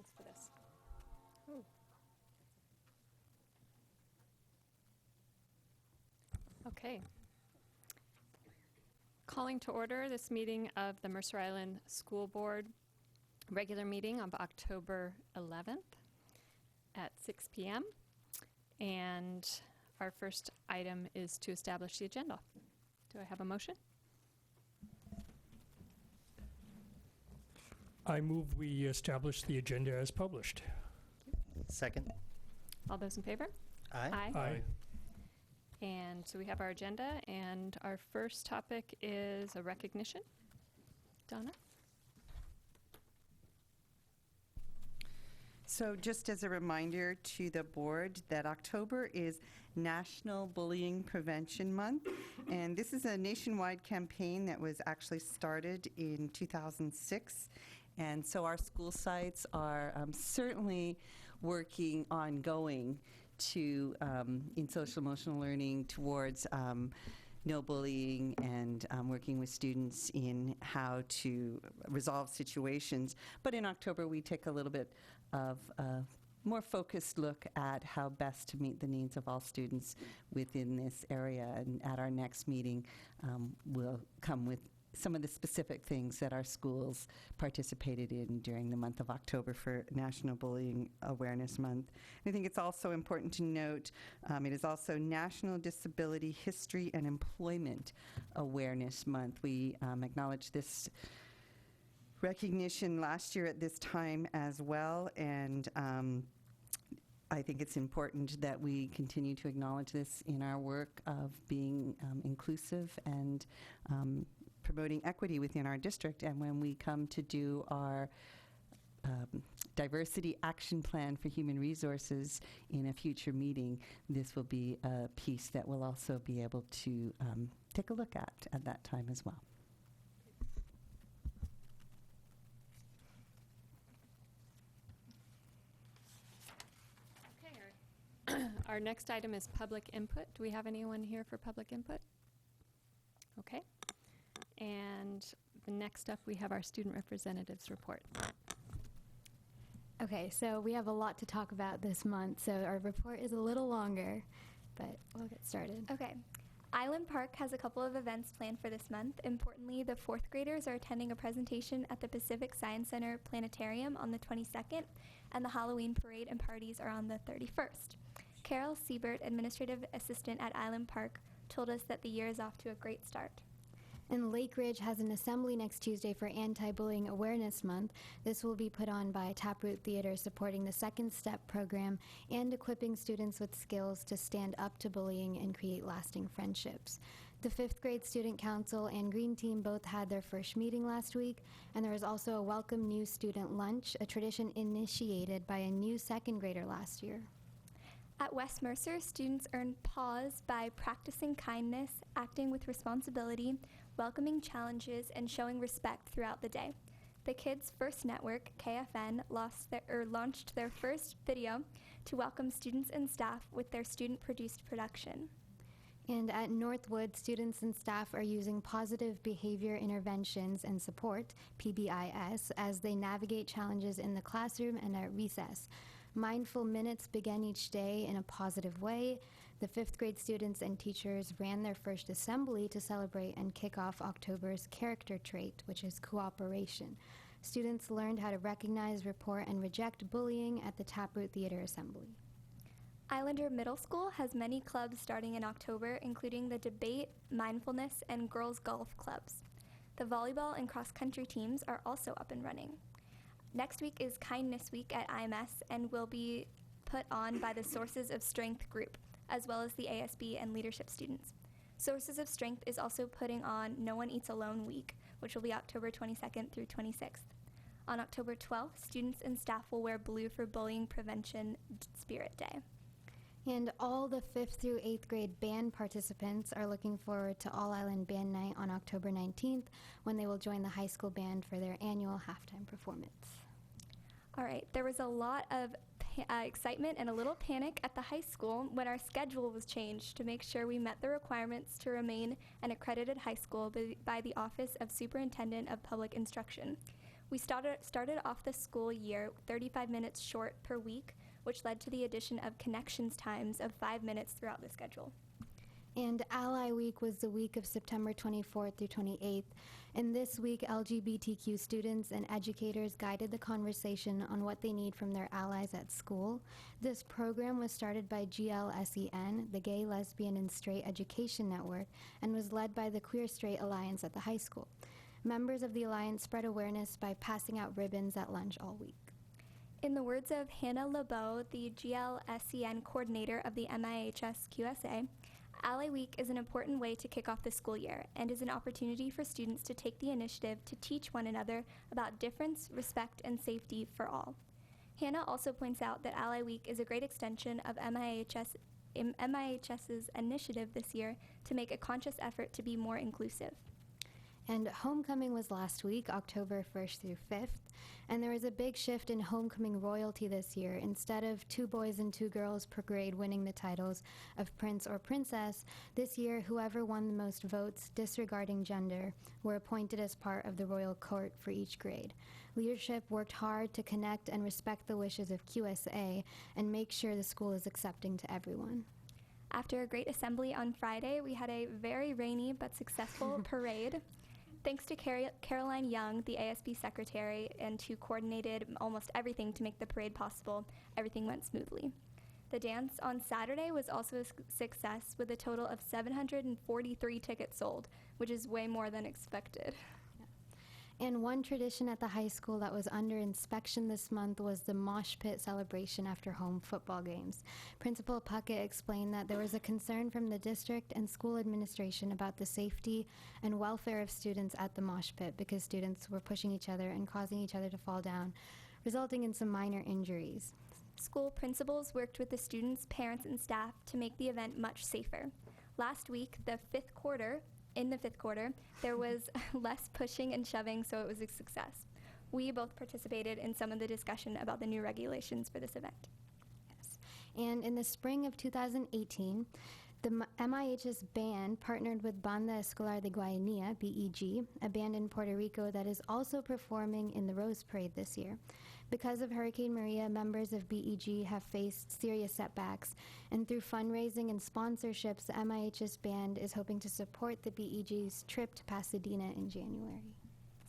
Thanks for this. Ooh. Okay. Calling to order this meeting of the Mercer Island School Board regular meeting of October 11th at 6 p.m. And our first item is to establish the agenda. Do I have a motion? I move we establish the agenda as published. Second. All those in favor? Aye. Aye. And so we have our agenda, and our first topic is a recognition. Donna? So just as a reminder to the board that October is National Bullying Prevention Month, and this is a nationwide campaign that was actually started in 2006. And so our school sites are certainly working ongoing to, in social emotional learning, towards no bullying and working with students in how to resolve situations. But in October, we take a little bit of a more focused look at how best to meet the needs of all students within this area. And at our next meeting, we'll come with some of the specific things that our schools participated in during the month of October for National Bullying Awareness Month. And I think it's also important to note it is also National Disability History and Employment Awareness Month. We acknowledged this recognition last year at this time as well, and I think it's important that we continue to acknowledge this in our work of being inclusive and promoting equity within our district. And when we come to do our diversity action plan for human resources in a future meeting, this will be a piece that we'll also be able to take a look at that time as well. Okay, our next item is public input. Do we have anyone here for public input? Okay. And next up, we have our student representatives report. Okay, so we have a lot to talk about this month, so our report is a little longer, but we'll get started. Okay. Island Park has a couple of events planned for this month. Importantly, the 4th graders are attending a presentation at the Pacific Science Center Planetarium on the 22nd, and the Halloween parade and parties are on the 31st. Carol Siebert, administrative assistant at Island Park, told us that the year is off to a great start. And Lake Ridge has an assembly next Tuesday for Anti-Bullying Awareness Month. This will be put on by Taproot Theater, supporting the Second Step program and equipping students with skills to stand up to bullying and create lasting friendships. The 5th grade student council and Green Team both had their first meeting last week, and there was also a welcome new student lunch, a tradition initiated by a new 2nd grader last year. At West Mercer, students earn pause by practicing kindness, acting with responsibility, welcoming challenges, and showing respect throughout the day. The Kids First Network, KFN, launched their first video to welcome students and staff with their student-produced production. And at Northwood, students and staff are using positive behavior interventions and support, PBIS, as they navigate challenges in the classroom and at recess. Mindful minutes begin each day in a positive way. The 5th grade students and teachers ran their first assembly to celebrate and kick off October's character trait, which is cooperation. Students learned how to recognize, report, and reject bullying at the Taproot Theater Assembly. Islander Middle School has many clubs starting in October, including the Debate, Mindfulness, and Girls Golf clubs. The volleyball and cross-country teams are also up and running. Next week is Kindness Week at IMS and will be put on by the Sources of Strength group, as well as the ASB and leadership students. Sources of Strength is also putting on No One Eats Alone Week, which will be October 22nd through 26th. On October 12th, students and staff will wear blue for Bullying Prevention Spirit Day. And all the 5th through 8th grade band participants are looking forward to All Island Band Night on October 19th, when they will join the high school band for their annual halftime performance. All right, there was a lot of excitement and a little panic at the high school when our schedule was changed to make sure we met the requirements to remain an accredited high school by the Office of Superintendent of Public Instruction. We started off the school year 35 minutes short per week, which led to the addition of connections times of 5 minutes throughout the schedule. And Ally Week was the week of September 24th through 28th. And this week, LGBTQ students and educators guided the conversation on what they need from their allies at school. This program was started by GLSEN, the Gay, Lesbian, and Straight Education Network, and was led by the Queer Straight Alliance at the high school. Members of the alliance spread awareness by passing out ribbons at lunch all week. In the words of Hannah LeBeau, the GLSEN coordinator of the MIHS QSA, Ally Week is an important way to kick off the school year and is an opportunity for students to take the initiative to teach one another about difference, respect, and safety for all. Hannah also points out that Ally Week is a great extension of MIHS's initiative this year to make a conscious effort to be more inclusive. And homecoming was last week, October 1st through 5th, and there was a big shift in homecoming royalty this year. Instead of 2 boys and 2 girls per grade winning the titles of prince or princess, this year whoever won the most votes, disregarding gender, were appointed as part of the royal court for each grade. Leadership worked hard to connect and respect the wishes of QSA and make sure the school is accepting to everyone. After a great assembly on Friday, we had a very rainy but successful parade. Thanks to Caroline Young, the ASB secretary, and who coordinated almost everything to make the parade possible, everything went smoothly. The dance on Saturday was also a success with a total of 743 tickets sold, which is way more than expected. And one tradition at the high school that was under inspection this month was the mosh pit celebration after home football games. Principal Puckett explained that there was a concern from the district and school administration about the safety and welfare of students at the mosh pit because students were pushing each other and causing each other to fall down, resulting in some minor injuries. School principals worked with the students, parents, and staff to make the event much safer. Last week, in the fifth quarter, there was less pushing and shoving, so it was a success. We both participated in some of the discussion about the new regulations for this event. Yes. And in the spring of 2018, the MIHS band partnered with Banda Escolar de Guayanilla, BEG, a band in Puerto Rico that is also performing in the Rose Parade this year. Because of Hurricane Maria, members of BEG have faced serious setbacks, and through fundraising and sponsorships, the MIHS band is hoping to support the BEG's trip to Pasadena in January.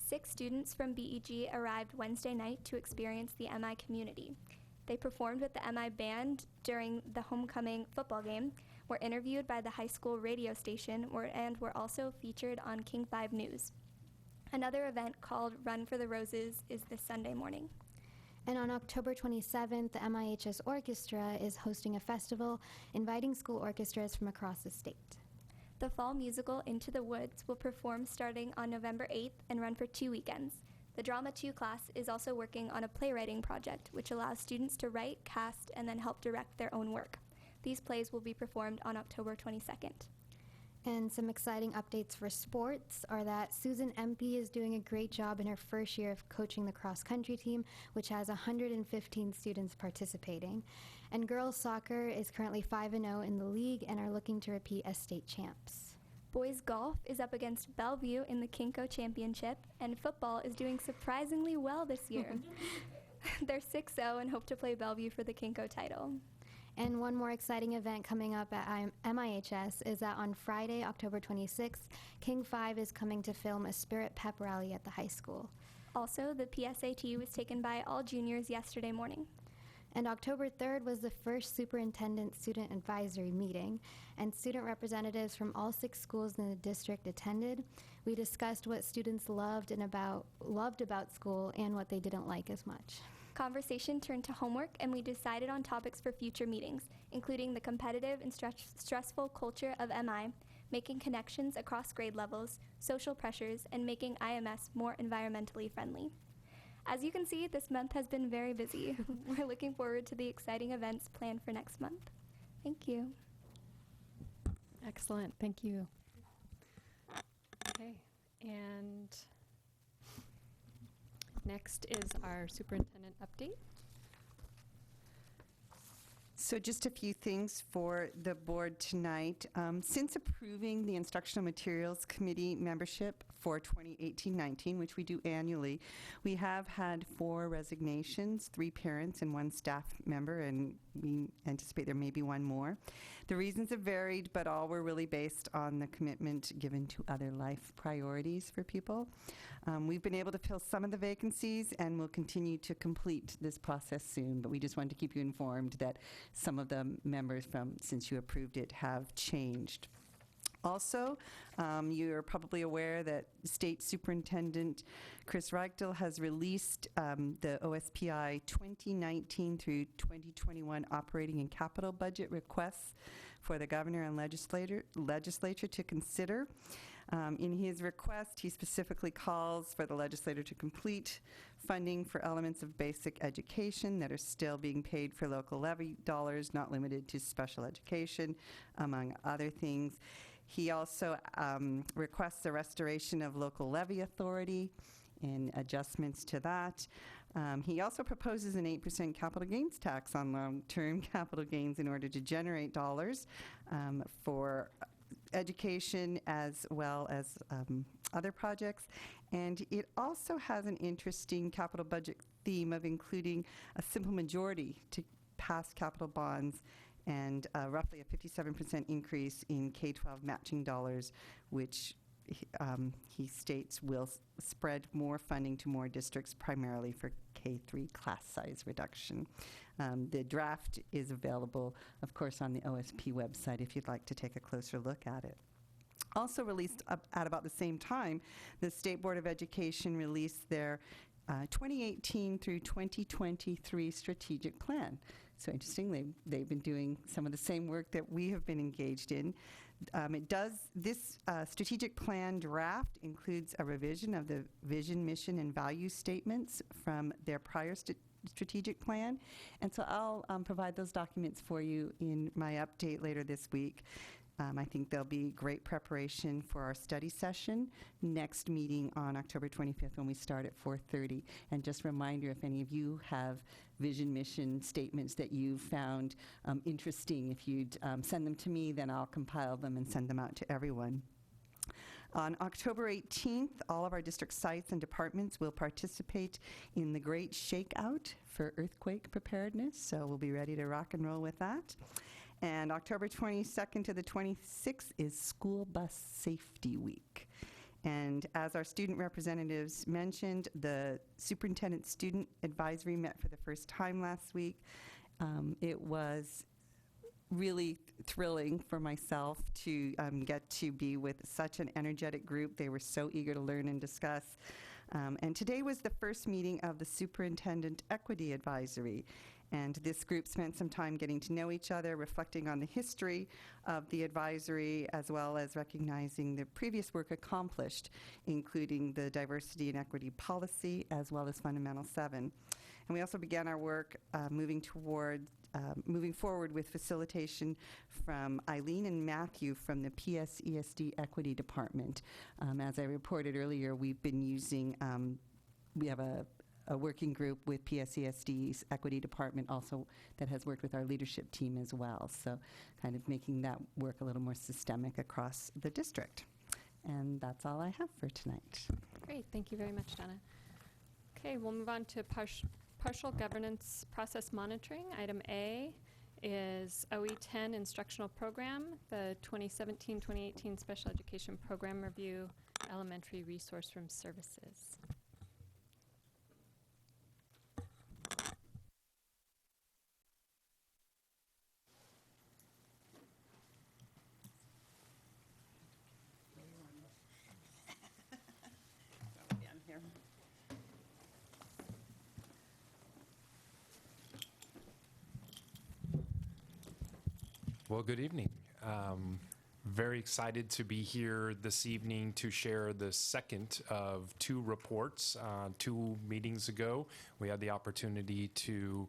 6 students from BEG arrived Wednesday night to experience the MI community. They performed with the MI band during the homecoming football game, were interviewed by the high school radio station, and were also featured on King 5 News. Another event called Run for the Roses is this Sunday morning. And on October 27th, the MIHS Orchestra is hosting a festival inviting school orchestras from across the state. The fall musical Into the Woods will perform starting on November 8th and run for 2 weekends. The Drama 2 class is also working on a playwriting project, which allows students to write, cast, and then help direct their own work. These plays will be performed on October 22nd. And some exciting updates for sports are that Susan Empey is doing a great job in her first year of coaching the cross-country team, which has 115 students participating. And girls soccer is currently 5-0 in the league and are looking to repeat as state champs. Boys golf is up against Bellevue in the Kinko Championship, and football is doing surprisingly well this year. They're 6-0 and hope to play Bellevue for the Kinko title. And one more exciting event coming up at MIHS is that on Friday, October 26th, King 5 is coming to film a Spirit Pep Rally at the high school. Also, the PSAT was taken by all juniors yesterday morning. And October 3rd was the first Superintendent Student Advisory meeting, and student representatives from all 6 schools in the district attended. We discussed what students loved about school and what they didn't like as much. Conversation turned to homework, and we decided on topics for future meetings, including the competitive and stressful culture of MI, making connections across grade levels, social pressures, and making IMS more environmentally friendly. As you can see, this month has been very busy. We're looking forward to the exciting events planned for next month. Thank you. Excellent, thank you. Okay, and next is our superintendent update. So just a few things for the board tonight. Since approving the Instructional Materials Committee membership for 2018-19, which we do annually, we have had 4 resignations, 3 parents and 1 staff member, and we anticipate there may be 1 more. The reasons have varied, but all were really based on the commitment given to other life priorities for people. We've been able to fill some of the vacancies and will continue to complete this process soon, but we just wanted to keep you informed that some of the members from, since you approved it, have changed. Also, you're probably aware that State Superintendent Chris Reichtel has released the OSPI 2019 through 2021 operating and capital budget requests for the governor and legislature to consider. In his request, he specifically calls for the legislature to complete funding for elements of basic education that are still being paid for local levy dollars, not limited to special education, among other things. He also requests the restoration of local levy authority and adjustments to that. He also proposes an 8% capital gains tax on long-term capital gains in order to generate dollars for education as well as other projects. And it also has an interesting capital budget theme of including a simple majority to pass capital bonds and roughly a 57% increase in K-12 matching dollars, which he states will spread more funding to more districts, primarily for K-3 class size reduction. The draft is available, of course, on the OSP website if you'd like to take a closer look at it. Also released at about the same time, the State Board of Education released their 2018 through 2023 strategic plan. So interestingly, they've been doing some of the same work that we have been engaged in. This strategic plan draft includes a revision of the vision, mission, and value statements from their prior strategic plan. And so I'll provide those documents for you in my update later this week. I think there'll be great preparation for our study session next meeting on October 25th when we start at 4:30. And just a reminder, if any of you have vision, mission statements that you found interesting, if you'd send them to me, then I'll compile them and send them out to everyone. On October 18th, all of our district sites and departments will participate in the Great Shakeout for earthquake preparedness, so we'll be ready to rock and roll with that. And October 22nd to the 26th is School Bus Safety Week. And as our student representatives mentioned, the Superintendent Student Advisory met for the first time last week. It was really thrilling for myself to get to be with such an energetic group. They were so eager to learn and discuss. And today was the first meeting of the Superintendent Equity Advisory. And this group spent some time getting to know each other, reflecting on the history of the advisory, as well as recognizing the previous work accomplished, including the diversity and equity policy, as well as Fundamental 7. And we also began our work moving forward with facilitation from Eileen and Matthew from the PSESD Equity Department. As I reported earlier, we've been using, we have a working group with PSESD's Equity Department also that has worked with our leadership team as well. So kind of making that work a little more systemic across the district. And that's all I have for tonight. Great, thank you very much, Donna. Okay, we'll move on to partial governance process monitoring. Item A is OE10 instructional program, the 2017-2018 special education program review, elementary resource room services. Well, good evening. Very excited to be here this evening to share the second of 2 reports. 2 meetings ago, we had the opportunity to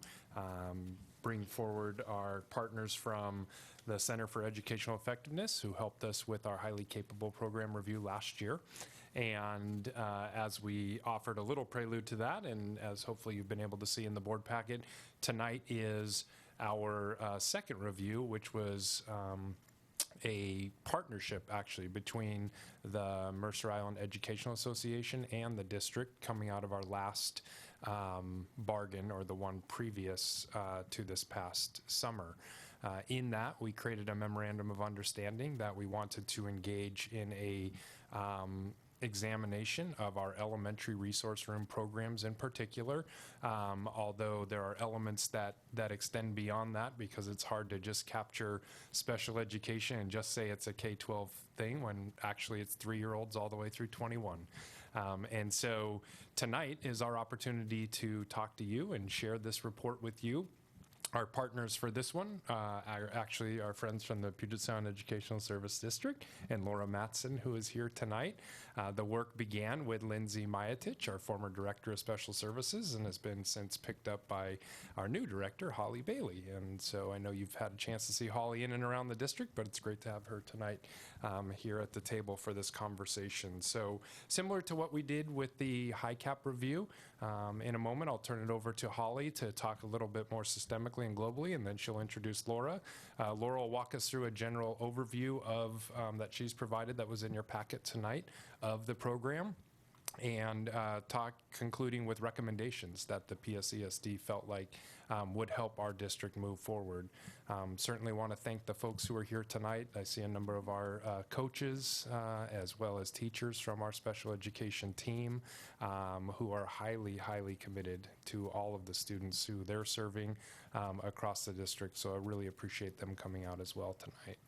bring forward our partners from the Center for Educational Effectiveness, who helped us with our highly capable program review last year. And as we offered a little prelude to that, and as hopefully you've been able to see in the board packet, tonight is our second review, which was a partnership actually between the Mercer Island Educational Association and the district, coming out of our last bargain, or the one previous to this past summer. In that, we created a memorandum of understanding that we wanted to engage in a examination of our elementary resource room programs in particular, although there are elements that extend beyond that, because it's hard to just capture special education and just say it's a K-12 thing when actually it's 3-year-olds all the way through 21. And so tonight is our opportunity to talk to you and share this report with you. Our partners for this one are actually our friends from the Puget Sound Educational Service District and Laura Matson, who is here tonight. The work began with Lindsay Majatich, our former Director of Special Services, and has been since picked up by our new director, Holly Bailey. And so I know you've had a chance to see Holly in and around the district, but it's great to have her tonight here at the table for this conversation. So similar to what we did with the HICAP review, in a moment I'll turn it over to Holly to talk a little bit more systemically and globally, and then she'll introduce Laura. Laura will walk us through a general overview of that she's provided that was in your packet tonight of the program, and concluding with recommendations that the PSESD felt like would help our district move forward. Certainly want to thank the folks who are here tonight. I see a number of our coaches as well as teachers from our special education team who are highly, highly committed to all of the students who they're serving across the district. So I really appreciate them coming out as well tonight.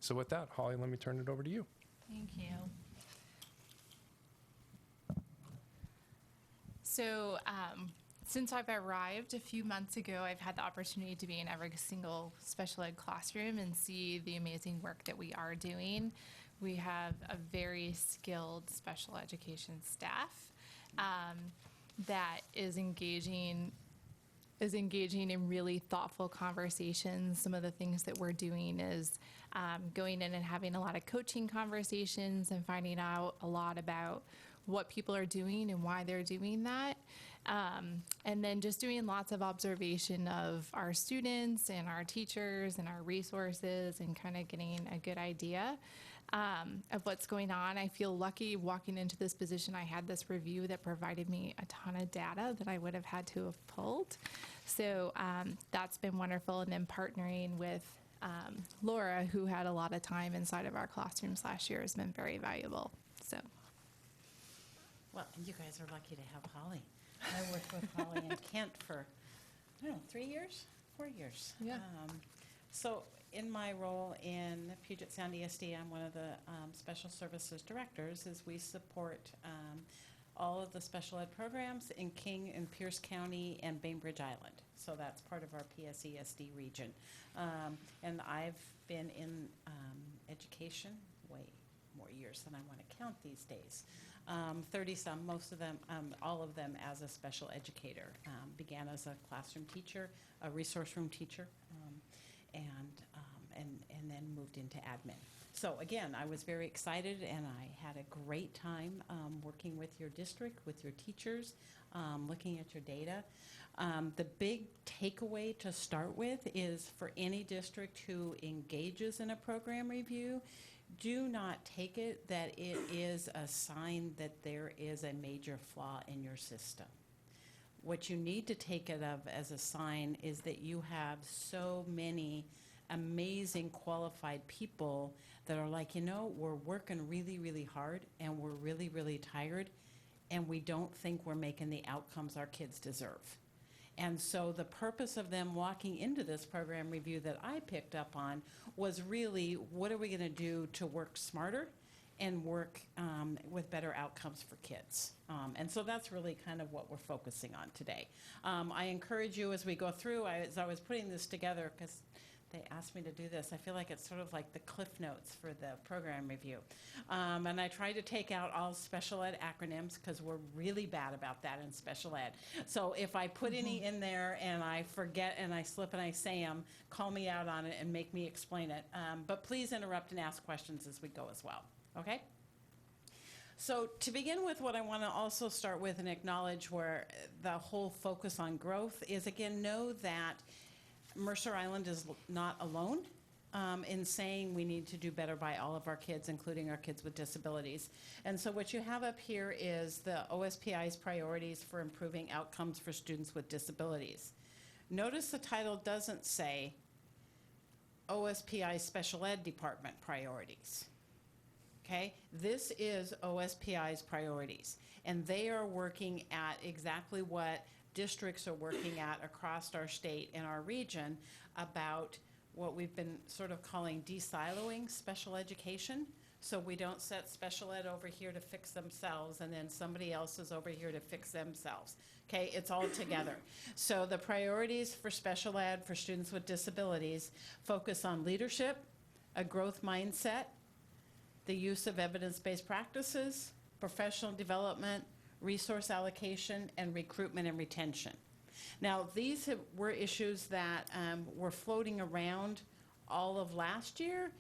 So with that, Holly, let me turn it over to you. Thank you. So since I've arrived a few months ago, I've had the opportunity to be in every single special ed classroom and see the amazing work that we are doing. We have a very skilled special education staff that is engaging in really thoughtful conversations. Some of the things that we're doing is going in and having a lot of coaching conversations and finding out a lot about what people are doing and why they're doing that. And then just doing lots of observation of our students and our teachers and our resources, and kind of getting a good idea of what's going on. I feel lucky walking into this position. I had this review that provided me a ton of data that I would have had to have pulled. So that's been wonderful. And then partnering with Laura, who had a lot of time inside of our classrooms last year, has been very valuable. So. Well, and you guys are lucky to have Holly. I worked with Holly and Kent for, I don't know, 3 years? 4 years. Yeah. So in my role in Puget Sound ESD, I'm one of the special services directors, as we support all of the special ed programs in King and Pierce County and Bainbridge Island. So that's part of our PSESD region. And I've been in education way more years than I want to count these days. 30-some, most of them, all of them as a special educator. Began as a classroom teacher, a resource room teacher, and then moved into admin. So again, I was very excited, and I had a great time working with your district, with your teachers, looking at your data. The big takeaway to start with is, for any district who engages in a program review, do not take it that it is a sign that there is a major flaw in your system. What you need to take it of as a sign is that you have so many amazing qualified people that are like, you know, we're working really, really hard, and we're really, really tired, and we don't think we're making the outcomes our kids deserve. And so the purpose of them walking into this program review that I picked up on was really, what are we going to do to work smarter and work with better outcomes for kids? And so that's really kind of what we're focusing on today. I encourage you, as we go through, as I was putting this together, because they asked me to do this, I feel like it's sort of like the Cliff Notes for the program review. And I tried to take out all special ed acronyms, because we're really bad about that in special ed. So if I put any in there and I forget and I slip and I say them, call me out on it and make me explain it. But please interrupt and ask questions as we go as well, okay? So to begin with, what I want to also start with and acknowledge where the whole focus on growth is, again, know that Mercer Island is not alone in saying we need to do better by all of our kids, including our kids with disabilities. And so what you have up here is the OSPI's priorities for improving outcomes for students with disabilities. Notice the title doesn't say OSPI Special Ed Department priorities. Okay, this is OSPI's priorities, and they are working at exactly what districts are working at across our state and our region about what we've been sort of calling de-siloing special education. So we don't set special ed over here to fix themselves and then somebody else is over here to fix themselves. Okay, it's all together. So the priorities for special ed for students with disabilities focus on leadership, a growth mindset, the use of evidence-based practices, professional development, resource allocation, and recruitment and retention. Now, these were issues that were floating around all of last year,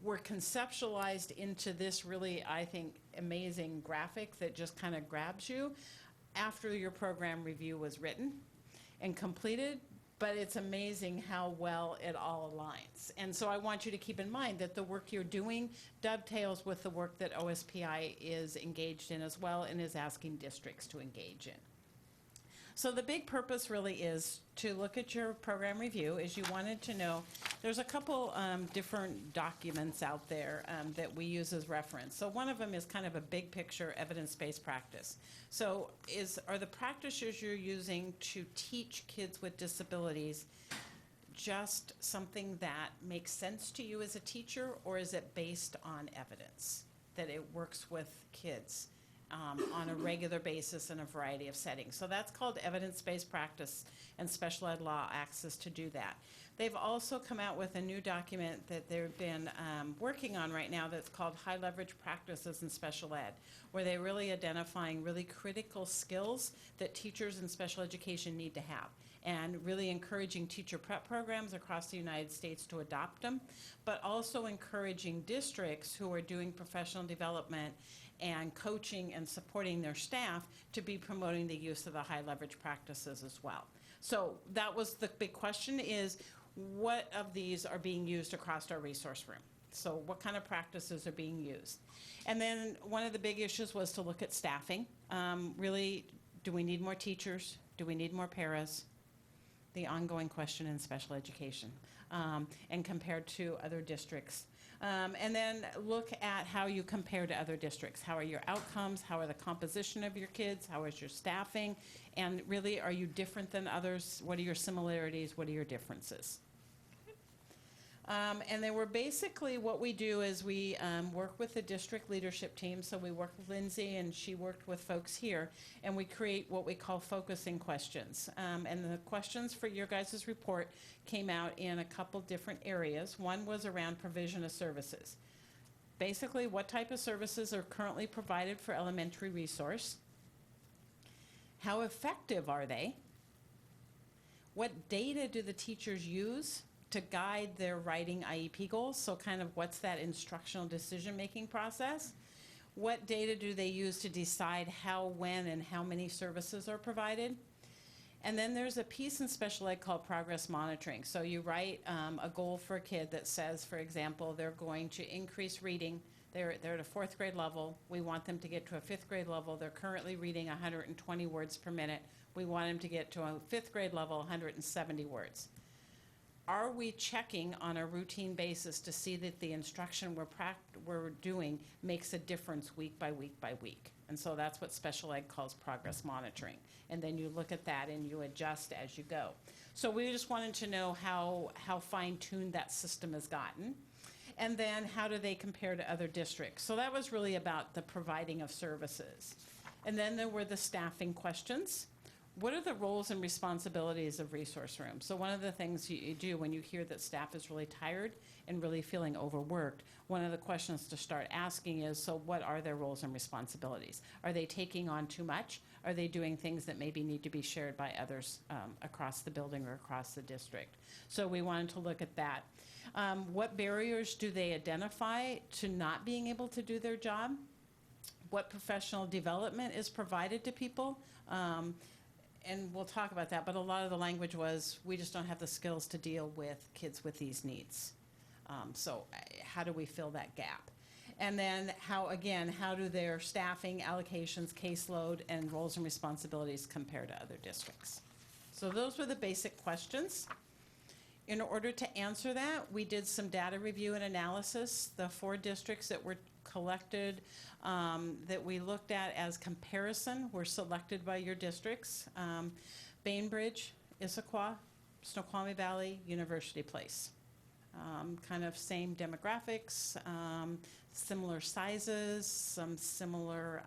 were conceptualized into this really, I think, amazing graphic that just kind of grabs you after your program review was written and completed. But it's amazing how well it all aligns. And so I want you to keep in mind that the work you're doing dovetails with the work that OSPI is engaged in as well and is asking districts to engage in. So the big purpose really is to look at your program review, as you wanted to know. There's a couple different documents out there that we use as reference. So one of them is kind of a big picture evidence-based practice. So are the practices you're using to teach kids with disabilities just something that makes sense to you as a teacher, or is it based on evidence that it works with kids on a regular basis in a variety of settings? So that's called evidence-based practice, and special ed law access to do that. They've also come out with a new document that they've been working on right now that's called High Leverage Practices in Special Ed, where they're really identifying really critical skills that teachers in special education need to have, and really encouraging teacher prep programs across the United States to adopt them, but also encouraging districts who are doing professional development and coaching and supporting their staff to be promoting the use of the high leverage practices as well. So that was the big question, is what of these are being used across our resource room? So what kind of practices are being used? And then one of the big issues was to look at staffing. Really, do we need more teachers? Do we need more paras? The ongoing question in special education, and compared to other districts. And then look at how you compare to other districts. How are your outcomes? How are the composition of your kids? How is your staffing? And really, are you different than others? What are your similarities? What are your differences? And then we're basically, what we do is we work with the district leadership team. So we work with Lindsay, and she worked with folks here, and we create what we call focusing questions. And the questions for your guys' report came out in a couple different areas. One was around provision of services. Basically, what type of services are currently provided for elementary resource? How effective are they? What data do the teachers use to guide their writing IEP goals? So kind of what's that instructional decision-making process? What data do they use to decide how, when, and how many services are provided? And then there's a piece in special ed called progress monitoring. So you write a goal for a kid that says, for example, they're going to increase reading. They're at a 4th grade level. We want them to get to a 5th grade level. They're currently reading 120 words per minute. We want them to get to a 5th grade level, 170 words. Are we checking on a routine basis to see that the instruction we're doing makes a difference week by week by week? And so that's what special ed calls progress monitoring. And then you look at that and you adjust as you go. So we just wanted to know how fine-tuned that system has gotten. And then how do they compare to other districts? So that was really about the providing of services. And then there were the staffing questions. What are the roles and responsibilities of resource rooms? So one of the things you do when you hear that staff is really tired and really feeling overworked, one of the questions to start asking is, so what are their roles and responsibilities? Are they taking on too much? Are they doing things that maybe need to be shared by others across the building or across the district? So we wanted to look at that. What barriers do they identify to not being able to do their job? What professional development is provided to people? and we'll talk about that, but a lot of the language was, we just don't have the skills to deal with kids with these needs. So how do we fill that gap? And then how do their staffing, allocations, caseload, and roles and responsibilities compare to other districts? So those were the basic questions. In order to answer that, we did some data review and analysis. The 4 districts that were collected, that we looked at as comparison, were selected by your districts. Bainbridge, Issaquah, Snoqualmie Valley, University Place. Kind of same demographics, similar sizes, some similar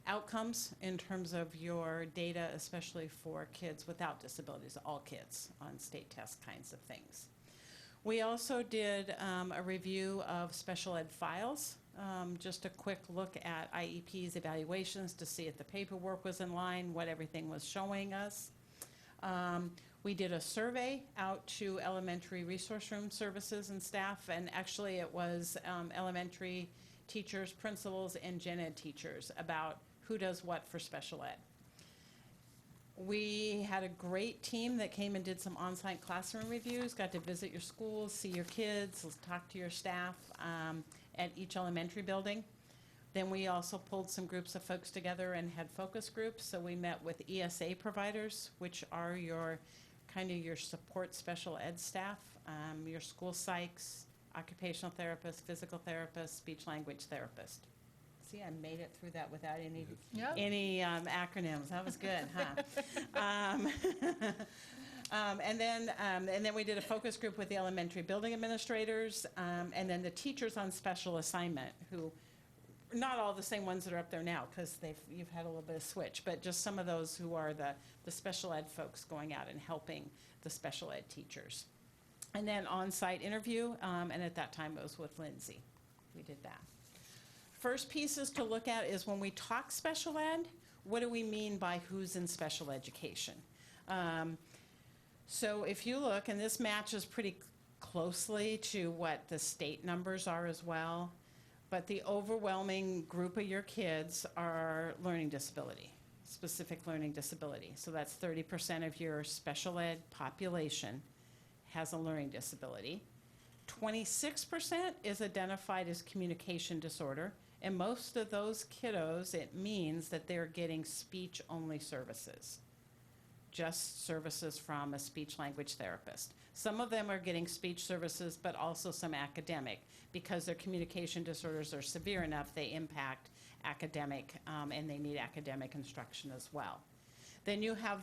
outcomes in terms of your data, especially for kids without disabilities, all kids on state test kinds of things. We also did a review of special ed files, just a quick look at IEP's evaluations to see if the paperwork was in line, what everything was showing us. We did a survey out to elementary resource room services and staff, and actually it was elementary teachers, principals, and gen ed teachers about who does what for special ed. We had a great team that came and did some on-site classroom reviews, got to visit your schools, see your kids, talk to your staff at each elementary building. Then we also pulled some groups of folks together and had focus groups. So we met with ESA providers, which are your support special ed staff, your school psychs, occupational therapists, physical therapists, speech language therapists. See, I made it through that without any acronyms. That was good, huh? And then we did a focus group with the elementary building administrators, and then the teachers on special assignment, who, not all the same ones that are up there now, because you've had a little bit of switch, but just some of those who are the special ed folks going out and helping the special ed teachers. And then on-site interview, and at that time it was with Lindsay. We did that. First pieces to look at is when we talk special ed, what do we mean by who's in special education? So if you look, and this matches pretty closely to what the state numbers are as well, but the overwhelming group of your kids are learning disability, specific learning disability. So that's 30% of your special ed population has a learning disability. 26% is identified as communication disorder, and most of those kiddos, it means that they're getting speech-only services, just services from a speech language therapist. Some of them are getting speech services, but also some academic, because their communication disorders are severe enough, they impact academic, and they need academic instruction as well. Then you have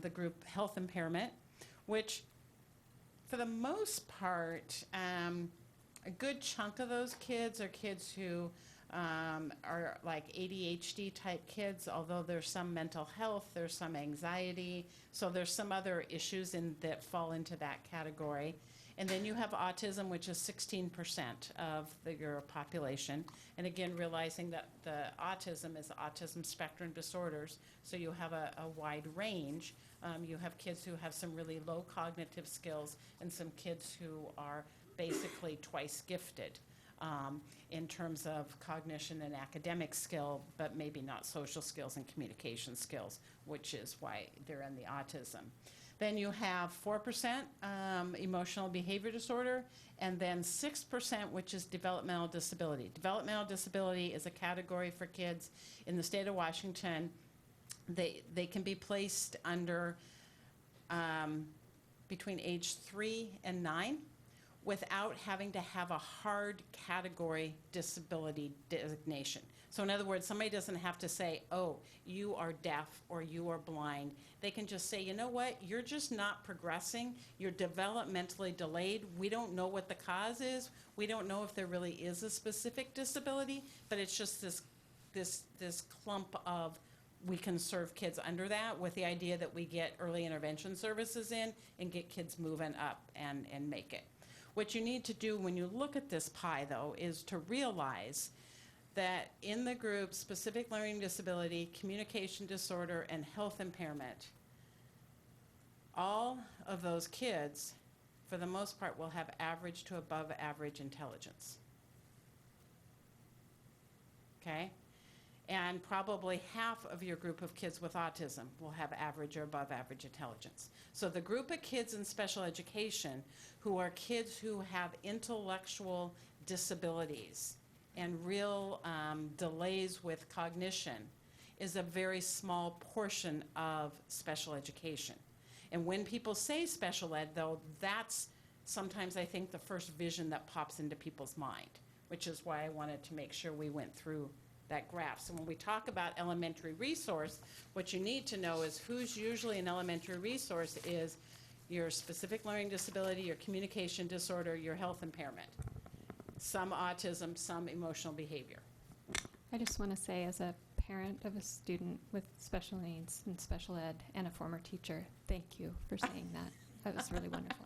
the group health impairment, which for the most part, a good chunk of those kids are kids who are like ADHD type kids, although there's some mental health, there's some anxiety, so there's some other issues that fall into that category. And then you have autism, which is 16% of your population. And again, realizing that the autism is autism spectrum disorders, so you have a wide range. You have kids who have some really low cognitive skills and some kids who are basically twice gifted in terms of cognition and academic skill, but maybe not social skills and communication skills, which is why they're in the autism. Then you have 4% emotional behavior disorder, and then 6%, which is developmental disability. Developmental disability is a category for kids in the state of Washington. They can be placed under between age 3 and 9 without having to have a hard category disability designation. So in other words, somebody doesn't have to say, oh, you are deaf or you are blind. They can just say, you know what, you're just not progressing. You're developmentally delayed. We don't know what the cause is. We don't know if there really is a specific disability, but it's just this clump of, we can serve kids under that with the idea that we get early intervention services in and get kids moving up and make it. What you need to do when you look at this pie, though, is to realize that in the group specific learning disability, communication disorder, and health impairment, all of those kids, for the most part, will have average to above average intelligence. Okay? And probably half of your group of kids with autism will have average or above average intelligence. So the group of kids in special education who are kids who have intellectual disabilities and real delays with cognition is a very small portion of special education. And when people say special ed, though, that's sometimes I think the first vision that pops into people's mind, which is why I wanted to make sure we went through that graph. So when we talk about elementary resource, what you need to know is who's usually an elementary resource is your specific learning disability, your communication disorder, your health impairment, some autism, some emotional behavior. I just want to say, as a parent of a student with special needs and special ed and a former teacher, thank you for saying that. That was really wonderful.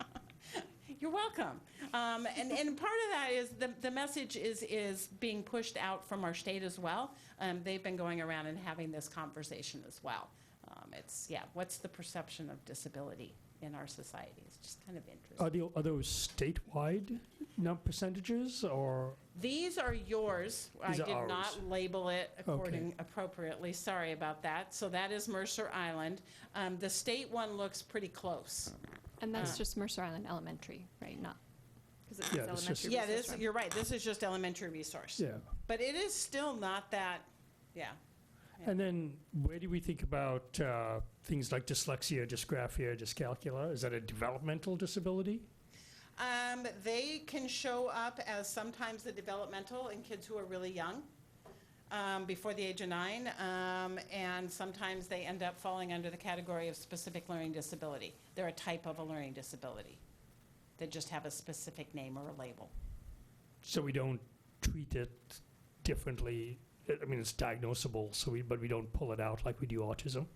You're welcome. And part of that is the message is being pushed out from our state as well. They've been going around and having this conversation as well. What's the perception of disability in our society? It's just kind of interesting. Are those statewide percentages, or? These are yours. These I are did ours. not label it appropriately. Sorry about that. So that is Mercer Island. The state one looks pretty close. And that's just Mercer Island Elementary, right? Not, because it Yeah, says it's elementary. just- Yeah, resource room. you're right. This is just elementary resource. Yeah. But it is still not that, yeah. And then where do we think about things like dyslexia, dysgraphia, dyscalculia? Is that a developmental disability? They can show up as sometimes the developmental in kids who are really young, before the age of 9, and sometimes they end up falling under the category of specific learning disability. They're a type of a learning disability. They just have a specific name or a label. So we don't treat it differently. I mean, it's diagnosable, but we don't pull it out like we do autism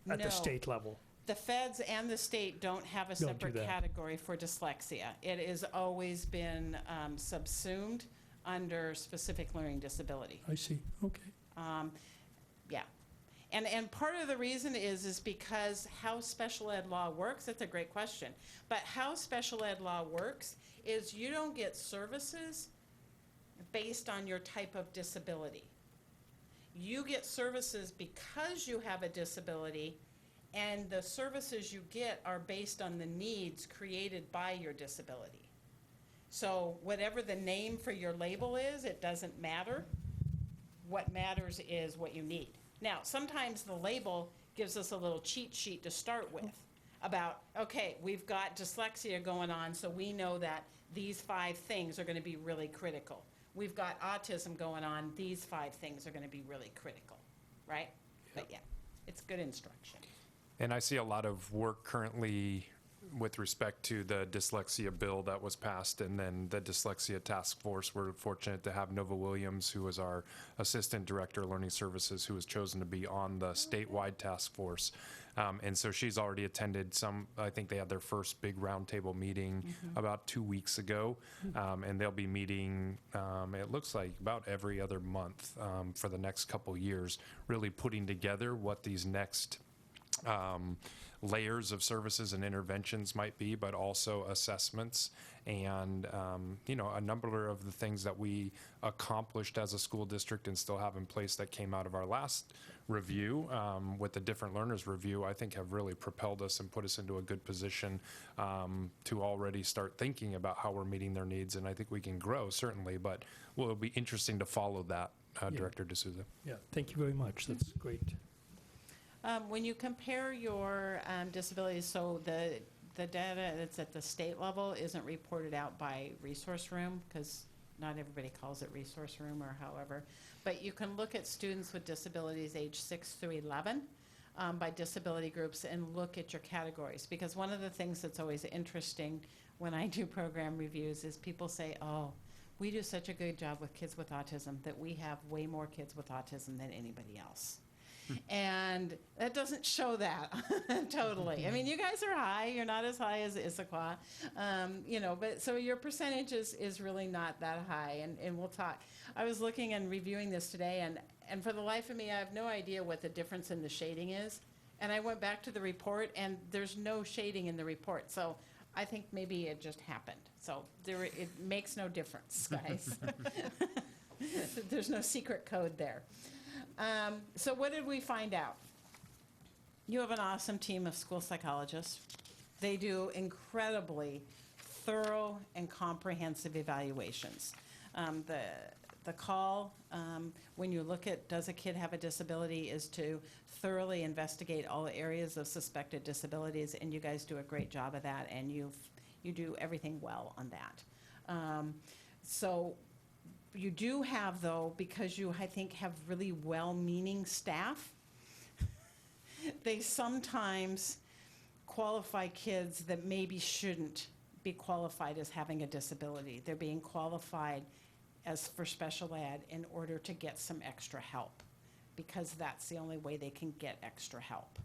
at No. the state level. The feds and the state don't have a Don't do separate that. category for dyslexia. It has always been subsumed under specific learning disability. I see. Okay. Yeah. And part of the reason is because how special ed law works, that's a great question, but how special ed law works is you don't get services based on your type of disability. You get services because you have a disability, and the services you get are based on the needs created by your disability. So whatever the name for your label is, it doesn't matter. What matters is what you need. Now, sometimes the label gives us a little cheat sheet to start with about, okay, we've got dyslexia going on, so we know that these 5 things are going to be really critical. We've got autism going on, these 5 things are going to be really critical, right? But yeah, it's good instruction. And I see a lot of work currently with respect to the dyslexia bill that was passed, and then the dyslexia task force. We're fortunate to have Nova Williams, who is our assistant director of learning services, who was chosen to be on the statewide task force. And so she's already attended I think they had their first big roundtable meeting about 2 weeks ago. And they'll be meeting, it looks like about every other month for the next couple years, really putting together what these next layers of services and interventions might be, but also assessments and, a number of the things that we accomplished as a school district and still have in place that came out of our last review with the different learners review, I think have really propelled us and put us into a good position to already start thinking about how we're meeting their needs. And I think we can grow, certainly, but it'll be interesting to follow that, Director D'Souza. Yeah, thank you very much. That's great. When you compare your disabilities, so the data that's at the state level isn't reported out by resource room, because not everybody calls it resource room or however, but you can look at students with disabilities age 6 through 11 by disability groups and look at your categories, because one of the things that's always interesting when I do program reviews is people say, oh, we do such a good job with kids with autism that we have way more kids with autism than anybody else. And that doesn't show that totally. I mean, you guys are high. You're not as high as Issaquah, but so your percentage is really not that high, and we'll talk. I was looking and reviewing this today, and for the life of me, I have no idea what the difference in the shading is. And I went back to the report, and there's no shading in the report. So I think maybe it just happened. So it makes no difference, guys. there's no secret code there. So what did we find out? You have an awesome team of school psychologists. They do incredibly thorough and comprehensive evaluations. The call, when you look at does a kid have a disability, is to thoroughly investigate all areas of suspected disabilities, and you guys do a great job of that, and you do everything well on that. So you do have, though, because you, I think, have really well-meaning staff, they sometimes qualify kids that maybe shouldn't be qualified as having a disability. They're being qualified as for special ed in order to get some extra help, because that's the only way they can get extra help.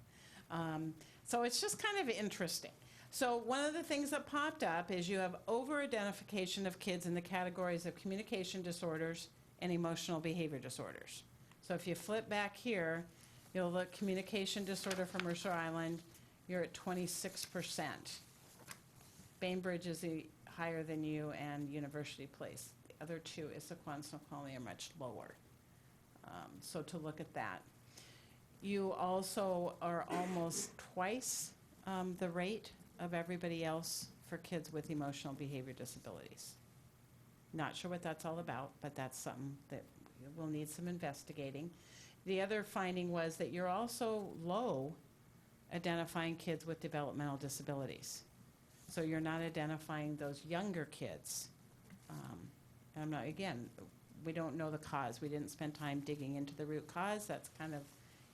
So it's just kind of interesting. So one of the things that popped up is you have over-identification of kids in the categories of communication disorders and emotional behavior disorders. So if you flip back here, you'll look communication disorder for Mercer Island, you're at 26%. Bainbridge is higher than you, and University Place. The other two, Issaquah and Snoqualmie, are much lower. So to look at that. You also are almost twice the rate of everybody else for kids with emotional behavior disabilities. Not sure what that's all about, but that's something that will need some investigating. The other finding was that you're also low identifying kids with developmental disabilities. So you're not identifying those younger kids. And I'm not, again, we don't know the cause. We didn't spend time digging into the root cause. That's kind of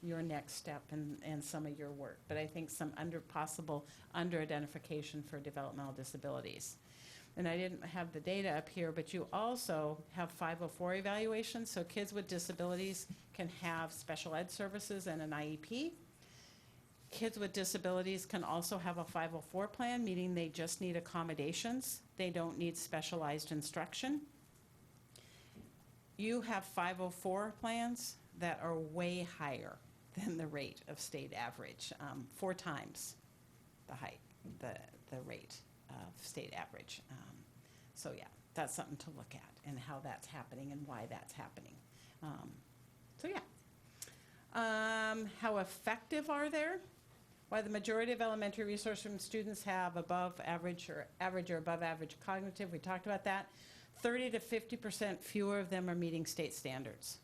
your next step and some of your work. But I think some possible under-identification for developmental disabilities. And I didn't have the data up here, but you also have 504 evaluations. So kids with disabilities can have special ed services and an IEP. Kids with disabilities can also have a 504 plan, meaning they just need accommodations. They don't need specialized instruction. You have 504 plans that are way higher than the rate of state average, 4 times the rate of state average. So yeah, that's something to look at, and how that's happening and why that's happening. So yeah. How effective are they? Why the majority of elementary resource room students have above average or above average cognitive, we talked about that. 30 to 50% fewer of them are meeting state standards.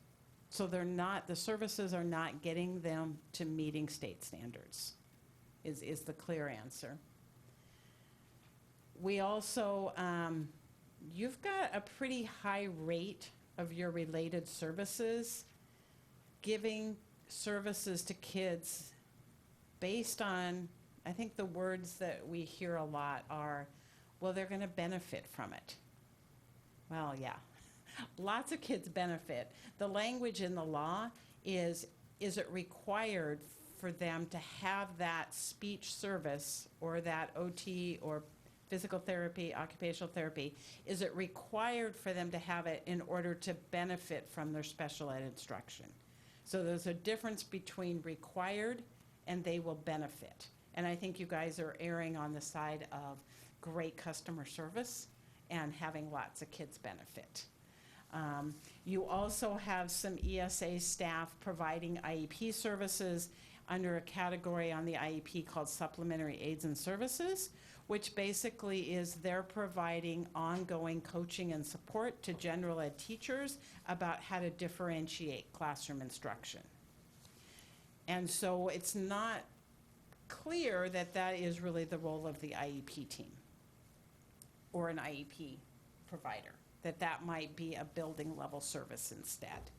So they're not, the services are not getting them to meeting state standards, is the clear answer. We also, you've got a pretty high rate of your related services giving services to kids based on, I think the words that we hear a lot are, well, they're going to benefit from it. Well, yeah, lots of kids benefit. The language in the law is it required for them to have that speech service or that OT or physical therapy, occupational therapy? Is it required for them to have it in order to benefit from their special ed instruction? So there's a difference between required and they will benefit. And I think you guys are erring on the side of great customer service and having lots of kids benefit. You also have some ESA staff providing IEP services under a category on the IEP called Supplementary Aids and Services, which basically is they're providing ongoing coaching and support to general ed teachers about how to differentiate classroom instruction. And so it's not clear that that is really the role of the IEP team or an IEP provider, that might be a building level service instead.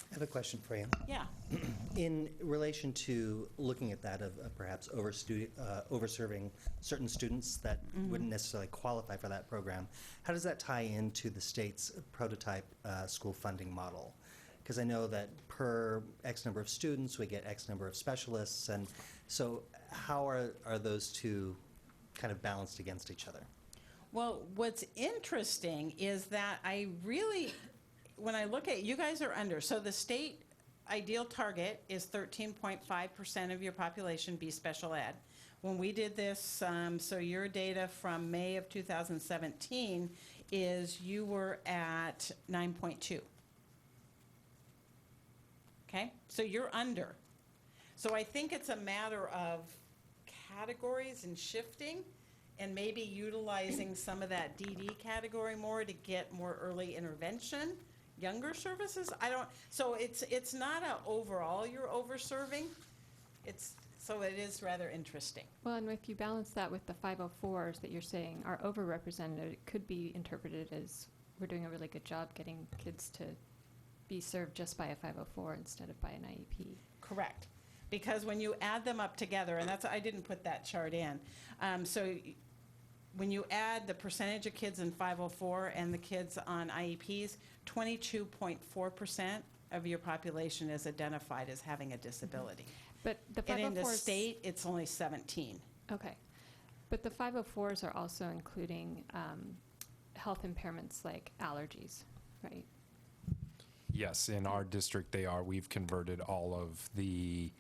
I have a question for you. Yeah. In relation to looking at that of perhaps overserving certain students that wouldn't necessarily qualify for that program, how does that tie into the state's prototype school funding model? Because I know that per X number of students, we get X number of specialists, and so how are those two kind of balanced against each other? Well, what's interesting is that I really, when I look at, you guys are under, so the state ideal target is 13.5% of your population be special ed. When we did this, so your data from May of 2017 is you were at 9.2. Okay, so you're under. So I think it's a matter of categories and shifting and maybe utilizing some of that DD category more to get more early intervention, younger services. So it's not a overall you're overserving. So it is rather interesting. Well, and if you balance that with the 504s that you're saying are overrepresented, it could be interpreted as we're doing a really good job getting kids to be served just by a 504 instead of by an IEP. Correct. Because when you add them up together, and I didn't put that chart in, when you add the percentage of kids in 504 and the kids on IEPs, 22.4% of your population is identified as having a disability. But the 504s... And in the state, it's only 17. Okay. But the 504s are also including health impairments like allergies, right? Yes, in our district they are. We've converted all of the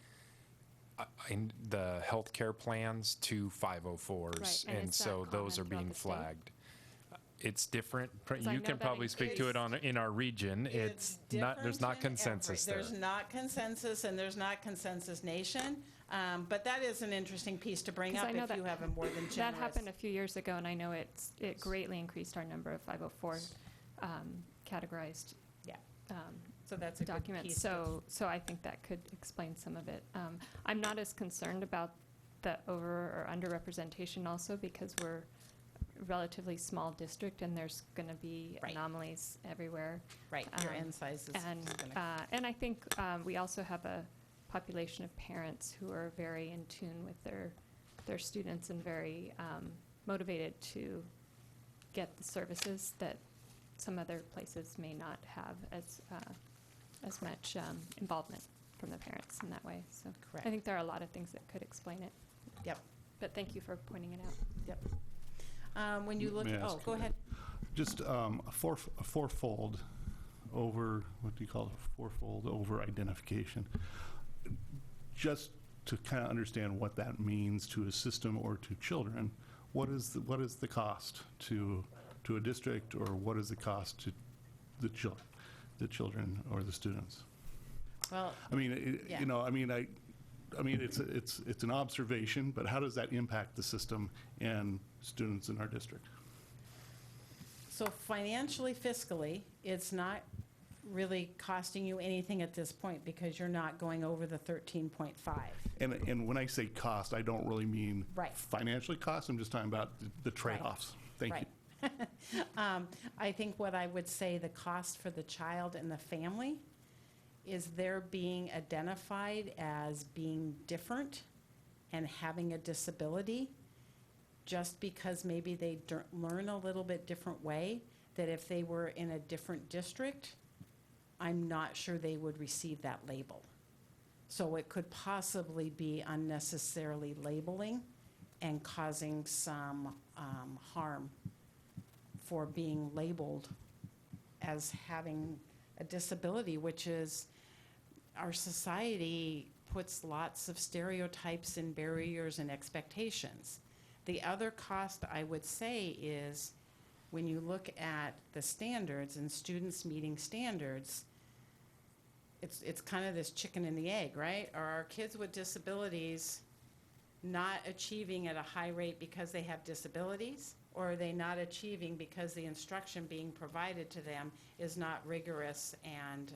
healthcare plans to 504s, Right, and and is that so those common are being throughout the state? flagged. It's different. I You know can that probably speak to it in our region. It's not. There's not consensus there. There's not consensus, and there's not consensus nation. But that is an interesting piece to bring 'Cause up I know if that you have a more than generous. That happened a few years ago, and I know it greatly increased our number of 504 categorized Yeah. So that's a good documents. piece. So I think that could explain some of it. I'm not as concerned about the over or underrepresentation also because we're a relatively small district and there's going to be Right. anomalies everywhere. Right, your N size is And I think we also have a population of parents who are very in tune with their students and very motivated to get the services that some other places may not have as much involvement from the parents in that way. So Correct. I think there are a lot of things that could explain it. Yep. But thank you for pointing it out. Yep. When you look, May I ask, go ahead. Just a fourfold over, what do you call it, fourfold over identification. Just to kind of understand what that means to a system or to children, what is the cost to a district, or what is the cost to the children or the students? Well, I mean, yeah. It's an observation, but how does that impact the system and students in our district? So financially, fiscally, it's not really costing you anything at this point because you're not going over the 13.5. And when I say cost, I don't really mean Right. financially cost. I'm just talking about the trade-offs. Thank you. Right. I think what I would say the cost for the child and the family is they're being identified as being different and having a disability just because maybe they learn a little bit different way, that if they were in a different district, I'm not sure they would receive that label. So it could possibly be unnecessarily labeling and causing some harm for being labeled as having a disability, which is, our society puts lots of stereotypes and barriers and expectations. The other cost I would say is when you look at the standards and students meeting standards, it's kind of this chicken and the egg, right? Are our kids with disabilities not achieving at a high rate because they have disabilities? Or are they not achieving because the instruction being provided to them is not rigorous and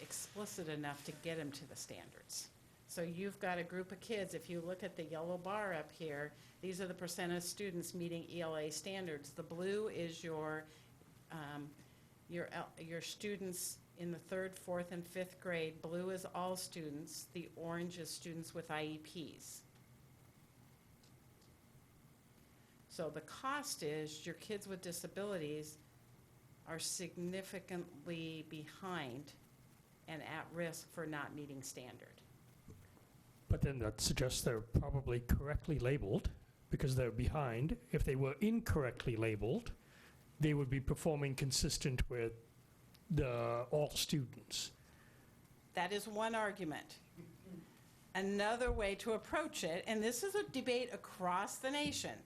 explicit enough to get them to the standards? So you've got a group of kids, if you look at the yellow bar up here, these are the percent of students meeting ELA standards. The blue is your students in the 3rd, 4th, and 5th grade. Blue is all students. The orange is students with IEPs. So the cost is your kids with disabilities are significantly behind and at risk for not meeting standard. But then that suggests they're probably correctly labeled because they're behind. If they were incorrectly labeled, they would be performing consistent with all students. That is one argument. Another way to approach it, and this is a debate across the nation,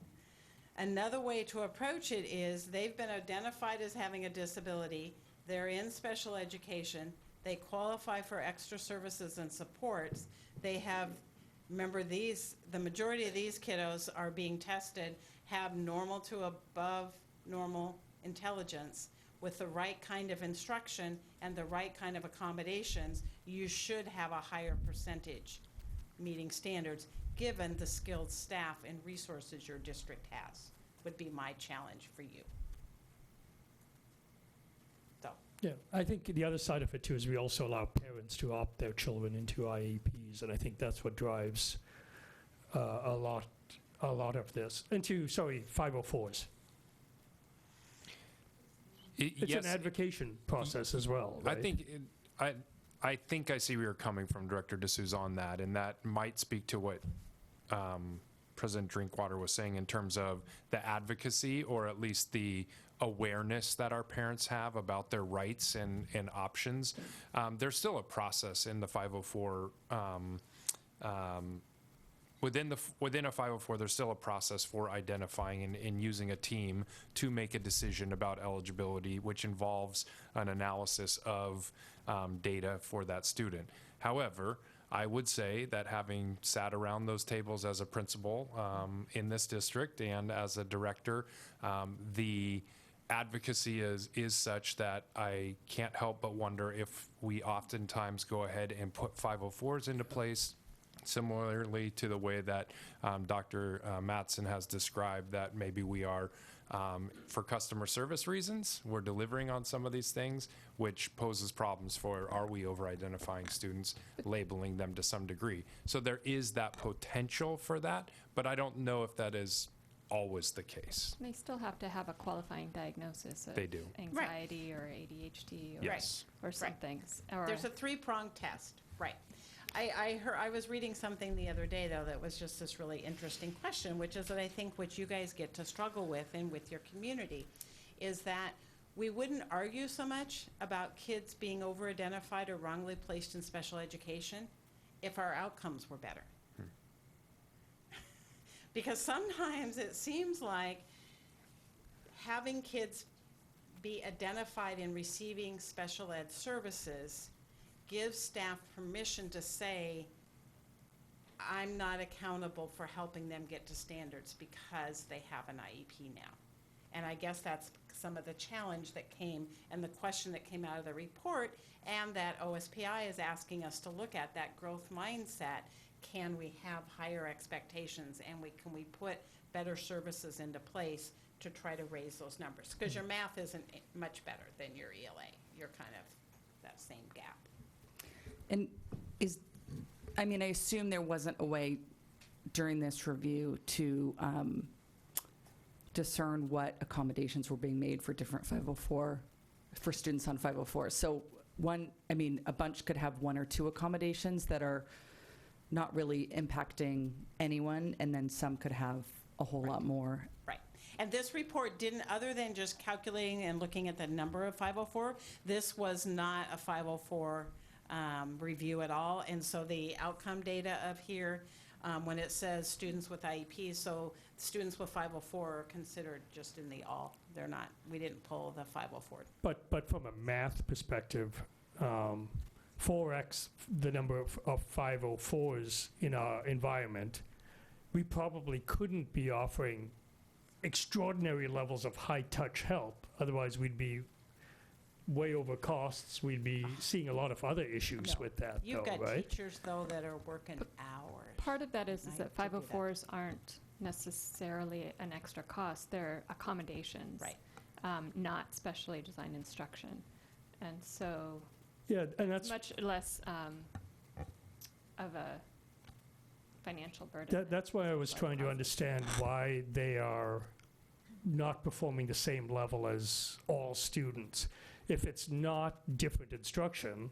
Another way to approach it is they've been identified as having a disability, they're in special education, they qualify for extra services and supports, they have, remember these, the majority of these kiddos are being tested, have normal to above normal intelligence. With the right kind of instruction and the right kind of accommodations, you should have a higher percentage meeting standards, given the skilled staff and resources your district has, would be my challenge for you. So, Yeah, I think the other side of it too is we also allow parents to opt their children into IEPs, and I think that's what drives a lot of this. Into, 504s. It's Yes, an advocacy process as well, right? I think I see where you're coming from, Director D'Souza, on that, and that might speak to what President Drinkwater was saying in terms of the advocacy, or at least the awareness that our parents have about their rights and options. There's still a process in the 504. Within a 504, there's still a process for identifying and using a team to make a decision about eligibility, which involves an analysis of data for that student. However, I would say that having sat around those tables as a principal in this district and as a director, the advocacy is such that I can't help but wonder if we oftentimes go ahead and put 504s into place, similarly to the way that Dr. Mattson has described, that maybe we are, for customer service reasons, we're delivering on some of these things, which poses problems for, are we over-identifying students, labeling them to some degree? So there is that potential for that, but I don't know if that is always the case. They still have to have a qualifying diagnosis of They do. anxiety or ADHD or, Yes. or something. Or there's a three-pronged test, right. I was reading something the other day, though, that was just this really interesting question, which is that I think what you guys get to struggle with and with your community is that we wouldn't argue so much about kids being over-identified or wrongly placed in special education if our outcomes were better. Because sometimes it seems like having kids be identified in receiving special ed services gives staff permission to say, I'm not accountable for helping them get to standards because they have an IEP now. And I guess that's some of the challenge that came and the question that came out of the report, and that OSPI is asking us to look at that growth mindset. Can we have higher expectations, and can we put better services into place to try to raise those numbers? Because your math isn't much better than your ELA. You're kind of that same gap. And I assume there wasn't a way during this review to discern what accommodations were being made for different 504, for students on 504. So a bunch could have one or two accommodations that are not really impacting anyone, and then some could have a whole lot more. Right. And this report didn't, other than just calculating and looking at the number of 504, this was not a 504 review at all. And so the outcome data of here, when it says students with IEPs, so students with 504 are considered just in the all. They're not, we didn't pull the 504. But from a math perspective, 4x the number of 504s in our environment, we probably couldn't be offering extraordinary levels of high-touch help. Otherwise, we'd be way over costs. We'd be seeing a lot of other issues with that, You've though, got right? teachers, though, that are working hours. part of that is that Right, to do that. 504s aren't necessarily an extra cost. They're accommodations. Right. Not specially designed instruction. And so Yeah, and that's much less of a financial burden. that's why I was like trying to cost. understand why they are not performing the same level as all students. If it's not different instruction,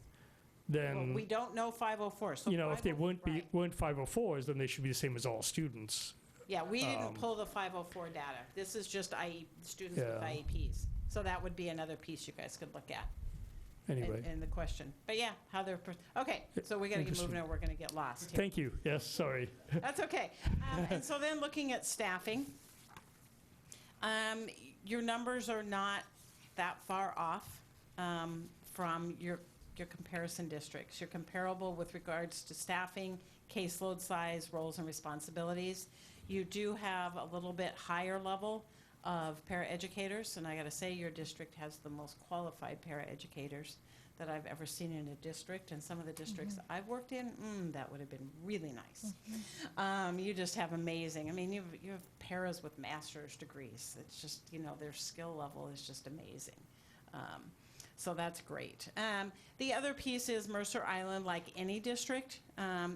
then Well, we don't know 504. So if they 504 right. weren't 504s, then they should be the same as all students. Yeah, we didn't pull the 504 data. This is just students with Yeah. IEPs. So that would be another piece you guys could look at Anyway, in the question. But yeah, how they're, okay, so we got to get Interesting. moving or we're going to get lost here. thank you. Yes, sorry. That's okay. And so then looking at staffing, Your numbers are not that far off from your comparison districts. You're comparable with regards to staffing, caseload size, roles and responsibilities. You do have a little bit higher level of paraeducators, and I gotta say, your district has the most qualified paraeducators that I've ever seen in a district, and some of the districts I've worked in, that would have been really nice. You just have amazing, I mean, you have paras with master's degrees. It's just, you know, their skill level is just amazing. So that's great. The other piece is Mercer Island, like any district,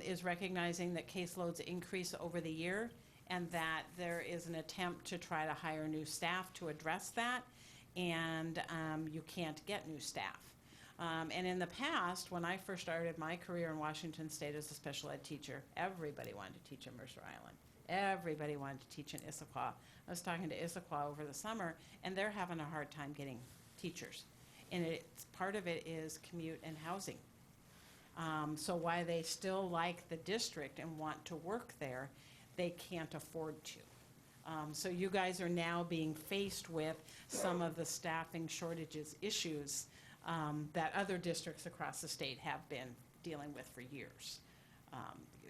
is recognizing that caseloads increase over the year, and that there is an attempt to try to hire new staff to address that, and you can't get new staff. And in the past, when I first started my career in Washington State as a special ed teacher, everybody wanted to teach at Mercer Island. Everybody wanted to teach in Issaquah. I was talking to Issaquah over the summer, and they're having a hard time getting teachers. And part of it is commute and housing. So why they still like the district and want to work there, they can't afford to. So you guys are now being faced with some of the staffing shortages issues that other districts across the state have been dealing with for years.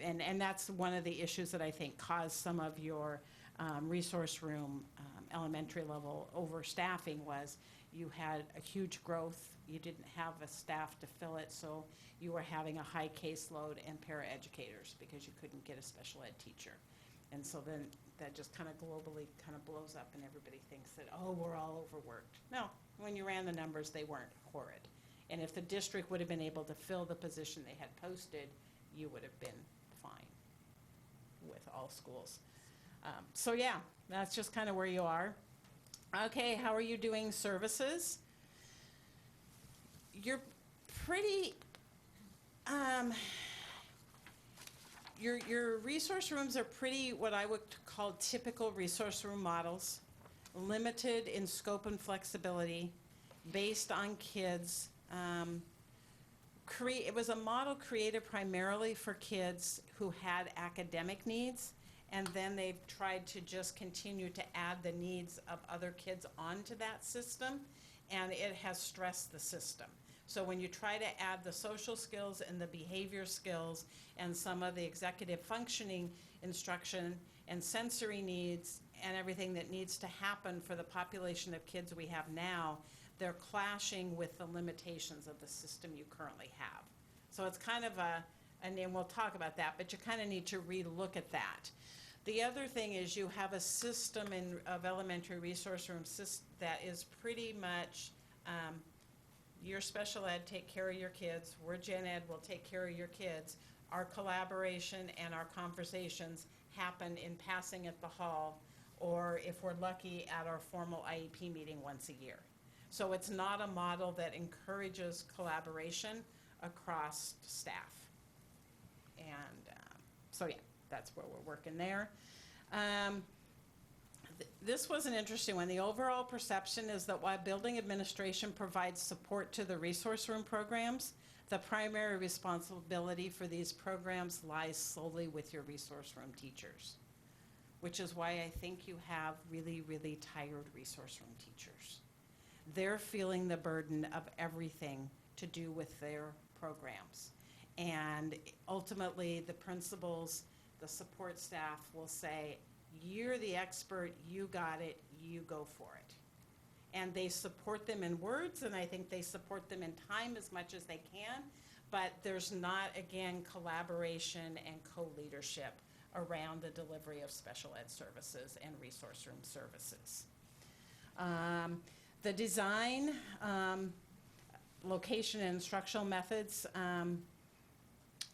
And that's one of the issues that I think caused some of your resource room elementary level overstaffing was you had a huge growth, you didn't have a staff to fill it, so you were having a high caseload and paraeducators because you couldn't get a special ed teacher. And so then that just kind of globally kind of blows up and everybody thinks that, oh, we're all overworked. No, when you ran the numbers, they weren't horrid. And if the district would have been able to fill the position they had posted, you would have been fine with all schools. So yeah, that's just kind of where you are. Okay, how are you doing services? You're pretty, your resource rooms are pretty what I would call typical resource room models, limited in scope and flexibility, based on kids. It was a model created primarily for kids who had academic needs, and then they've tried to just continue to add the needs of other kids onto that system, and it has stressed the system. So when you try to add the social skills and the behavior skills and some of the executive functioning instruction and sensory needs and everything that needs to happen for the population of kids we have now, they're clashing with the limitations of the system you currently have. So it's kind of and then we'll talk about that, but you kind of need to re-look at that. The other thing is you have a system of elementary resource rooms that is pretty much your special ed, take care of your kids. We're gen ed, we'll take care of your kids. Our collaboration and our conversations happen in passing at the hall, or if we're lucky, at our formal IEP meeting once a year. So it's not a model that encourages collaboration across staff. And so yeah, that's where we're working there. This was an interesting one. The overall perception is that while building administration provides support to the resource room programs, the primary responsibility for these programs lies solely with your resource room teachers, which is why I think you have really, really tired resource room teachers. They're feeling the burden of everything to do with their programs. And ultimately, the principals, the support staff will say, you're the expert, you got it, you go for it. And they support them in words, and I think they support them in time as much as they can, but there's not, again, collaboration and co-leadership around the delivery of special ed services and resource room services. The design, location, and instructional methods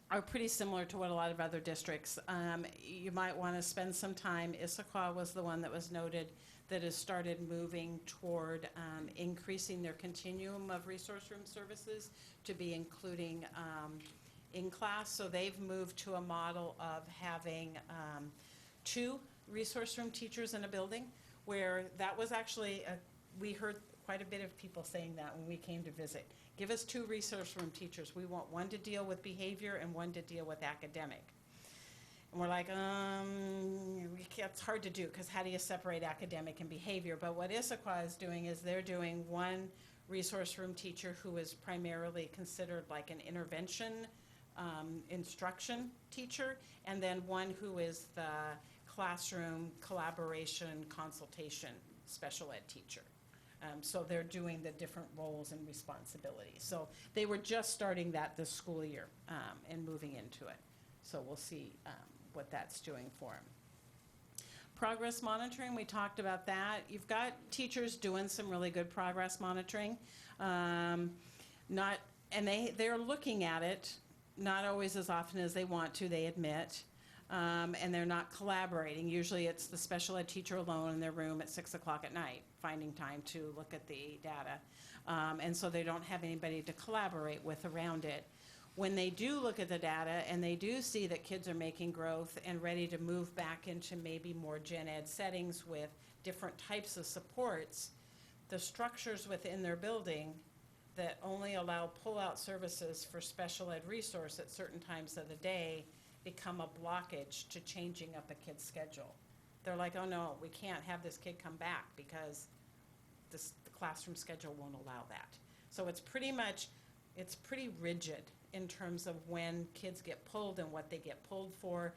are pretty similar to what a lot of other districts. You might want to spend some time. Issaquah was the one that was noted that has started moving toward increasing their continuum of resource room services to be including in class. So they've moved to a model of having 2 resource room teachers in a building, where that was actually, we heard quite a bit of people saying that when we came to visit. Give us 2 resource room teachers. We want one to deal with behavior and one to deal with academic. And we're like, it's hard to do, because how do you separate academic and behavior? But what Issaquah is doing is they're doing one resource room teacher who is primarily considered like an intervention instruction teacher, and then one who is the classroom collaboration consultation special ed teacher. So they're doing the different roles and responsibilities. So they were just starting that this school year and moving into it. So we'll see what that's doing for them. Progress monitoring, we talked about that. You've got teachers doing some really good progress monitoring. And they're looking at it, not always as often as they want to, they admit. And they're not collaborating. Usually it's the special ed teacher alone in their room at 6 o'clock at night, finding time to look at the data. And so they don't have anybody to collaborate with around it. When they do look at the data and they do see that kids are making growth and ready to move back into maybe more gen ed settings with different types of supports, the structures within their building that only allow pull-out services for special ed resource at certain times of the day become a blockage to changing up a kid's schedule. They're like, oh no, we can't have this kid come back because the classroom schedule won't allow that. So it's pretty rigid in terms of when kids get pulled and what they get pulled for.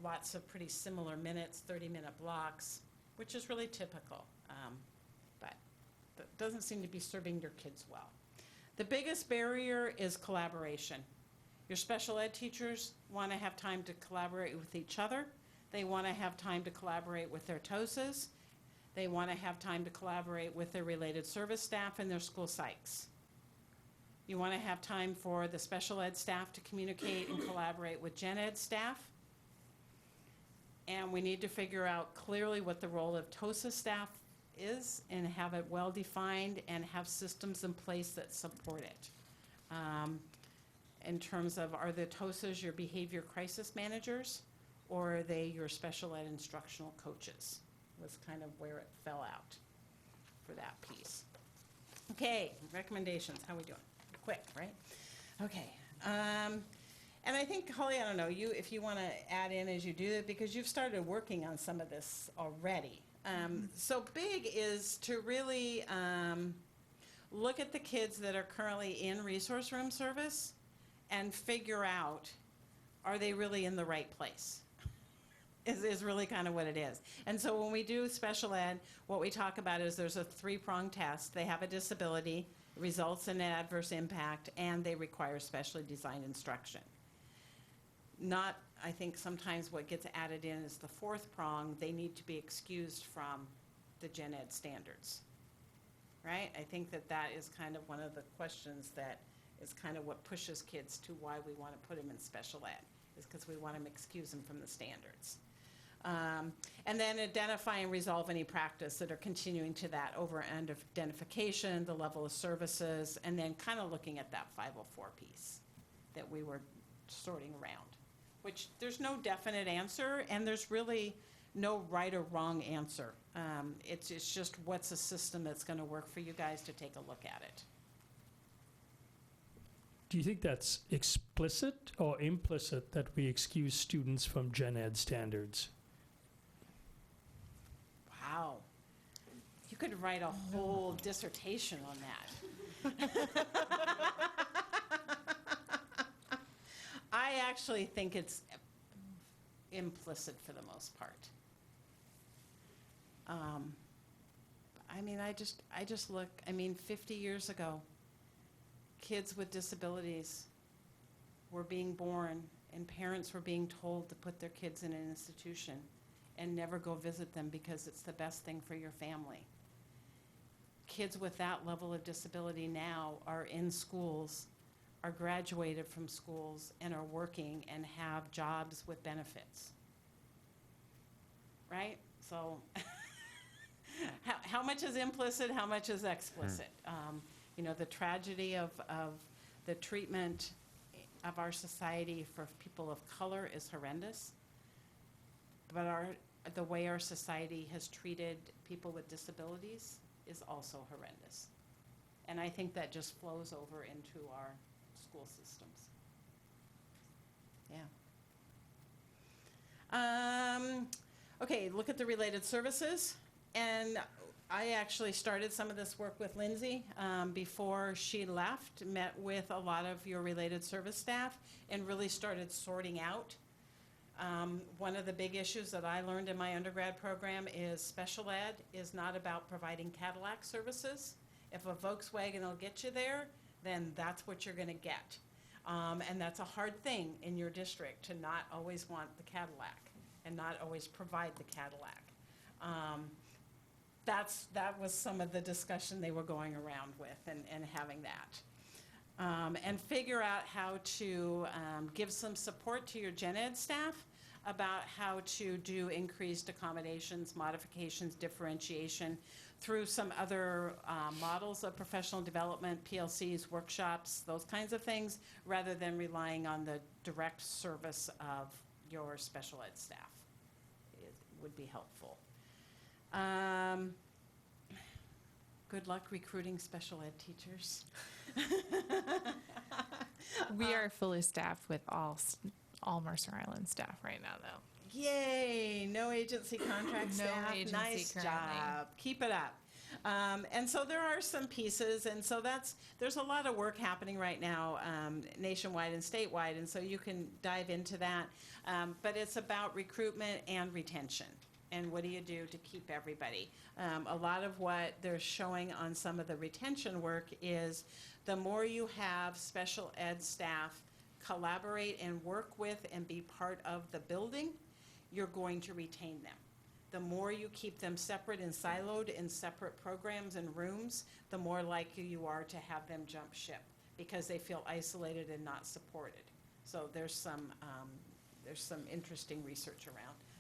Lots of pretty similar minutes, 30-minute blocks, which is really typical, but that doesn't seem to be serving your kids well. The biggest barrier is collaboration. Your special ed teachers want to have time to collaborate with each other. They want to have time to collaborate with their TOSAs. They want to have time to collaborate with their related service staff and their school psychs. You want to have time for the special ed staff to communicate and collaborate with gen ed staff. And we need to figure out clearly what the role of TOSA staff is and have it well defined and have systems in place that support it. In terms of, are the TOSAs your behavior crisis managers, or are they your special ed instructional coaches? Was kind of where it fell out for that piece. Okay, recommendations, how we doing? Quick, right? Okay. And I think, Holly, I don't know, if you want to add in as you do it, because you've started working on some of this already. So big is to really look at the kids that are currently in resource room service and figure out, are they really in the right place? Is really kind of what it is. And so when we do special ed, what we talk about is there's a 3-pronged test. They have a disability, results in an adverse impact, and they require specially designed instruction. Not, I think sometimes what gets added in is the 4th prong, they need to be excused from the gen ed standards, right? I think that is kind of one of the questions that is kind of what pushes kids to why we want to put them in special ed, is because we want them to excuse them from the standards. And then identify and resolve any practice that are continuing to that over identification, the level of services, and then kind of looking at that 504 piece that we were sorting around, which there's no definite answer, and there's really no right or wrong answer. It's just what's a system that's going to work for you guys to take a look at it. Do you think that's explicit or implicit that we excuse students from gen ed standards? Wow. You could write a whole dissertation on that. I actually think it's implicit for the most part. I mean, I just look, 50 years ago, kids with disabilities were being born and parents were being told to put their kids in an institution and never go visit them because it's the best thing for your family. Kids with that level of disability now are in schools, are graduated from schools, and are working and have jobs with benefits. Right? So how much is implicit, how much is explicit? The tragedy of the treatment of our society for people of color is horrendous, but the way our society has treated people with disabilities is also horrendous. And I think that just flows over into our school systems. Yeah. Okay, look at the related services. And I actually started some of this work with Lindsay before she left, met with a lot of your related service staff, and really started sorting out. One of the big issues that I learned in my undergrad program is special ed is not about providing Cadillac services. If a Volkswagen will get you there, then that's what you're going to get. And that's a hard thing in your district, to not always want the Cadillac and not always provide the Cadillac. That was some of the discussion they were going around with, and having that. And figure out how to give some support to your gen ed staff about how to do increased accommodations, modifications, differentiation through some other models of professional development, PLCs, workshops, those kinds of things, rather than relying on the direct service of your special ed staff. It would be helpful. Good luck recruiting special ed teachers. We are fully staffed with all Mercer Island staff right now, though. Yay, no agency contract No staff. agency Nice currently. job. Keep it up. And so there are some pieces, and so there's a lot of work happening right now, nationwide and statewide, and so you can dive into that. But it's about recruitment and retention. And what do you do to keep everybody? A lot of what they're showing on some of the retention work is the more you have special ed staff collaborate and work with and be part of the building, you're going to retain them. The more you keep them separate and siloed in separate programs and rooms, the more likely you are to have them jump ship because they feel isolated and not supported. So there's some interesting research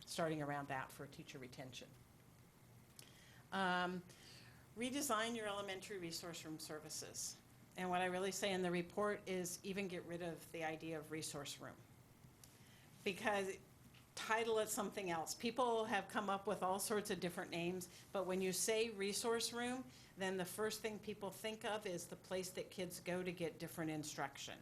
starting around that for teacher retention. Redesign your elementary resource room services. And what I really say in the report is even get rid of the idea of resource room. Because title it something else. People have come up with all sorts of different names, but when you say resource room, then the first thing people think of is the place that kids go to get different instruction.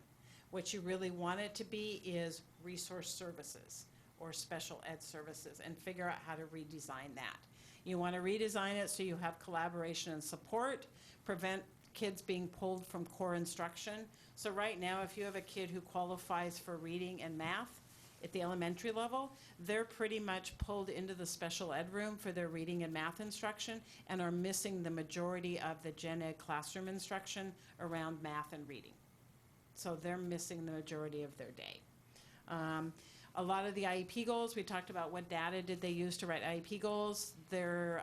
What you really want it to be is resource services or special ed services, and figure out how to redesign that. You want to redesign it so you have collaboration and support, prevent kids being pulled from core instruction. So right now, if you have a kid who qualifies for reading and math at the elementary level, they're pretty much pulled into the special ed room for their reading and math instruction and are missing the majority of the gen ed classroom instruction around math and reading. So they're missing the majority of their day. A lot of the IEP goals, we talked about what data did they use to write IEP goals. They're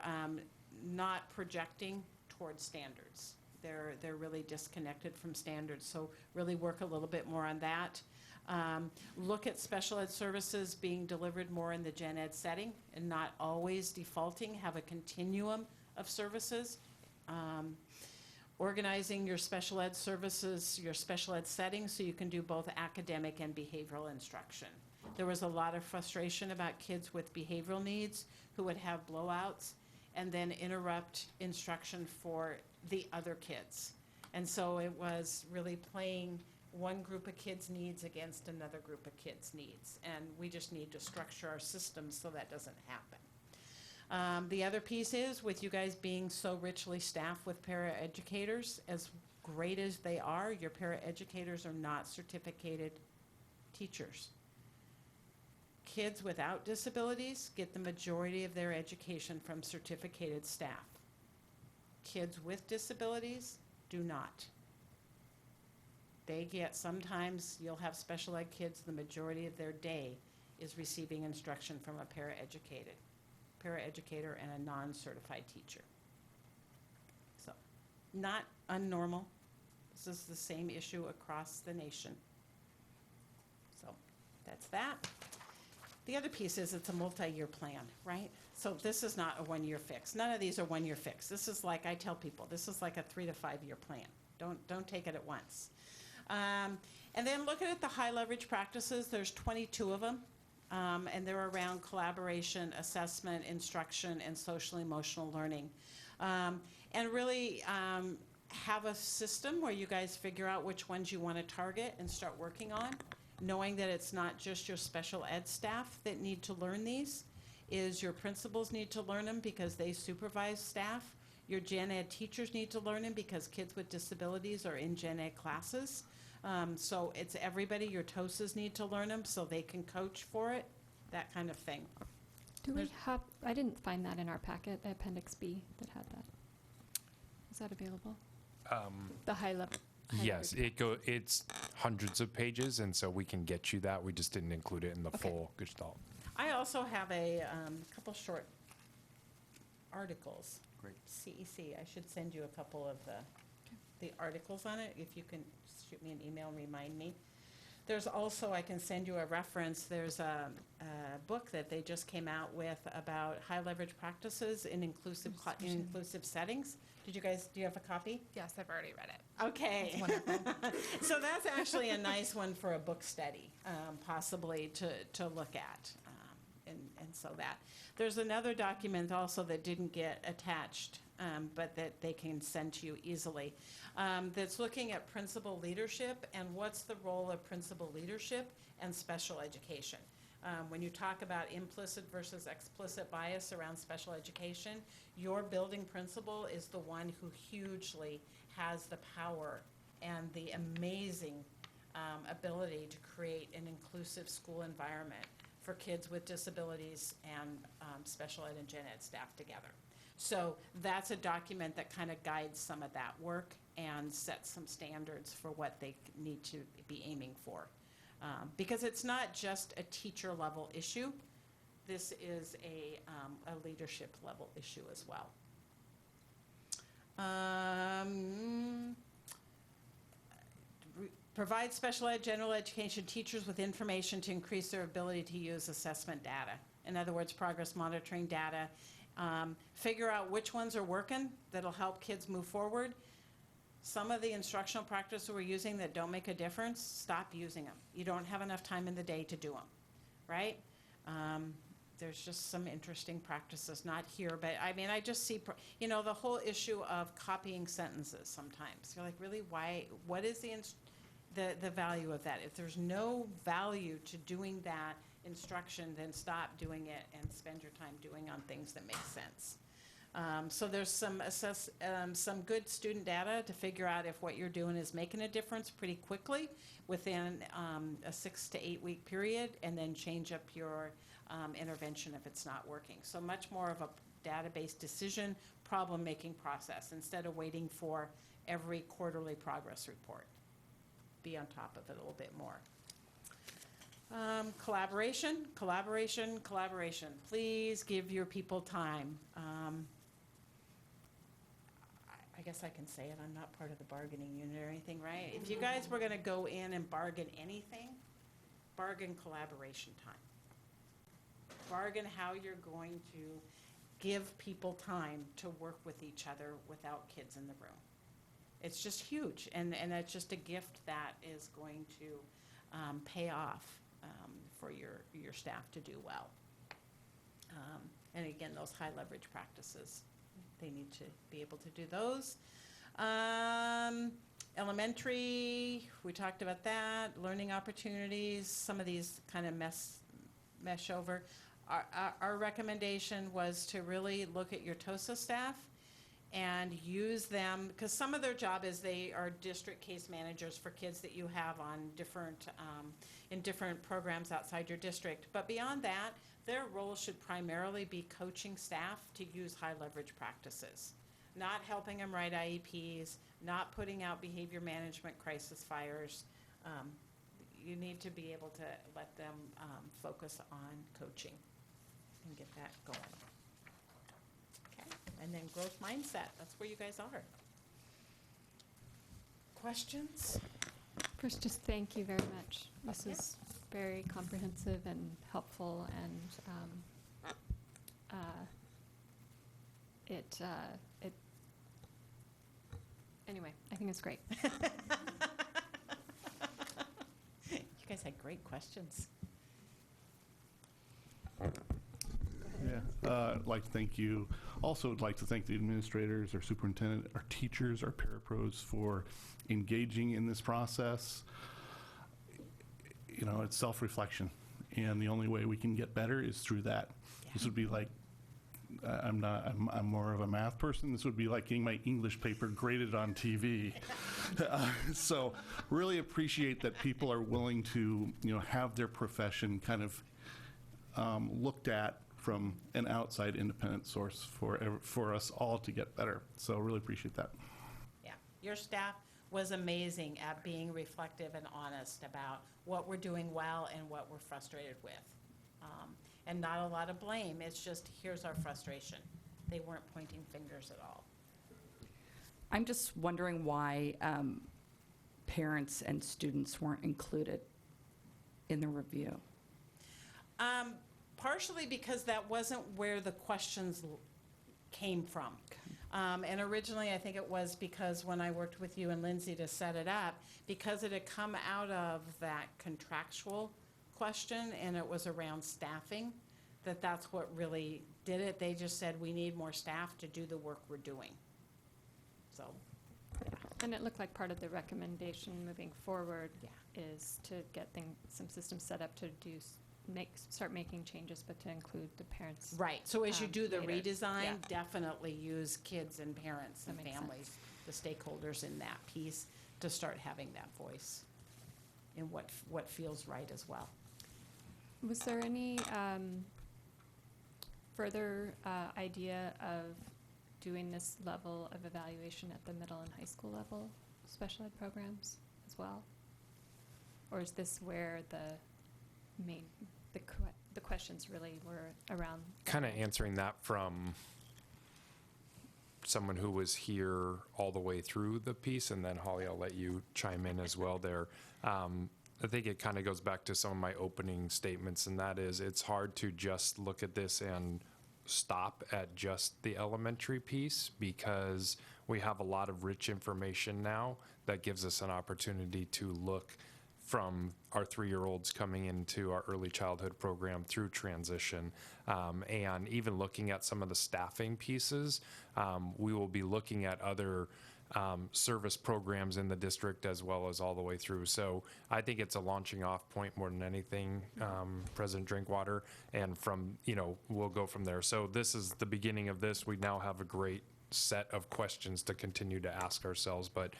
not projecting towards standards. They're really disconnected from standards, so really work a little bit more on that. Look at special ed services being delivered more in the gen ed setting and not always defaulting, have a continuum of services. Organizing your special ed services, your special ed settings, so you can do both academic and behavioral instruction. There was a lot of frustration about kids with behavioral needs who would have blowouts and then interrupt instruction for the other kids. And so it was really playing one group of kids' needs against another group of kids' needs. And we just need to structure our systems so that doesn't happen. The other piece is, with you guys being so richly staffed with paraeducators, as great as they are, your paraeducators are not certificated teachers. Kids without disabilities get the majority of their education from certificated staff. Kids with disabilities do not. They get, sometimes you'll have special ed kids, the majority of their day is receiving instruction from a paraeducator and a non-certified teacher. So, not unnormal. This is the same issue across the nation. So, that's that. The other piece is it's a multi-year plan, right? So this is not a one-year fix. None of these are one-year fix. This is like, I tell people, this is like a 3 to 5 year plan. Don't take it at once. And then looking at the high leverage practices, there's 22 of them. And they're around collaboration, assessment, instruction, and social emotional learning. And really have a system where you guys figure out which ones you want to target and start working on. knowing that it's not just your special ed staff that need to learn these, is your principals need to learn them because they supervise staff. Your gen ed teachers need to learn them because kids with disabilities are in gen ed classes. So it's everybody. Your TOSAs need to learn them so they can coach for it, that kind of thing. Do we have, I didn't find that in our packet, the Appendix B that had that. Is that available? The high level? Yes, it's hundreds of pages, and so we can get you that. We just didn't include it in the full Gestalt. I also have a couple short articles. Great. CEC, I should send you a couple of the articles on it. If you can shoot me an email and remind me. There's also, I can send you a reference, there's a book that they just came out with about high leverage practices in inclusive settings. Do you have a copy? Yes, I've already read it. Okay. It's wonderful. So that's actually a nice one for a book study, possibly to look at. And so that. There's another document also that didn't get attached, but that they can send to you easily, that's looking at principal leadership and what's the role of principal leadership and special education. When you talk about implicit versus explicit bias around special education, your building principal is the one who hugely has the power and the amazing ability to create an inclusive school environment for kids with disabilities and special ed and gen ed staff together. So that's a document that kind of guides some of that work and sets some standards for what they need to be aiming for. Because it's not just a teacher level issue, this is a leadership level issue as well. Provide special ed, general education teachers with information to increase their ability to use assessment data. In other words, progress monitoring data. Figure out which ones are working that'll help kids move forward. Some of the instructional practices we're using that don't make a difference, stop using them. You don't have enough time in the day to do them, right? There's just some interesting practices, not here, but I mean, I just see, the whole issue of copying sentences sometimes. You're like, really, why, what is the value of that? If there's no value to doing that instruction, then stop doing it and spend your time doing on things that make sense. So there's some good student data to figure out if what you're doing is making a difference pretty quickly within a 6 to 8 week period, and then change up your intervention if it's not working. So much more of a database decision problem-making process instead of waiting for every quarterly progress report. Be on top of it a little bit more. Collaboration. Please give your people time. I guess I can say it, I'm not part of the bargaining unit or anything, right? If you guys were gonna go in and bargain anything, bargain collaboration time. Bargain how you're going to give people time to work with each other without kids in the room. It's just huge, and that's just a gift that is going to pay off for your staff to do well. And again, those high leverage practices, they need to be able to do those. Elementary, we talked about that. Learning opportunities, some of these kind of mesh over. Our recommendation was to really look at your TOSA staff and use them, because some of their job is they are district case managers for kids that you have on different, in different programs outside your district. But beyond that, their role should primarily be coaching staff to use high leverage practices, not helping them write IEPs, not putting out behavior management crisis fires. You need to be able to let them focus on coaching and get that going. And then growth mindset, that's where you guys are. Questions? First, just thank you very much. This is very comprehensive and helpful, and anyway, I think it's great. You guys had great questions. Yeah, I'd like to thank you. Also, I'd like to thank the administrators, our superintendent, our teachers, our parapros for engaging in this process. it's self-reflection. And the only way we can get better is through that. This would be like, I'm more of a math person. This would be like getting my English paper graded on TV. So really appreciate that people are willing to, have their profession kind of looked at from an outside independent source for us all to get better. So really appreciate that. Yeah, your staff was amazing at being reflective and honest about what we're doing well and what we're frustrated with. And not a lot of blame, it's just, here's our frustration. They weren't pointing fingers at all. I'm just wondering why parents and students weren't included in the review. Partially because that wasn't where the questions came from. And originally, I think it was because when I worked with you and Lindsay to set it up, because it had come out of that contractual question and it was around staffing, that's what really did it. They just said, we need more staff to do the work we're doing. So. And it looked like part of the recommendation moving forward Yeah. is to get some systems set up to start making changes, but to include the parents. Right, so as you do the later. redesign, Yeah. definitely use kids and parents and That makes families, the stakeholders in that piece, to start having that voice in what feels right as well. Was there any further idea of doing this level of evaluation at the middle and high school level, special ed programs as well? Or is this where the questions really were around? Kind of answering that from someone who was here all the way through the piece, and then Holly, I'll let you chime in as well there. I think it kind of goes back to some of my opening statements, and that is it's hard to just look at this and stop at just the elementary piece, because we have a lot of rich information now that gives us an opportunity to look from our 3-year-olds coming into our early childhood program through transition, and even looking at some of the staffing pieces. We will be looking at other service programs in the district as well as all the way through. So I think it's a launching off point more than anything, President Drinkwater, and we'll go from there. So this is the beginning of this. We now have a great set of questions to continue to ask ourselves, but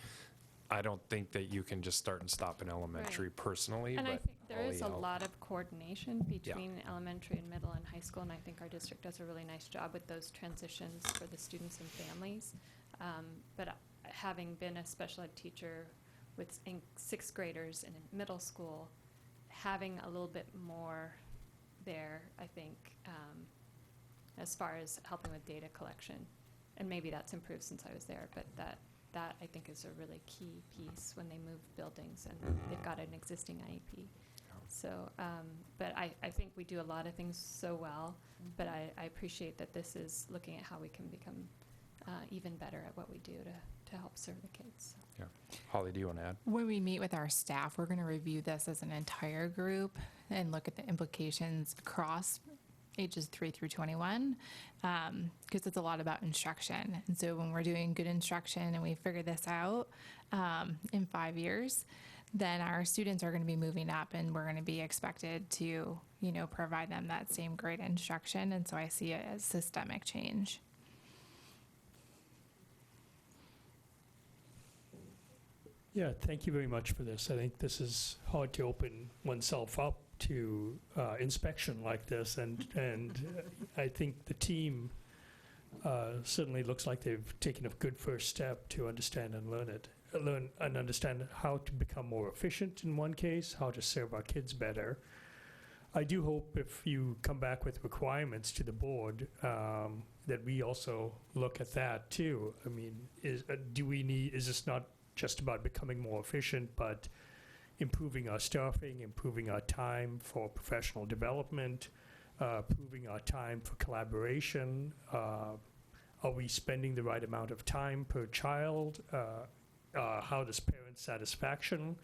I don't think that you can just start and stop in elementary personally. And I but think there is a Holly, lot of coordination between elementary and middle and high school, and I think our district does a really nice job with those transitions for the students and families. But having been a special ed teacher with 6th graders in middle school, having a little bit more there, I think, as far as helping with data collection, and maybe that's improved since I was there, but that I think is a really key piece when they move buildings and they've got an existing IEP. So, but I think we do a lot of things so well, but I appreciate that this is looking at how we can become even better at what we do to help serve the kids. Yeah. Holly, do you want to add? When we meet with our staff, we're going to review this as an entire group and look at the implications across ages 3 through 21, because it's a lot about instruction. And so when we're doing good instruction and we figure this out in 5 years, then our students are going to be moving up and we're going to be expected to, provide them that same great instruction. And so I see it as systemic change. Yeah, thank you very much for this. I think this is hard to open oneself up to inspection like this, and I think the team certainly looks like they've taken a good first step to understand and learn and understand how to become more efficient in one case, how to serve our kids better. I do hope if you come back with requirements to the board that we also look at that too. I mean, is this not just about becoming more efficient, but improving our staffing, improving our time for professional development, improving our time for collaboration? Are we spending the right amount of time per child? How does parent satisfaction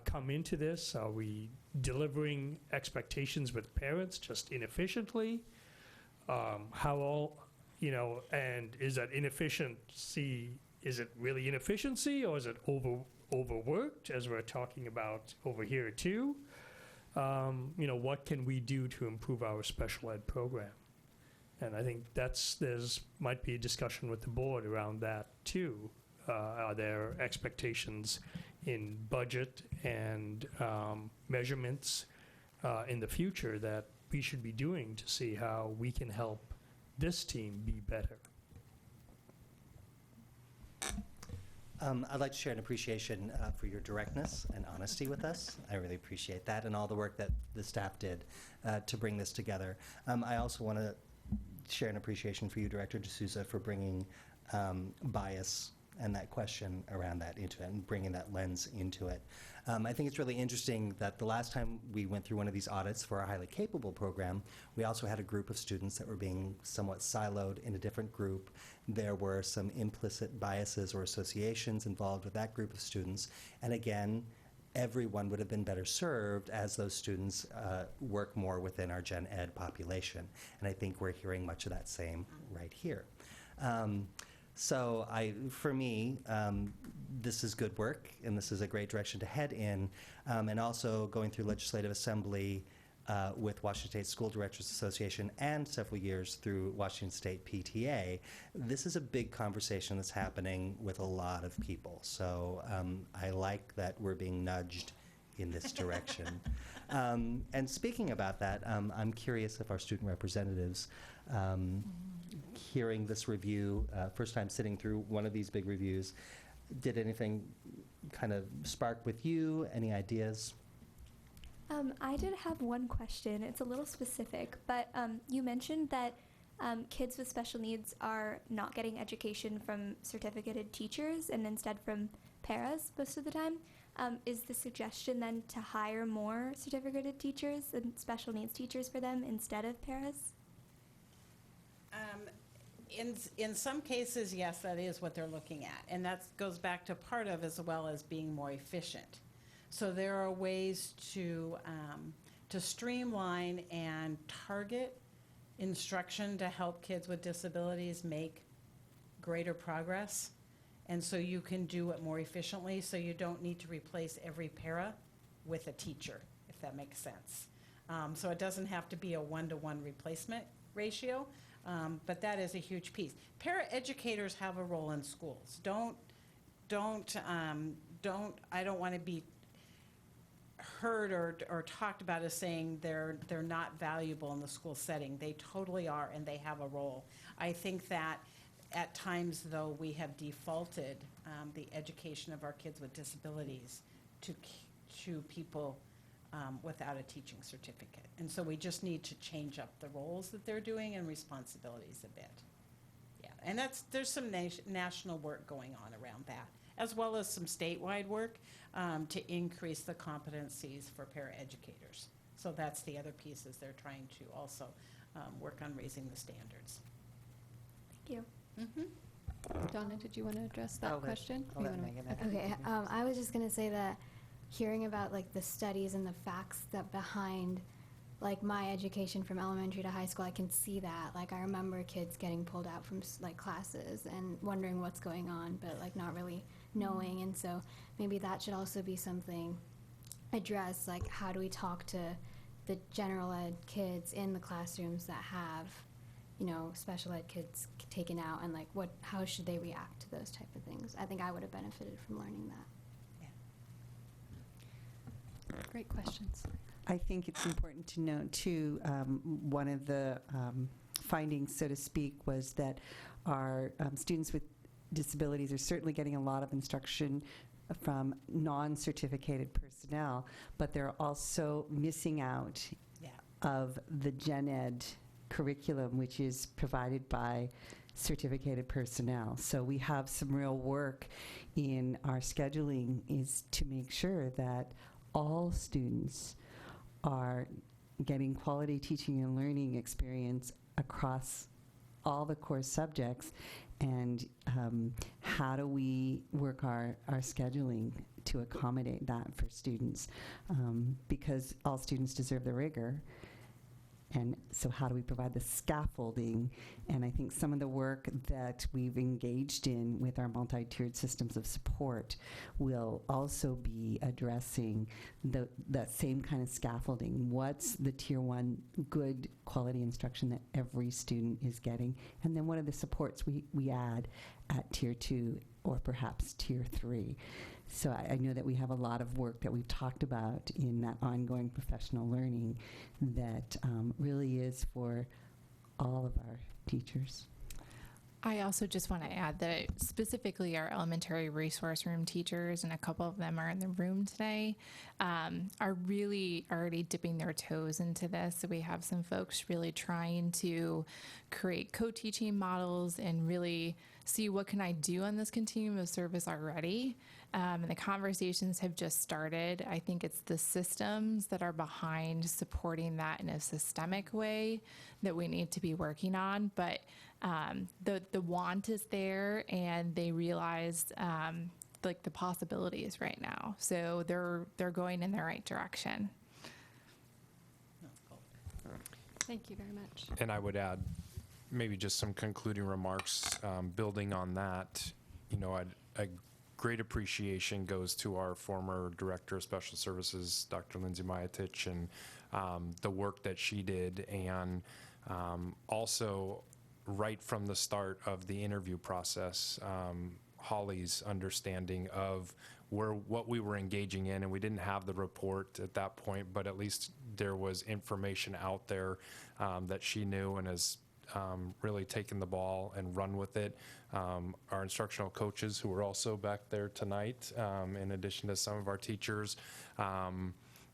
come into this? Are we delivering expectations with parents just inefficiently? And is that inefficiency, is it really inefficiency, or is it overworked, as we're talking about over here too? what can we do to improve our special ed program? And I think there's might be a discussion with the board around that too. Are there expectations in budget and measurements in the future that we should be doing to see how we can help this team be better? I'd like to share an appreciation for your directness and honesty with us. I really appreciate that and all the work that the staff did to bring this together. I also want to share an appreciation for you, Director D'Souza, for bringing bias and that question around that into it and bringing that lens into it. I think it's really interesting that the last time we went through one of these audits for our highly capable program, we also had a group of students that were being somewhat siloed in a different group. There were some implicit biases or associations involved with that group of students. And again, everyone would have been better served as those students work more within our gen ed population. And I think we're hearing much of that same right here. So for me, this is good work, and this is a great direction to head in. And also going through Legislative Assembly with Washington State School Directors Association and several years through Washington State PTA, this is a big conversation that's happening with a lot of people. So I like that we're being nudged in this direction. And speaking about that, I'm curious if our student representatives, hearing this review, first time sitting through one of these big reviews, did anything kind of spark with you? Any ideas? I did have one question. It's a little specific, but you mentioned that kids with special needs are not getting education from certificated teachers and instead from paras most of the time. Is the suggestion then to hire more certificated teachers and special needs teachers for them instead of paras? In some cases, yes, that is what they're looking at. And that goes back to part of as well as being more efficient. So there are ways to streamline and target instruction to help kids with disabilities make greater progress. And so you can do it more efficiently, so you don't need to replace every para with a teacher, if that makes sense. So it doesn't have to be a one-to-one replacement ratio, but that is a huge piece. Paraeducators have a role in schools. I don't want to be heard or talked about as saying they're not valuable in the school setting. They totally are, and they have a role. I think that at times, though, we have defaulted the education of our kids with disabilities to people without a teaching certificate. And so we just need to change up the roles that they're doing and responsibilities a bit. Yeah, and there's some national work going on around that, as well as some statewide work to increase the competencies for paraeducators. So that's the other piece, is they're trying to also work on raising the standards. Thank you. Mm-hmm. Donna, did you want to address that question? I'll Or you let wanna- Megan Okay, I was just gonna say that hearing about like the studies and the facts that behind like my education from elementary to high school, I can see that. Like I remember kids getting pulled out from like classes and wondering what's going on, but like not really knowing. And so maybe that should also be something addressed. Like how do we talk to the general ed kids in the classrooms that have, special ed kids taken out, and like how should they react to those type of things? I think I would have benefited from learning that. Great questions. I think it's important to note, too, one of the findings, so to speak, was that our students with disabilities are certainly getting a lot of instruction from non-certificated personnel, but they're also missing out of the gen ed curriculum, which is provided by certificated personnel. So we have some real work in our scheduling is to make sure that all students are getting quality teaching and learning experience across all the core subjects, and how do we work our scheduling to accommodate that for students, because all students deserve the rigor, And so how do we provide the scaffolding? And I think some of the work that we've engaged in with our multi-tiered systems of support will also be addressing that same kind of scaffolding. What's the tier 1 good quality instruction that every student is getting? And then what are the supports we add at tier 2 or perhaps tier 3? So I know that we have a lot of work that we've talked about in that ongoing professional learning that really is for all of our teachers. I also just want to add that specifically our elementary resource room teachers, and a couple of them are in the room today, are really already dipping their toes into this. So we have some folks really trying to create co-teaching models and really see what can I do on this continuum of service already. And the conversations have just started. I think it's the systems that are behind supporting that in a systemic way that we need to be working on. But the want is there, and they realize like the possibilities right now. So they're going in the right direction. Thank you very much. And I would add maybe just some concluding remarks, building on that. You know, a great appreciation goes to our former Director of Special Services, Dr. Lindsay Majatich, and the work that she did, and also right from the start of the interview process, Holly's understanding of what we were engaging in, and we didn't have the report at that point, but at least there was information out there that she knew and has really taken the ball and run with it. Our instructional coaches, who are also back there tonight, in addition to some of our teachers,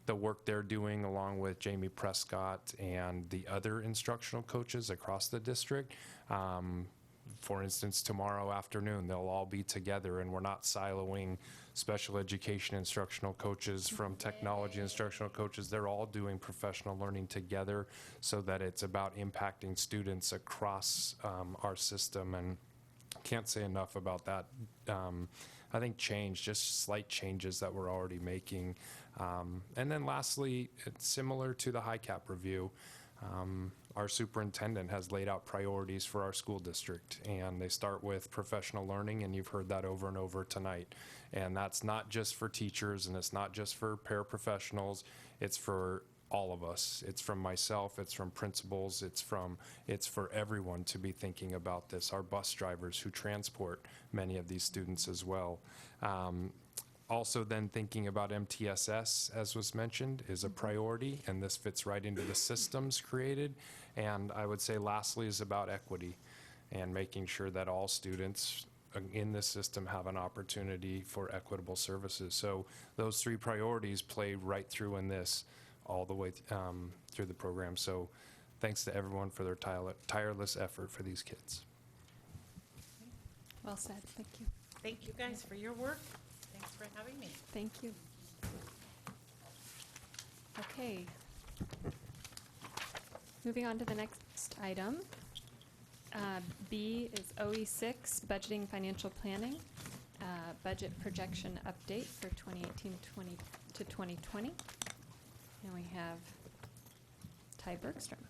the work they're doing along with Jamie Prescott and the other instructional coaches across the district. For instance, tomorrow afternoon, they'll all be together, and we're not siloing special education instructional coaches from technology instructional coaches. They're all doing professional learning together so that it's about impacting students across our system. And can't say enough about that. I think just slight changes that we're already making. And then lastly, it's similar to the HiCap review. Our superintendent has laid out priorities for our school district, and they start with professional learning, and you've heard that over and over tonight. And that's not just for teachers, and it's not just for paraprofessionals, it's for all of us. It's from myself, it's from principals, it's for everyone to be thinking about this. Our bus drivers who transport many of these students as well. Also then thinking about MTSS, as was mentioned, is a priority, and this fits right into the systems created. And I would say lastly is about equity and making sure that all students in this system have an opportunity for equitable services. So those three priorities play right through in this all the way through the program. So thanks to everyone for their tireless effort for these kids. Well said. Thank you. Thank you guys for your work. Thanks for having me. Thank you. Okay. Moving on to the next item. B is OE6, Budgeting Financial Planning, Budget Projection Update for 2018 to 2020. And we have Ty Bergstrom.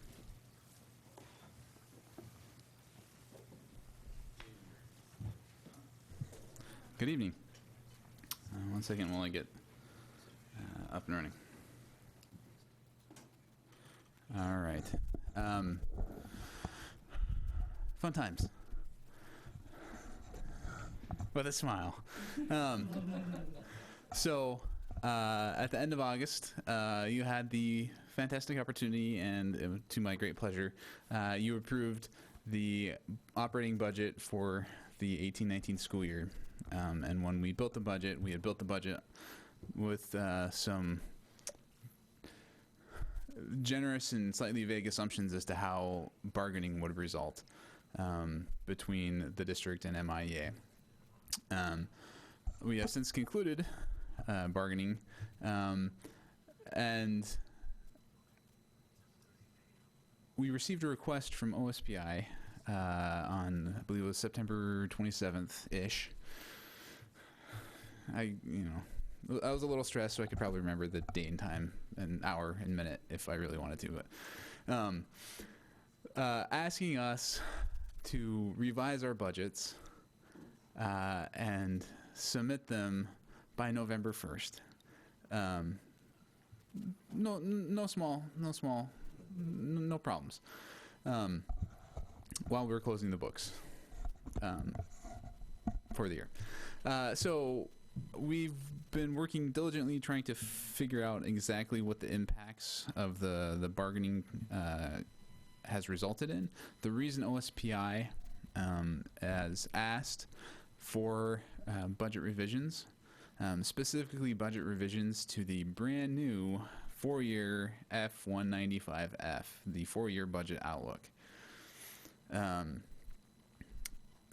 Good evening. 1 second while I get up and running. All right. Fun times. With a smile. So, at the end of August, you had the fantastic opportunity, and to my great pleasure, you approved the operating budget for the 18-19 school year. And when we built the budget, we had built the budget with some generous and slightly vague assumptions as to how bargaining would result between the district and MIEA. We have since concluded bargaining, and we received a request from OSPI on, I believe it was September 27th-ish. I was a little stressed, so I could probably remember the date and time and hour and minute if I really wanted to. asking us to revise our budgets and submit them by November 1st. No problems. While we're closing the books for the year. So we've been working diligently trying to figure out exactly what the impacts of the bargaining has resulted in. The reason OSPI has asked for budget revisions, specifically budget revisions to the brand new 4-year F-195F, the 4-year budget outlook.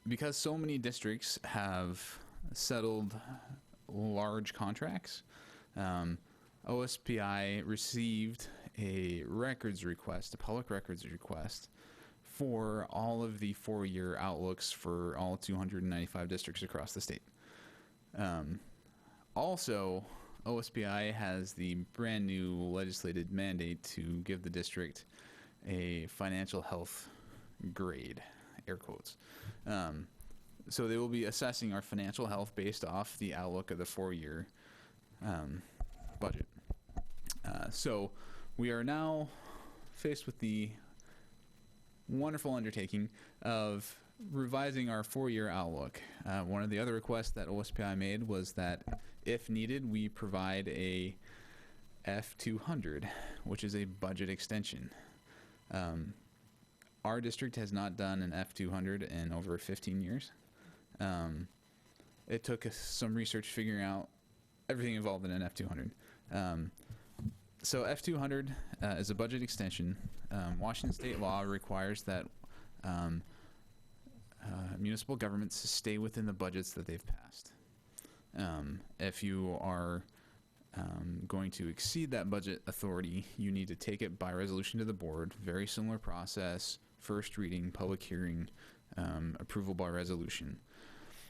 Because so many districts have settled large contracts, OSPI received a public records request for all of the 4-year outlooks for all 295 districts across the state. Also, OSPI has the brand new legislated mandate to give the district a financial health grade, air quotes. So they will be assessing our financial health based off the outlook of the 4-year budget. So we are now faced with the wonderful undertaking of revising our 4-year outlook. One of the other requests that OSPI made was that if needed, we provide a F200, which is a budget extension. Our district has not done an F200 in over 15 years. It took us some research figuring out everything involved in an F200. So F200 is a budget extension. Washington state law requires that municipal governments stay within the budgets that they've passed. If you are going to exceed that budget authority, you need to take it by resolution to the board. Very similar process: first reading, public hearing, approval by resolution.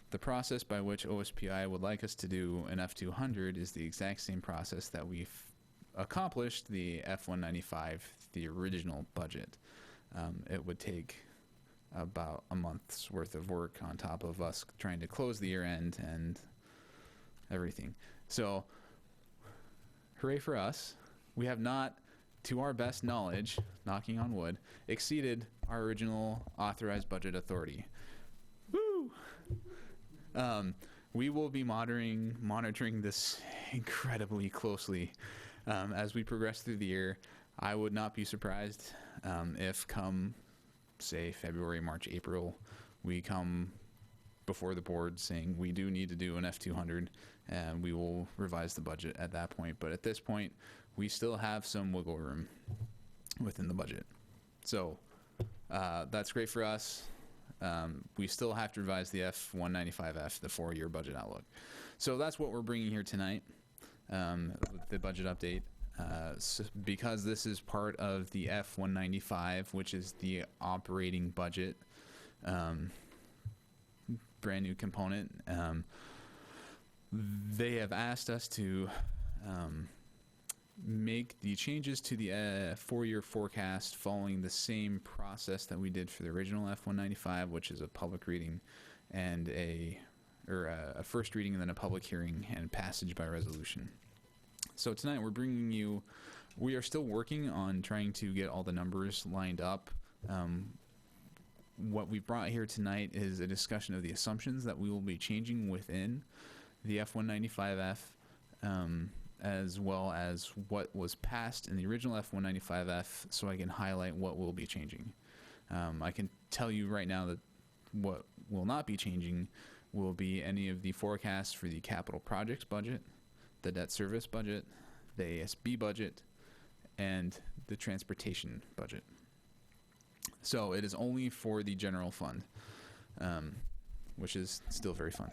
The process by which OSPI would like us to do an F200 is the exact same process that we've accomplished the F195, the original budget. It would take about a month's worth of work on top of us trying to close the year end and everything. So, hooray for us. We have not, to our best knowledge, knocking on wood, exceeded our original authorized budget authority. Woo! We will be monitoring this incredibly closely as we progress through the year. I would not be surprised if come, say, February, March, April, we come before the board saying we do need to do an F200, and we will revise the budget at that point. But at this point, we still have some wiggle room within the budget. So that's great for us. We still have to revise the F195F, the 4-year budget outlook. So that's what we're bringing here tonight, the budget update. So because this is part of the F195, which is the operating budget, brand new component, they have asked us to make the changes to the 4-year forecast following the same process that we did for the original F195, which is a public reading and a first reading and then a public hearing and passage by resolution. So tonight we are still working on trying to get all the numbers lined up. What we brought here tonight is a discussion of the assumptions that we will be changing within the F195F, as well as what was passed in the original F195F, so I can highlight what will be changing. I can tell you right now that what will not be changing will be any of the forecasts for the capital projects budget, the debt service budget, the ASB budget, and the transportation budget. So it is only for the general fund, which is still very fun.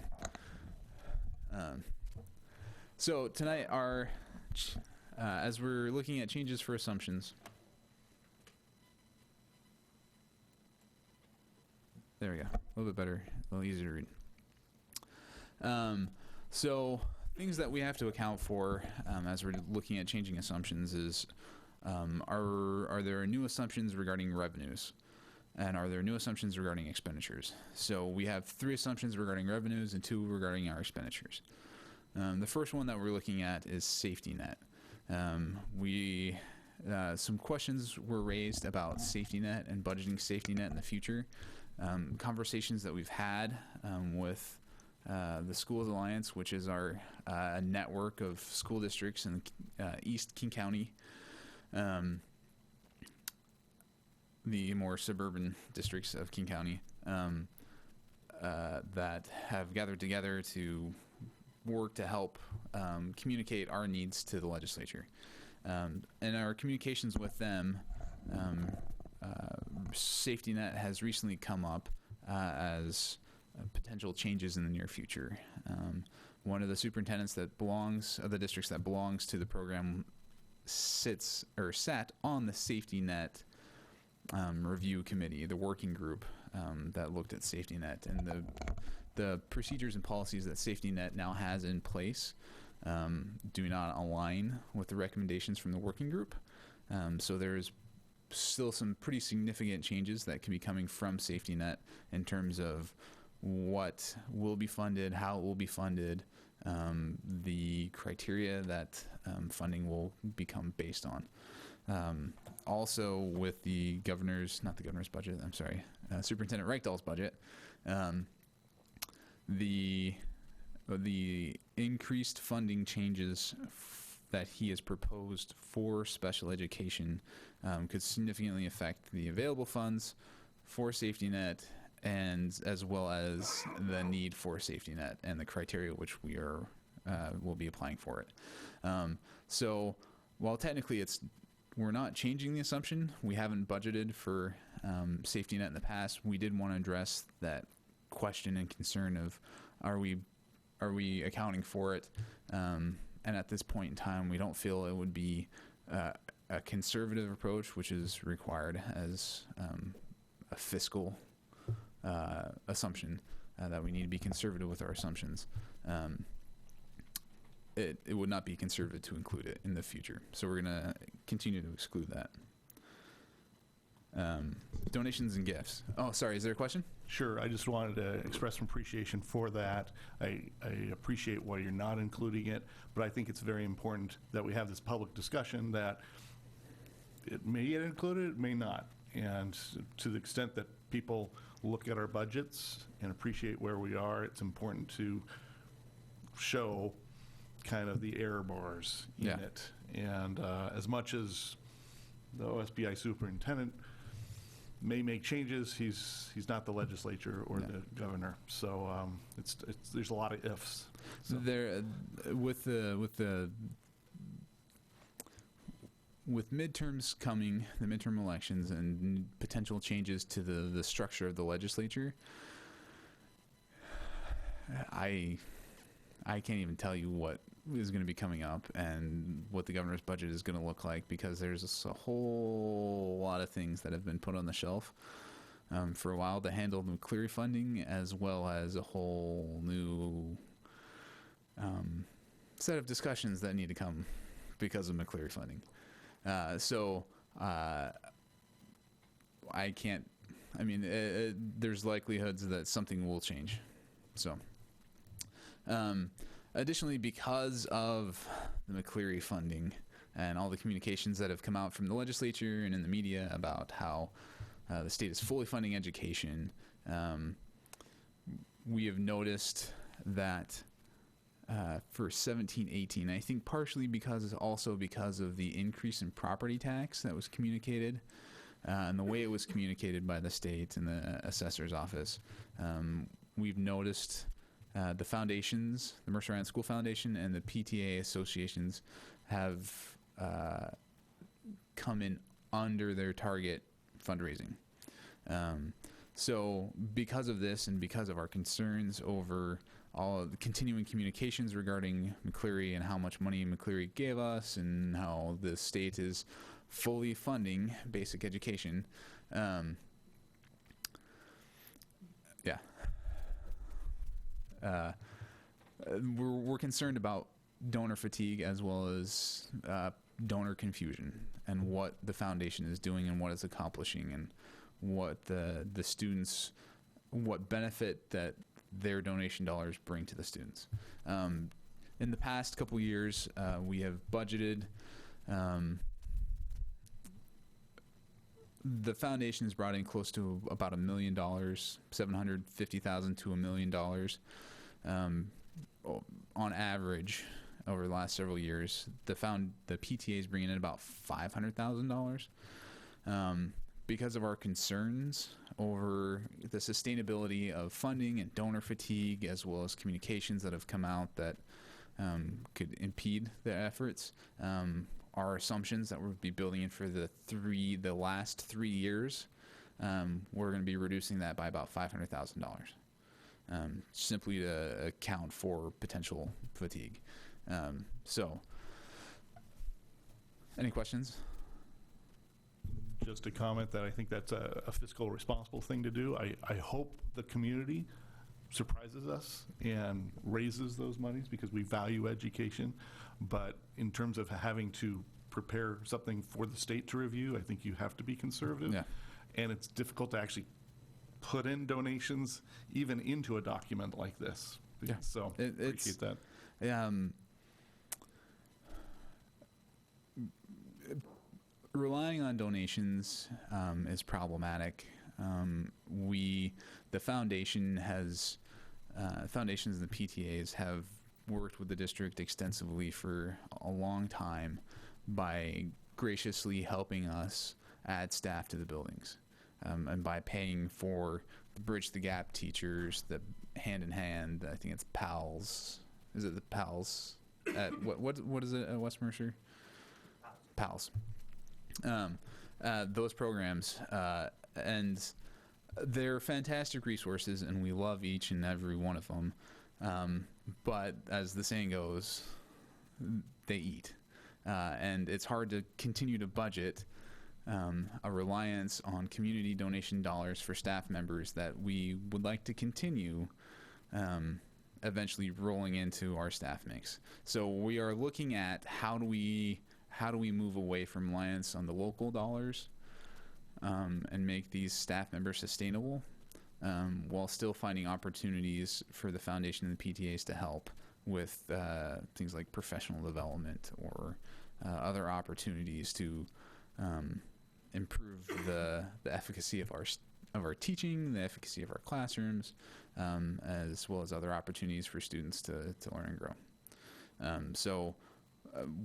So tonight, as we're looking at changes for assumptions, there we go, a little bit better, a little easier to read. So things that we have to account for as we're looking at changing assumptions is Are there new assumptions regarding revenues? And are there new assumptions regarding expenditures? So we have 3 assumptions regarding revenues and 2 regarding our expenditures. The first one that we're looking at is safety net. Some questions were raised about safety net and budgeting safety net in the future. Conversations that we've had with the Schools Alliance, which is our network of school districts in East King County, the more suburban districts of King County, that have gathered together to work to help communicate our needs to the legislature. In our communications with them, safety net has recently come up as potential changes in the near future. One of the superintendents of the districts that belongs to the program sat on the safety net review committee, the working group that looked at safety net, and the procedures and policies that safety net now has in place do not align with the recommendations from the working group. So there's still some pretty significant changes that can be coming from safety net in terms of what will be funded, how it will be funded, the criteria that funding will become based on. Also with the Superintendent Reichdahl's budget, the increased funding changes that he has proposed for special education could significantly affect the available funds for safety net, and as well as the need for safety net and the criteria which will be applying for it. So while technically we're not changing the assumption, we haven't budgeted for safety net in the past, we did want to address that question and concern of are we accounting for it? And at this point in time, we don't feel it would be a conservative approach, which is required as a fiscal assumption, that we need to be conservative with our assumptions. It would not be conservative to include it in the future. So we're going to continue to exclude that. Donations and gifts. Oh, sorry, is there a question? Sure, I just wanted to express some appreciation for that. I appreciate why you're not including it, but I think it's very important that we have this public discussion that it may get included, it may not. And to the extent that people look at our budgets and appreciate where we are, it's important to show kind of the error bars in it. And as much as the OSBI superintendent may make changes, he's not the legislature or the governor. So there's a lot of ifs. So. With midterms coming, the midterm elections, and potential changes to the structure of the legislature, I can't even tell you what is going to be coming up and what the governor's budget is going to look like, because there's a whole lot of things that have been put on the shelf for a while to handle the McCleary funding, as well as a whole new set of discussions that need to come because of McCleary funding. There's likelihoods that something will change. So, additionally, because of the McCleary funding and all the communications that have come out from the legislature and in the media about how the state is fully funding education, we have noticed that for 17-18, I think partially because of the increase in property tax that was communicated, and the way it was communicated by the state and the assessor's office, we've noticed the foundations, the Mercer Island School Foundation and the PTA associations have come in under their target fundraising. So because of this and because of our concerns over all of the continuing communications regarding McCleary and how much money McCleary gave us and how the state is fully funding basic education, we're concerned about donor fatigue, as well as donor confusion and what the foundation is doing and what it's accomplishing and what the students, what benefit that their donation dollars bring to the students. In the past couple years, we have budgeted. The foundation has brought in close to about $1 million, $750,000 to $1 million, on average over the last several years. The PTA is bringing in about $500,000. Because of our concerns over the sustainability of funding and donor fatigue, as well as communications that have come out that could impede their efforts, our assumptions that we'll be building in for the last 3 years, we're going to be reducing that by about $500,000, simply to account for potential fatigue. So, any questions? Just a comment that I think that's a fiscal responsible thing to do. I hope the community surprises us and raises those monies because we value education. But in terms of having to prepare something for the state to review, I think you have to be conservative. Yeah. And it's difficult to actually put in donations even into a document like this. Yeah. So appreciate that. Relying on donations is problematic. The foundation foundations and the PTAs have worked with the district extensively for a long time by graciously helping us add staff to the buildings, and by paying for the Bridge the Gap teachers, the hand in hand. I think it's PALS. Is it the PALS? What is it at West Mercer? PALS. Those programs, and they're fantastic resources, and we love each and every one of them. But as the saying goes, they eat. And it's hard to continue to budget a reliance on community donation dollars for staff members that we would like to continue eventually rolling into our staff mix. So we are looking at how do we move away from reliance on the local dollars and make these staff members sustainable, while still finding opportunities for the foundation and the PTAs to help with things like professional development or other opportunities to improve the efficacy of our teaching, the efficacy of our classrooms, as well as other opportunities for students to learn and grow. So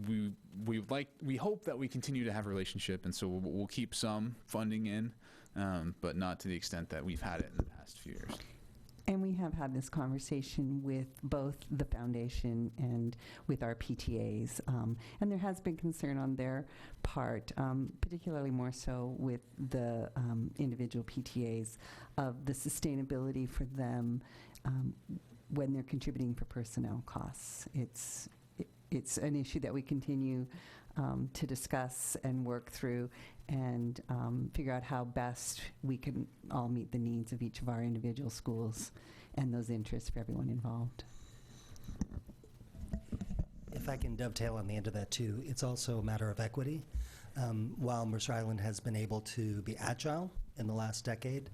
we hope that we continue to have a relationship, and so we'll keep some funding in, but not to the extent that we've had it in the past few years. And we have had this conversation with both the foundation and with our PTAs. And there has been concern on their part, particularly more so with the individual PTAs, of the sustainability for them when they're contributing for personnel costs. It's an issue that we continue to discuss and work through and figure out how best we can all meet the needs of each of our individual schools and those interests for everyone involved. If I can dovetail on the end of that too, it's also a matter of equity. While Mercer Island has been able to be agile in the last decade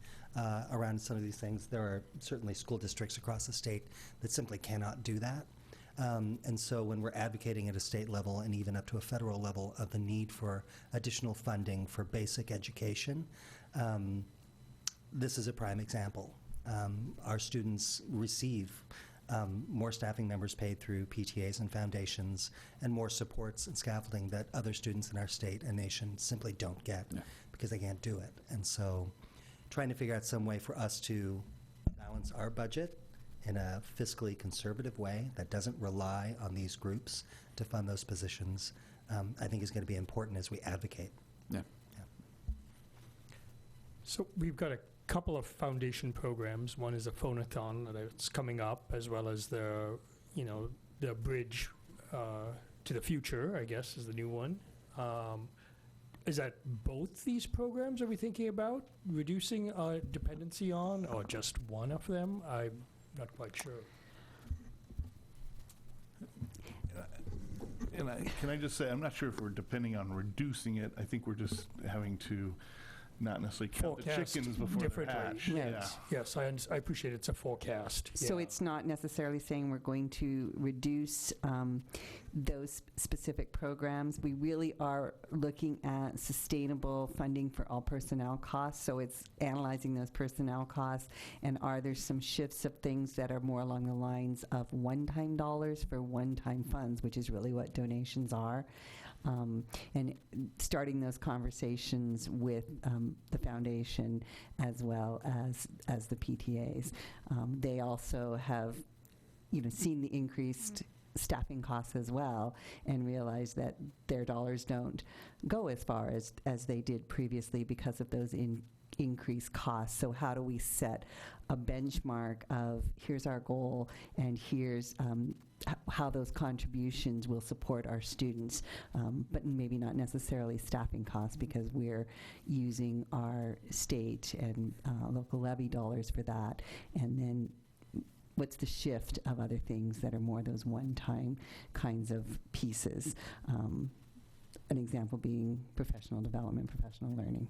around some of these things, there are certainly school districts across the state that simply cannot do that. And so when we're advocating at a state level and even up to a federal level of the need for additional funding for basic education, this is a prime example. Our students receive more staffing members paid through PTAs and foundations and more supports and scaffolding that other students in our state and nation simply don't get because they can't do it. And so trying to figure out some way for us to balance our budget in a fiscally conservative way that doesn't rely on these groups to fund those positions, I think is going to be important as we advocate. Yeah. So we've got a couple of foundation programs. One is a phonathon that's coming up, as well as the bridge to the future, I guess, is the new one. Is that both these programs are we thinking about reducing dependency on, or just one of them? I'm not quite sure. And can I just say, I'm not sure if we're depending on reducing it. I think we're just having to not necessarily count the Forecast chickens before they're differently. hatched. Right. Yeah. Yes, I appreciate it's a forecast. So yeah. it's not necessarily saying we're going to reduce those specific programs. We really are looking at sustainable funding for all personnel costs. So it's analyzing those personnel costs, and are there some shifts of things that are more along the lines of one-time dollars for one-time funds, which is really what donations are. And starting those conversations with the foundation as well as the PTAs. They also have, seen the increased staffing costs as well, and realize that their dollars don't go as far as they did previously because of those increased costs. So how do we set a benchmark of here's our goal and here's how those contributions will support our students, but maybe not necessarily staffing costs, because we're using our state and local levy dollars for that. And then what's the shift of other things that are more those one-time kinds of pieces? An example being professional development, professional learning.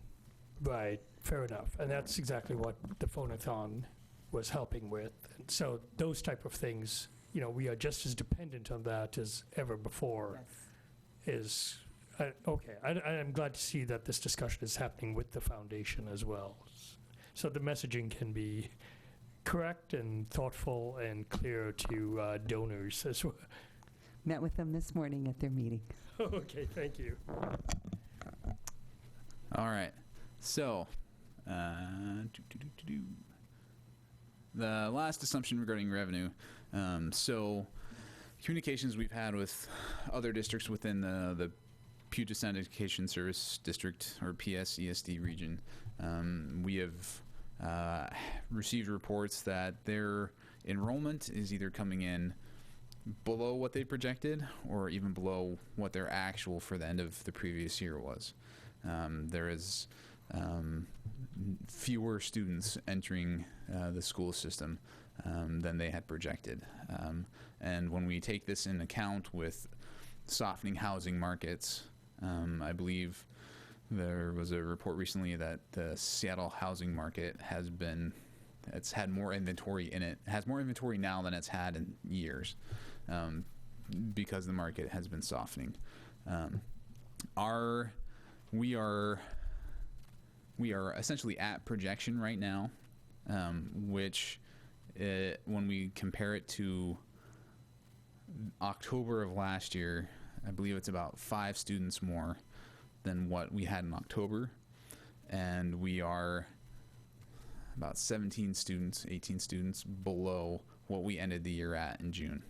Right, fair enough. And that's exactly what the phonathon was helping with. And so those type of things, we are just as dependent on that as ever before. Yes. I'm glad to see that this discussion is happening with the foundation as well. So the messaging can be correct and thoughtful and clear to donors as well. Met with them this morning at their meeting. Okay, thank you. All right. So, the last assumption regarding revenue. So, communications we've had with other districts within the Puget Sound Education Service District, or PSESD region, we have received reports that their enrollment is either coming in below what they projected or even below what their actual for the end of the previous year was. There is fewer students entering the school system than they had projected. And when we take this in account with softening housing markets, I believe there was a report recently that the Seattle housing market it's had more inventory in it, has more inventory now than it's had in years, because the market has been softening. We are essentially at projection right now, which when we compare it to October of last year, I believe it's about 5 students more than what we had in October, and we are about 18 students below what we ended the year at in June.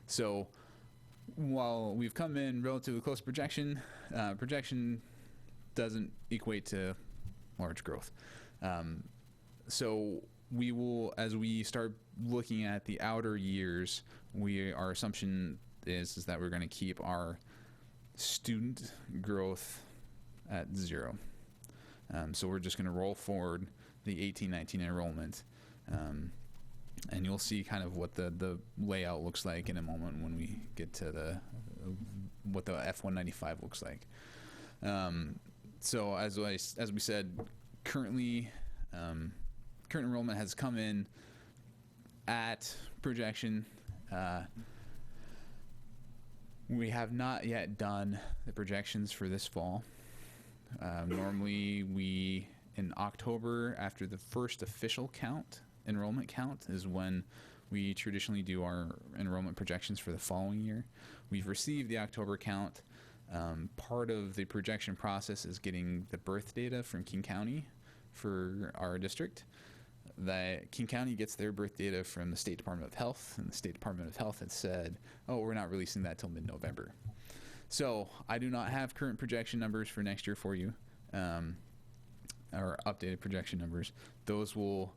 So while we've come in relatively close to projection, projection doesn't equate to large growth. So we will, as we start looking at the outer years, our assumption is that we're going to keep our student growth at 0. So we're just going to roll forward the 18-19 enrollment, and you'll see kind of what the layout looks like in a moment when we get to what the F-195 looks like. So as we said, current enrollment has come in at projection. We have not yet done the projections for this fall. Normally in October, after the first official enrollment count, is when we traditionally do our enrollment projections for the following year. We've received the October count. Part of the projection process is getting the birth data from King County for our district. King County gets their birth data from the State Department of Health, and the State Department of Health had said, we're not releasing that till mid-November. So I do not have current projection numbers for next year for you, or updated projection numbers. Those were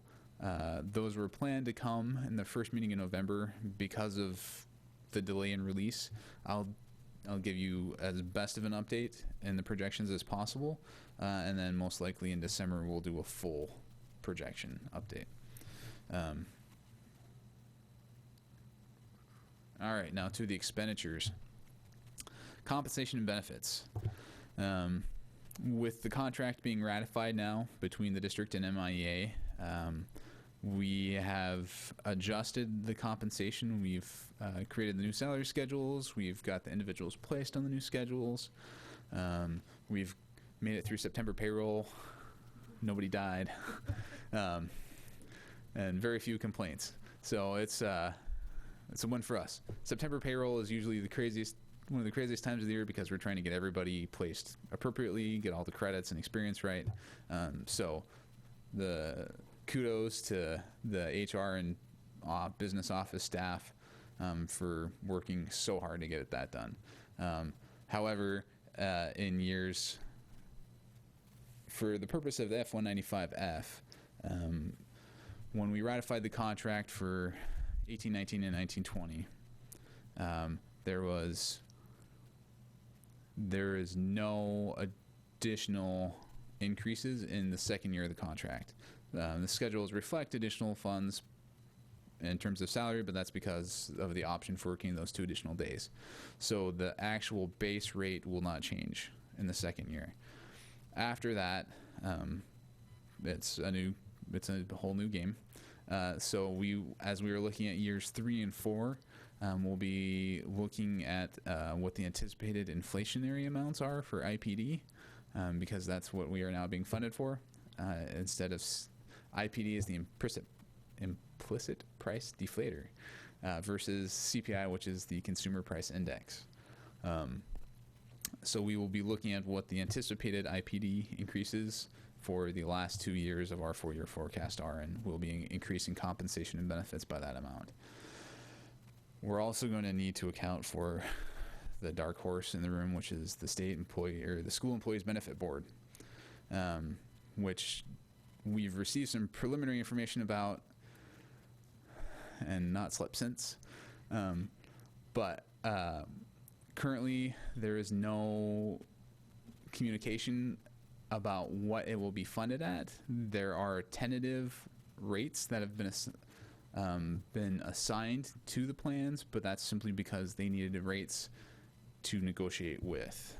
planned to come in the first meeting in November. Because of the delay in release, I'll give you as best of an update in the projections as possible, and then most likely in December we'll do a full projection update. All right, now to the expenditures. compensation and benefits. With the contract being ratified now between the district and MIEA, we have adjusted the compensation. We've created the new salary schedules. We've got the individuals placed on the new schedules. We've made it through September payroll. Nobody died. And very few complaints. So it's a win for us. September payroll is usually one of the craziest times of the year because we're trying to get everybody placed appropriately, get all the credits and experience right. So the kudos to the HR and business office staff for working so hard to get that done. However, in years, for the purpose of the F-195F, when we ratified the contract for 1819 and 1920, there is no additional increases in the second year of the contract. The schedules reflect additional funds in terms of salary, but that's because of the option for working those 2 additional days. So the actual base rate will not change in the second year. After that, it's a whole new game. So as we were looking at years 3 and 4, we'll be looking at what the anticipated inflationary amounts are for IPD, because that's what we are now being funded for. Instead of IPD is the implicit price deflator versus CPI, which is the consumer price index. So we will be looking at what the anticipated IPD increases for the last 2 years of our 4-year forecast are, and we'll be increasing compensation and benefits by that amount. We're also going to need to account for the dark horse in the room, which is the state employee or the school employees benefit board, which we've received some preliminary information about and not slept since. But currently there is no communication about what it will be funded at. There are tentative rates that have been assigned to the plans, but that's simply because they needed rates to negotiate with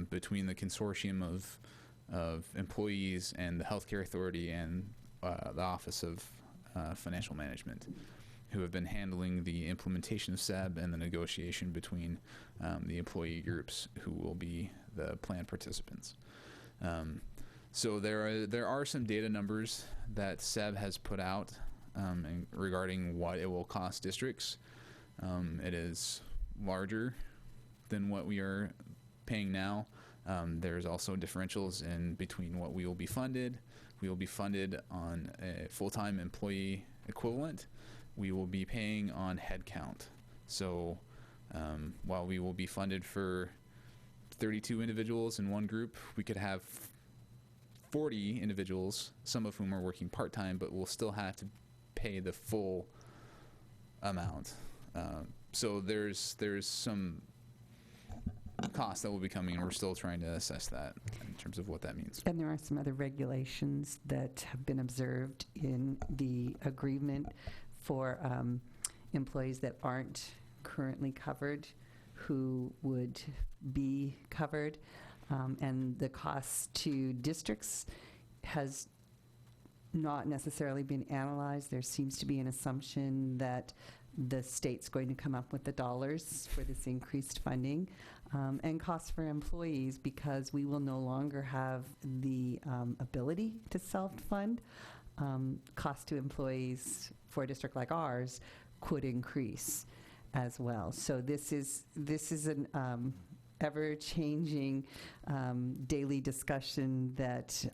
between the consortium of employees and the healthcare authority and the Office of Financial Management, who have been handling the implementation of SEB and the negotiation between the employee groups who will be the plan participants. So there are some data numbers that SEB has put out regarding what it will cost districts. It is larger than what we are paying now. There's also differentials in between what we will be funded. We will be funded on a full-time employee equivalent. We will be paying on head count. So while we will be funded for 32 individuals in one group, we could have 40 individuals, some of whom are working part-time, but we'll still have to pay the full amount. So there's some cost that will be coming, and we're still trying to assess that in terms of what that means. And there are some other regulations that have been observed in the agreement for employees that aren't currently covered who would be covered. And the cost to districts has not necessarily been analyzed. There seems to be an assumption that the state's going to come up with the dollars for this increased funding, and costs for employees, because we will no longer have the ability to self-fund. Cost to employees for a district like ours could increase as well. So this is an ever-changing daily discussion that,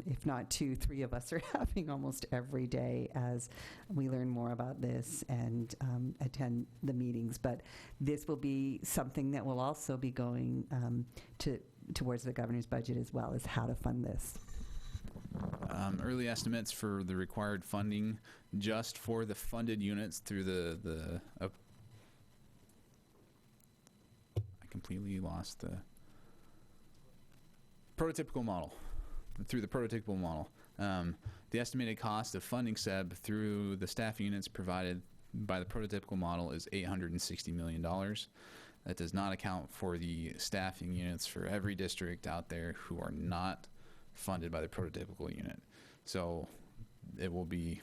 if not 2-3 of us are having almost every day as we learn more about this and attend the meetings. But this will be something that will also be going towards the governor's budget as well, as how to fund this. Early estimates for the required funding just for the funded units through the I completely lost the prototypical model. Through the prototypical model, the estimated cost of funding SEB through the staff units provided by the prototypical model is $860 million. That does not account for the staffing units for every district out there who are not funded by the prototypical unit. So it will be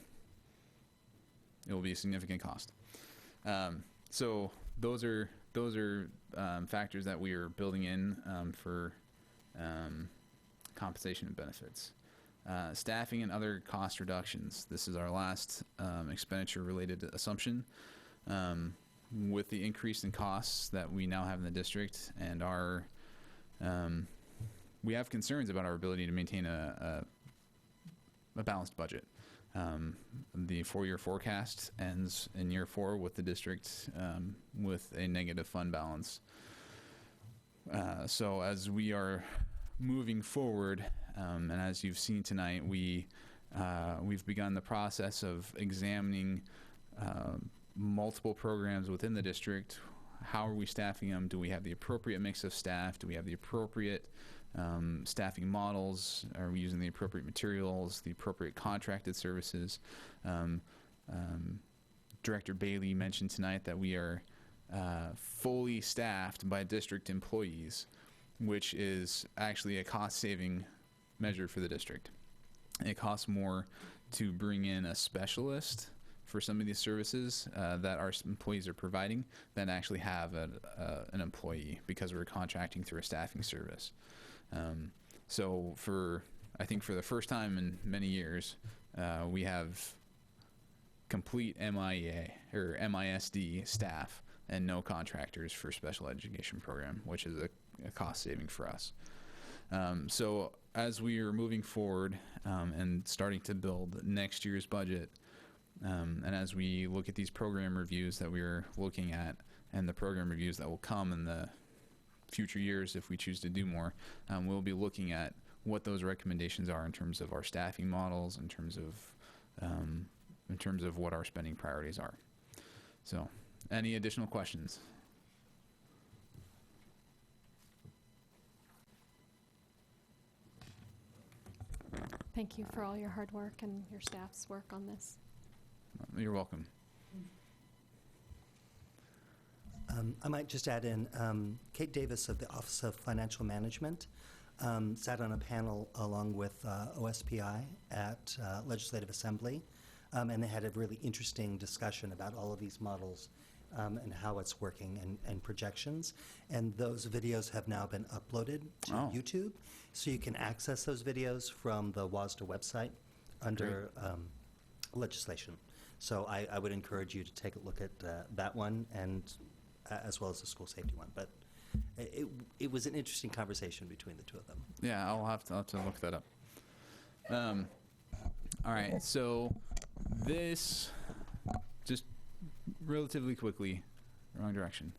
a significant cost. So those are factors that we are building in for compensation and benefits. Staffing and other cost reductions. This is our last expenditure-related assumption. With the increase in costs that we now have in the district, and we have concerns about our ability to maintain a balanced budget. The 4-year forecast ends in year 4 with the district with a negative fund balance. So as we are moving forward, and as you've seen tonight, we've begun the process of examining multiple programs within the district. How are we staffing them? Do we have the appropriate mix of staff? Do we have the appropriate staffing models? Are we using the appropriate materials, the appropriate contracted services? Director Bailey mentioned tonight that we are fully staffed by district employees, which is actually a cost-saving measure for the district. It costs more to bring in a specialist for some of these services that our employees are providing than actually have an employee, because we're contracting through a staffing service. So I think for the first time in many years, we have complete MIA or MISD staff and no contractors for special education program, which is a cost saving for us. So as we are moving forward and starting to build next year's budget, and as we look at these program reviews that we're looking at, and the program reviews that will come in the future years if we choose to do more, we'll be looking at what those recommendations are in terms of our staffing models, in terms of what our spending priorities are. So, any additional questions? Thank you for all your hard work and your staff's work on this. You're welcome. I might just add in, Kate Davis of the Office of Financial Management sat on a panel along with OSPI at Legislative Assembly, and they had a really interesting discussion about all of these models and how it's working and projections. And those videos have now been uploaded to YouTube, so you can access those videos from the WASDA website under legislation. So I would encourage you to take a look at that one, and as well as the school safety one. But it was an interesting conversation between the two of them. Yeah, I'll have to look that up. All right, so this, just relatively quickly, wrong direction.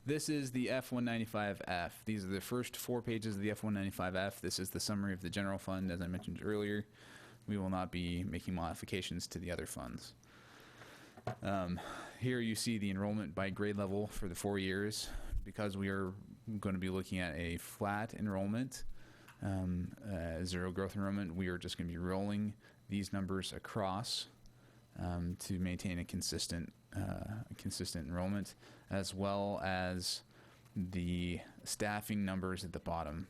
This is the F-195F. These are the first 4 pages of the F-195F. This is the summary of the general fund, as I mentioned earlier. We will not be making modifications to the other funds. Here you see the enrollment by grade level for the 4 years. Because we are going to be looking at a flat enrollment, zero growth enrollment, we are just going to be rolling these numbers across to maintain a consistent enrollment, as well as the staffing numbers at the bottom.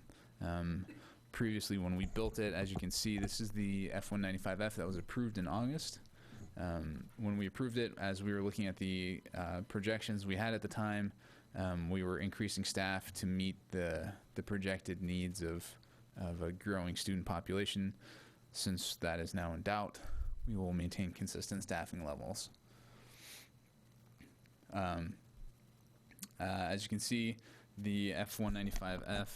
Previously, when we built it, as you can see, this is the F-195F that was approved in August. When we approved it, as we were looking at the projections we had at the time, we were increasing staff to meet the projected needs of a growing student population. Since that is now in doubt, we will maintain consistent staffing levels. As you can see, the F-195F,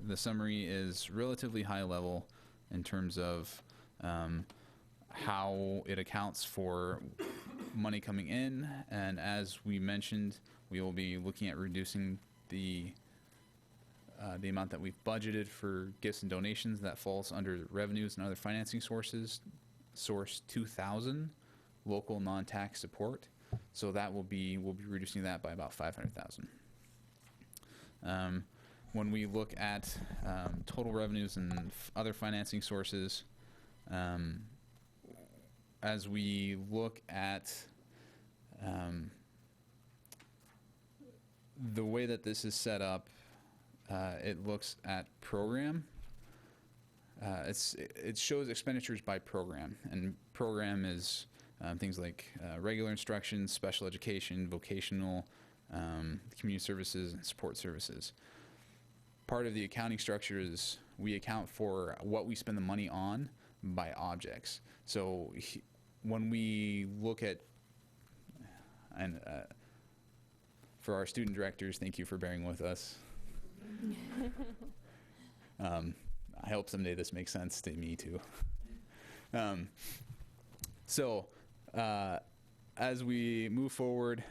the summary is relatively high level in terms of how it accounts for money coming in, and as we mentioned, we will be looking at reducing the amount that we've budgeted for gifts and donations. That falls under revenues and other financing sources, source 2000, local non-tax support. So that we'll be reducing that by about 500,000. When we look at total revenues and other financing sources, as we look at the way that this is set up, it looks at program. It shows expenditures by program, and program is things like regular instruction, special education, vocational, community services, and support services. Part of the accounting structure is we account for what we spend the money on by objects. So when we look at, and for our student directors, thank you for bearing with us. I hope someday this makes sense to me too. As we move forward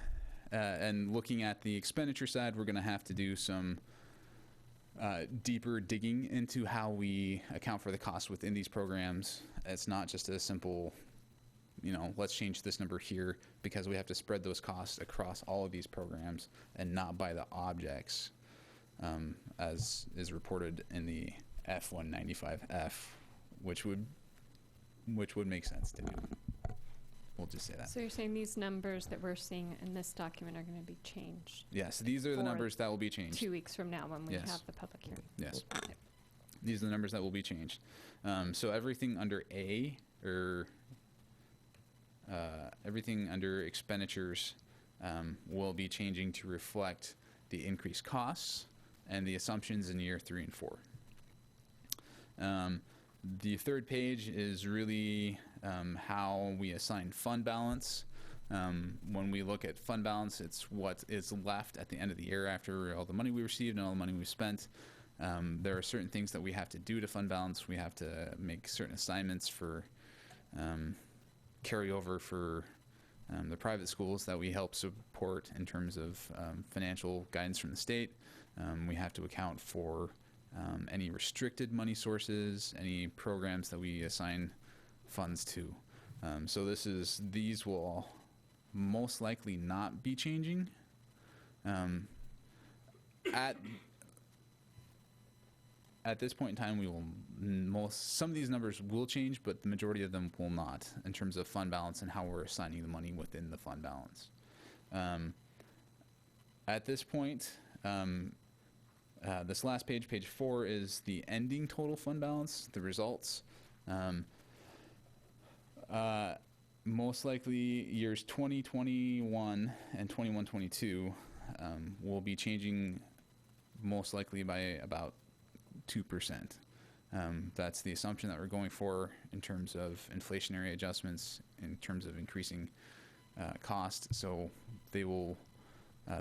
and looking at the expenditure side, we're going to have to do some deeper digging into how we account for the cost within these programs. It's not just a simple, let's change this number here, because we have to spread those costs across all of these programs and not by the objects, as is reported in the F-195F, which would make sense to do. We'll just say that. So you're saying these numbers that we're seeing in this document are going to be changed? Yes, these are the for numbers that will be changed. 2 weeks from now when we Yes. have the public hearing? Yes. Okay. These are the numbers that will be changed. So everything under A, or everything under expenditures, will be changing to reflect the increased costs and the assumptions in year 3 and 4. The third page is really how we assign fund balance. When we look at fund balance, it's what is left at the end of the year after all the money we received and all the money we spent. There are certain things that we have to do to fund balance. We have to make certain assignments for carryover for the private schools that we help support in terms of financial guidance from the state. We have to account for any restricted money sources, any programs that we assign funds to. So these will most likely not be changing. At this point in time, some of these numbers will change, but the majority of them will not, in terms of fund balance and how we're assigning the money within the fund balance. At this point, this last page, page 4, is the ending total fund balance, the results. Most likely years 2021 and 21-22 will be changing most likely by about 2%. That's the assumption that we're going for in terms of inflationary adjustments, in terms of increasing cost. So they will,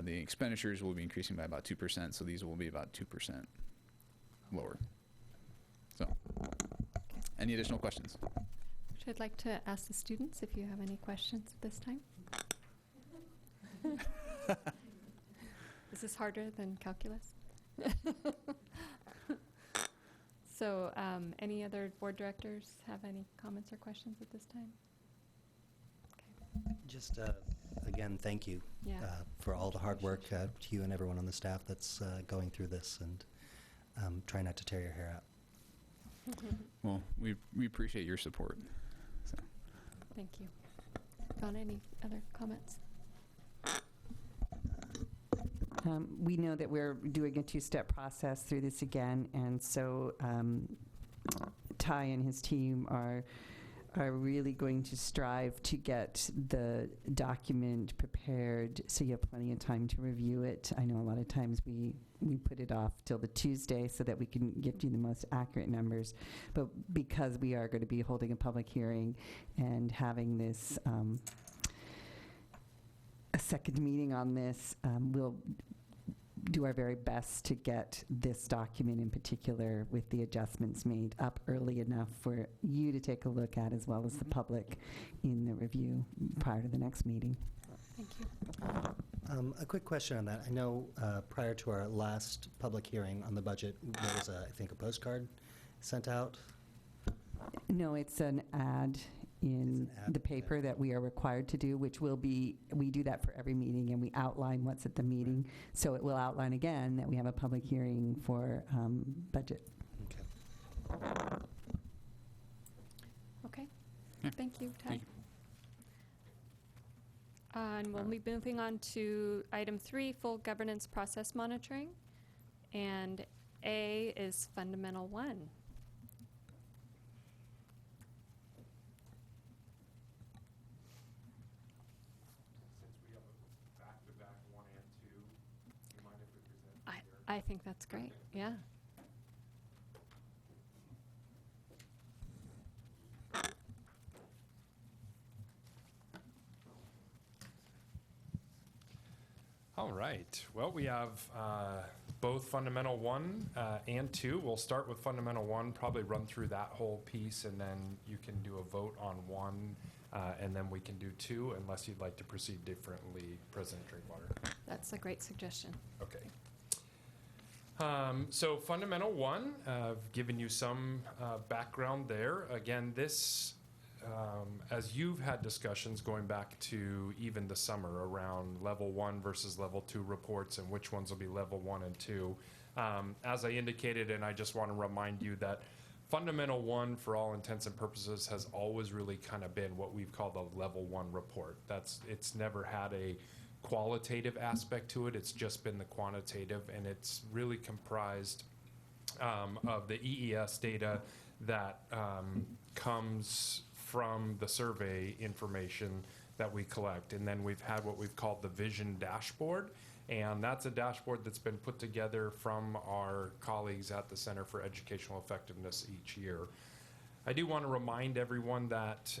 the expenditures will be increasing by about 2%. So these will be about 2% lower. So, any additional questions? I'd like to ask the students if you have any questions at this time. Is this harder than calculus? So, any other board directors have any comments or questions at this time? Okay. Just, again, thank you Yeah. for all the hard work to you and everyone on the staff that's going through this, and try not to tear your hair out. Well, we appreciate your support. So. Thank you. Ron, any other comments? We know that we're doing a two-step process through this again, and so Ty and his team are really going to strive to get the document prepared so you have plenty of time to review it. I know a lot of times we put it off till the Tuesday so that we can give you the most accurate numbers, but because we are going to be holding a public hearing and having this a second meeting on this, we'll do our very best to get this document in particular with the adjustments made up early enough for you to take a look at, as well as the public in the review prior to the next meeting. Thank you. A quick question on that. I know prior to our last public hearing on the budget, there was, I think, a postcard sent out. No, it's an ad in It's an ad, the paper that we are required to do, which will be, we do that for every meeting, and we outline what's at the meeting. So it will outline again that we have a public hearing for budget. Okay. Okay. Yeah. Thank you, Ty. Thank And we'll be moving on to item 3, full governance process monitoring. And A is Fundamental 1. Since we have a back-to-back 1 and 2, do you mind if we present together? I think that's great, yeah. All right. Well, we have both Fundamental 1 and 2. We'll start with Fundamental 1, probably run through that whole piece, and then you can do a vote on 1, and then we can do 2, unless you'd like to proceed differently, President Drinkwater. That's a great suggestion. Okay. So Fundamental 1, I've given you some background there. Again, this, as you've had discussions going back to even the summer around level 1 versus level 2 reports and which ones will be level 1 and 2, as I indicated, and I just want to remind you that Fundamental 1, for all intents and purposes, has always really kind of been what we've called a level 1 report. It's never had a qualitative aspect to it. It's just been the quantitative, and it's really comprised of the EES data that comes from the survey information that we collect. And then we've had what we've called the vision dashboard, and that's a dashboard that's been put together from our colleagues at the Center for Educational Effectiveness each year. I do want to remind everyone that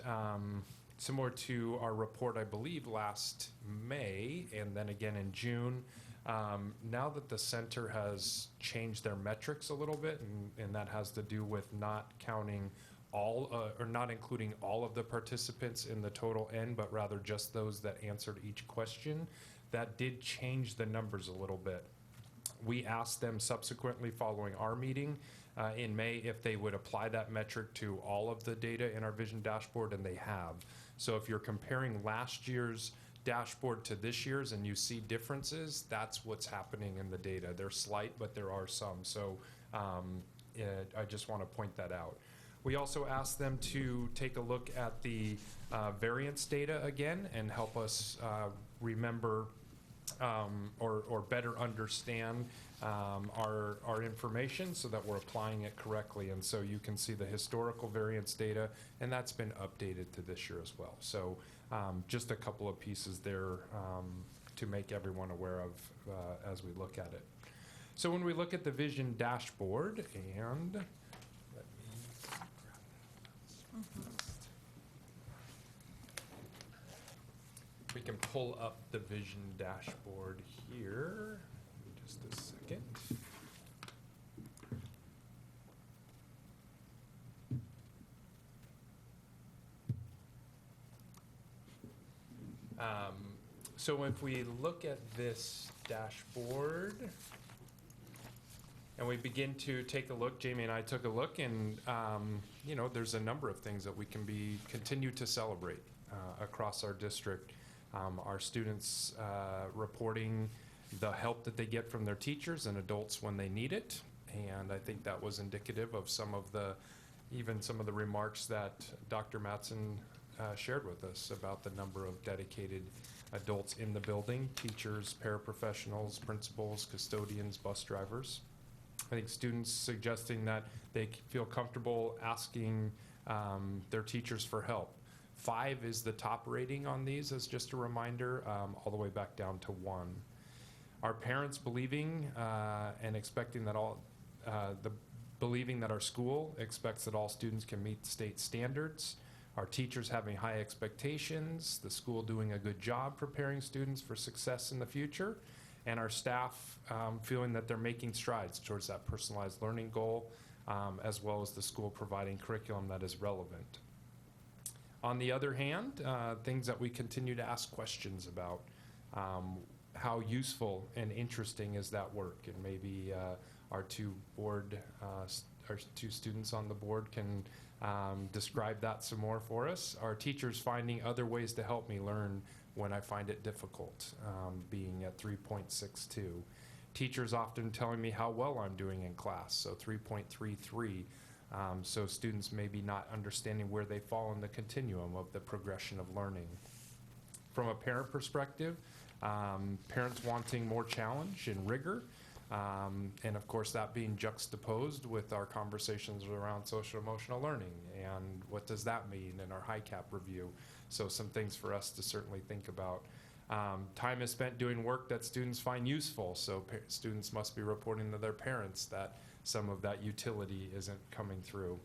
similar to our report, I believe, last May, and then again in June, now that the center has changed their metrics a little bit, and that has to do with not counting all, or not including all of the participants in the total N, but rather just those that answered each question, that did change the numbers a little bit. We asked them subsequently following our meeting in May if they would apply that metric to all of the data in our vision dashboard, and they have. So if you're comparing last year's dashboard to this year's and you see differences, that's what's happening in the data. They're slight, but there are some. So I just want to point that out. We also asked them to take a look at the variance data again and help us remember or better understand our information so that we're applying it correctly. And so you can see the historical variance data, and that's been updated to this year as well. So just a couple of pieces there to make everyone aware of as we look at it. So when we look at the vision dashboard, and let me grab that. We can pull up the vision dashboard here. Just a second. So if we look at this dashboard and we begin to take a look, Jamie and I took a look, and you know, there's a number of things that we can continue to celebrate across our district. Our students reporting the help that they get from their teachers and adults when they need it, and I think that was indicative of some of the remarks that Dr. Mattson shared with us about the number of dedicated adults in the building: teachers, paraprofessionals, principals, custodians, bus drivers. I think students suggesting that they feel comfortable asking their teachers for help. 5 is the top rating on these, as just a reminder, all the way back down to 1. Our parents believing and expecting that believing that our school expects that all students can meet state standards. Our teachers having high expectations, the school doing a good job preparing students for success in the future, and our staff feeling that they're making strides towards that personalized learning goal, as well as the school providing curriculum that is relevant. On the other hand, things that we continue to ask questions about, how useful and interesting is that work? And maybe our two students on the board can describe that some more for us. Our teachers finding other ways to help me learn when I find it difficult, being at 3.62. Teachers often telling me how well I'm doing in class, so 3.33. So students maybe not understanding where they fall in the continuum of the progression of learning. from a parent perspective, parents wanting more challenge and rigor, and of course that being juxtaposed with our conversations around social emotional learning and what does that mean in our high cap review. So some things for us to certainly think about. Time is spent doing work that students find useful, so students must be reporting to their parents that some of that utility isn't coming through.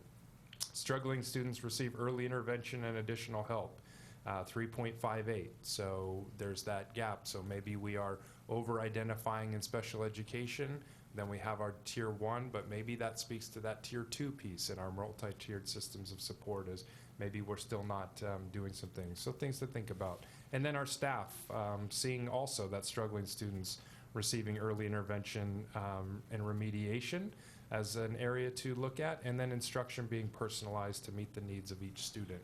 Struggling students receive early intervention and additional help, 3.58. So there's that gap. So maybe we are over-identifying in special education, then we have our tier 1, but maybe that speaks to that tier 2 piece in our multi-tiered systems of support, as maybe we're still not doing some things. So things to think about. And then our staff, seeing also that struggling students receiving early intervention and remediation as an area to look at, and then instruction being personalized to meet the needs of each student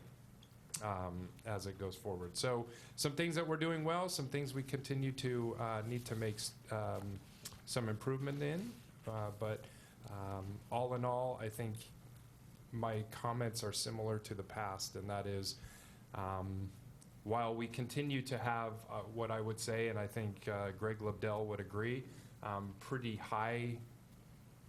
as it goes forward. So some things that we're doing well, some things we continue to need to make some improvement in, but all in all, I think my comments are similar to the past, and that is, while we continue to have what I would say, and I think Greg Lebdell would agree, pretty high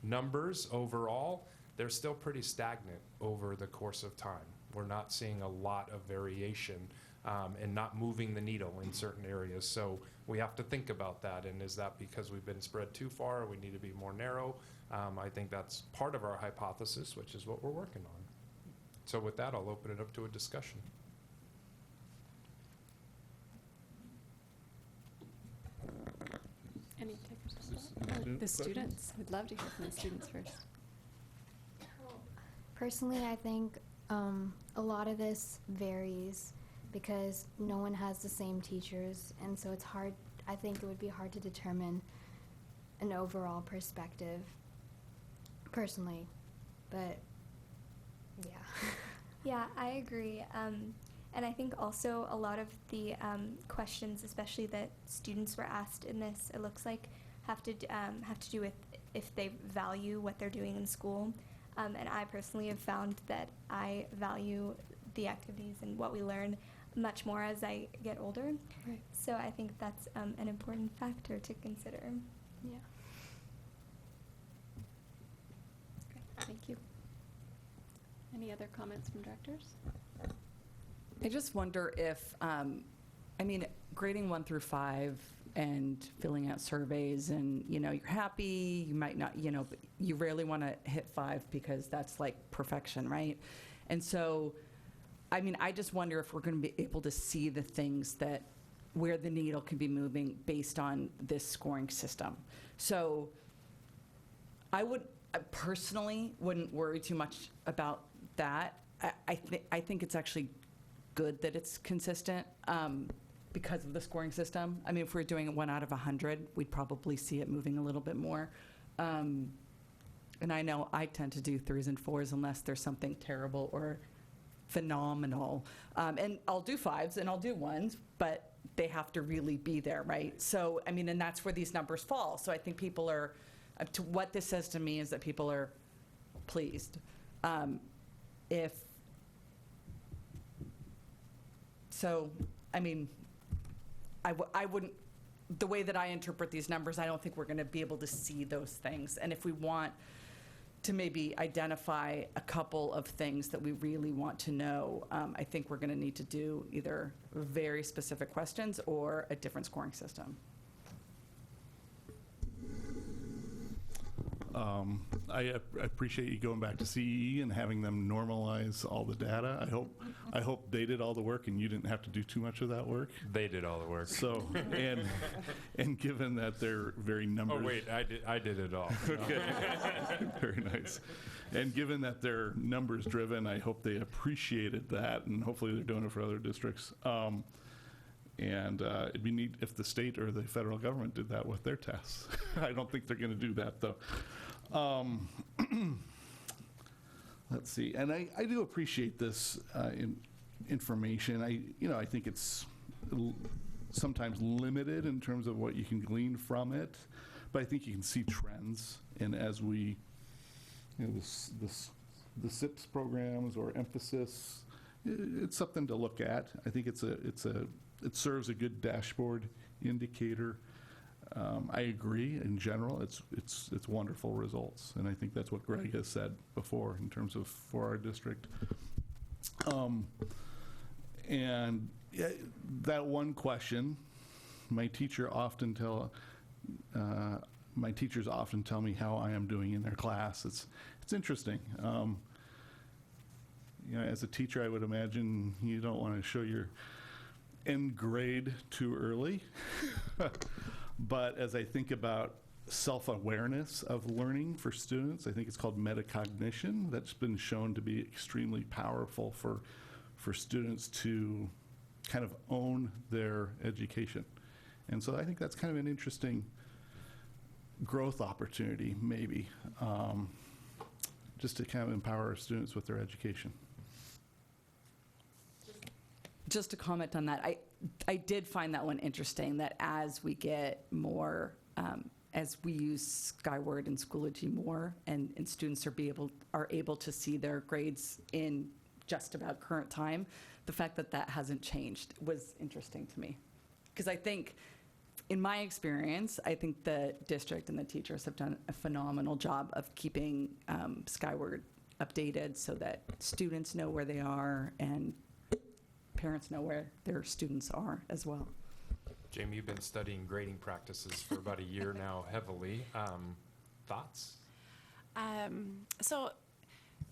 numbers overall, they're still pretty stagnant over the course of time. We're not seeing a lot of variation and not moving the needle in certain areas. So we have to think about that. And is that because we've been spread too far? We need to be more narrow. I think that's part of our hypothesis, which is what we're working on. So with that, I'll open it up to a discussion. Any takers? The students. We'd love to hear from the students first. Personally, I think a lot of this varies because no one has the same teachers, and so it's hard. I think it would be hard to determine an overall perspective, personally, but yeah. Yeah, I agree. And I think also a lot of the questions, especially that students were asked in this, it looks like have to do with if they value what they're doing in school. And I personally have found that I value the activities and what we learn much more as I get older. Right. So I think that's an important factor to consider. Yeah. Great. Thank you. Any other comments from directors? I just wonder if, I mean, grading 1 through 5 and filling out surveys and, you know, you're happy, you might not, you know, but you rarely want to hit 5 because that's like perfection, right? And so, I mean, I just wonder if we're going to be able to see the things that, where the needle can be moving based on this scoring system. So I personally wouldn't worry too much about that. I think it's actually good that it's consistent because of the scoring system. I mean, if we're doing it 1 out of 100, we'd probably see it moving a little bit more. And I know I tend to do 3s and 4s unless there's something terrible or phenomenal. And I'll do 5s and I'll do 1s, but they have to really be there, right? So, I mean, and that's where these numbers fall. So I think people are, to what this says to me is that people are pleased. So, I mean, I wouldn't, the way that I interpret these numbers, I don't think we're going to be able to see those things. And if we want to maybe identify a couple of things that we really want to know, I think we're going to need to do either very specific questions or a different scoring system. I appreciate you going back to CEE and having them normalize all the data. I hope they did all the work and you didn't have to do too much of that work. They did all the work. So, and given that they're very numbers. Oh wait, I did it all. Okay, very nice. And given that they're numbers driven, I hope they appreciated that, and hopefully they're doing it for other districts. And it'd be neat if the state or the federal government did that with their tests. I don't think they're going to do that, though. Let's see. And I do appreciate this information. I think it's sometimes limited in terms of what you can glean from it, but I think you can see trends. And as we, the SIPS programs or emphasis, it's something to look at. I think it's a it serves a good dashboard indicator. I agree, in general, it's wonderful results, and I think that's what Greg has said before in terms of for our district. And yeah, that one question, my teachers often tell me how I am doing in their class. It's interesting. You know, as a teacher, I would imagine you don't want to show your end grade too early. But as I think about self-awareness of learning for students, I think it's called metacognition. That's been shown to be extremely powerful for students to kind of own their education. And so I think that's kind of an interesting growth opportunity, maybe, just to kind of empower our students with their education. Just to comment on that, I did find that one interesting, that as we get more, as we use Skyward and Schoology more, and students are able to see their grades in just about current time, the fact that that hasn't changed was interesting to me. Because I think, in my experience, I think the district and the teachers have done a phenomenal job of keeping Skyward updated so that students know where they are and parents know where their students are as well. Jamie, you've been studying grading practices for about a year now, heavily. Thoughts? So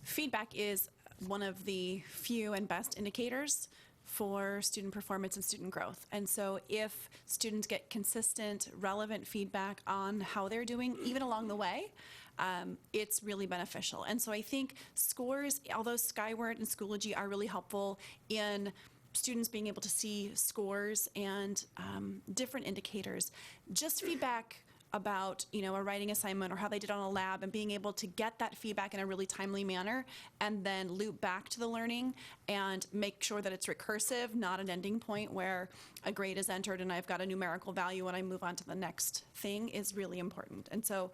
feedback is one of the few and best indicators for student performance and student growth. And so if students get consistent, relevant feedback on how they're doing, even along the way, it's really beneficial. And so I think scores, although Skyward and Schoology are really helpful in students being able to see scores and different indicators, just feedback about, you know, a writing assignment or how they did on a lab, and being able to get that feedback in a really timely manner and then loop back to the learning and make sure that it's recursive, not an ending point where a grade is entered and I've got a numerical value and I move on to the next thing, is really important. And so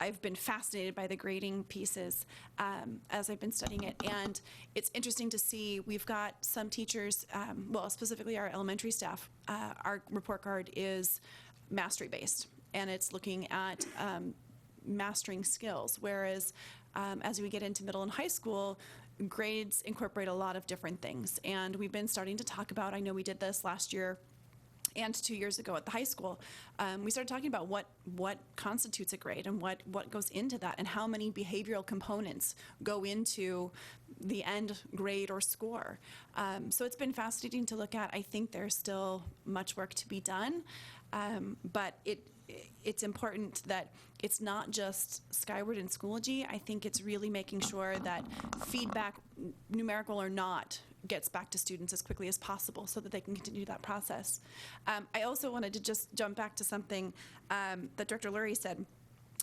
I've been fascinated by the grading pieces as I've been studying it. And it's interesting to see, we've got some teachers, well, specifically our elementary staff, our report card is mastery based, and it's looking at mastering skills. Whereas as we get into middle and high school, grades incorporate a lot of different things. And we've been starting to talk about, I know we did this last year and 2 years ago at the high school, we started talking about what constitutes a grade and what goes into that, and how many behavioral components go into the end grade or score. So it's been fascinating to look at. I think there's still much work to be done, but it's important that it's not just Skyward and Schoology. I think it's really making sure that feedback, numerical or not, gets back to students as quickly as possible so that they can continue that process. I also wanted to just jump back to something that Director Lurie said.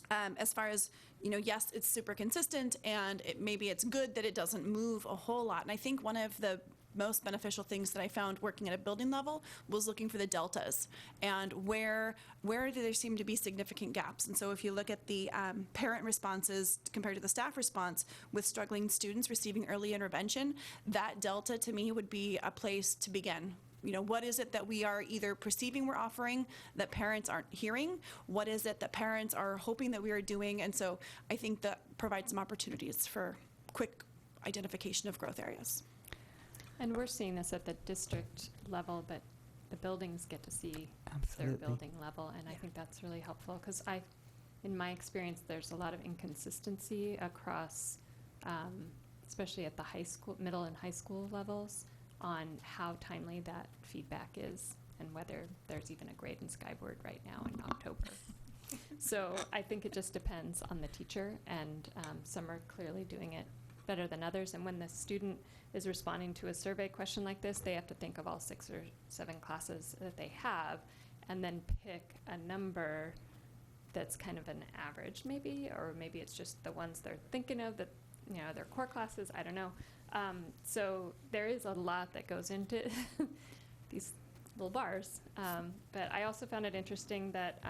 As far as, you know, yes, it's super consistent, and maybe it's good that it doesn't move a whole lot. And I think one of the most beneficial things that I found working at a building level was looking for the deltas and where do there seem to be significant gaps. And so if you look at the parent responses compared to the staff response with struggling students receiving early intervention, that delta to me would be a place to begin. You know, what is it that we are either perceiving we're offering that parents aren't hearing? What is it that parents are hoping that we are doing? And so I think that provides some opportunities for quick identification of growth areas. And we're seeing this at the district level, but the buildings get to see Absolutely. their building level, and I think that's really helpful, because in my experience, there's a lot of inconsistency across, especially at the high school, middle and high school levels, on how timely that feedback is and whether there's even a grade in Skyward right now in October. So I think it just depends on the teacher, and some are clearly doing it better than others. And when the student is responding to a survey question like this, they have to think of all 6 or 7 classes that they have and then pick a number that's kind of an average maybe, or maybe it's just the ones they're thinking of that, you know, their core classes, I don't know. So there is a lot that goes into these little bars. But I also found it interesting that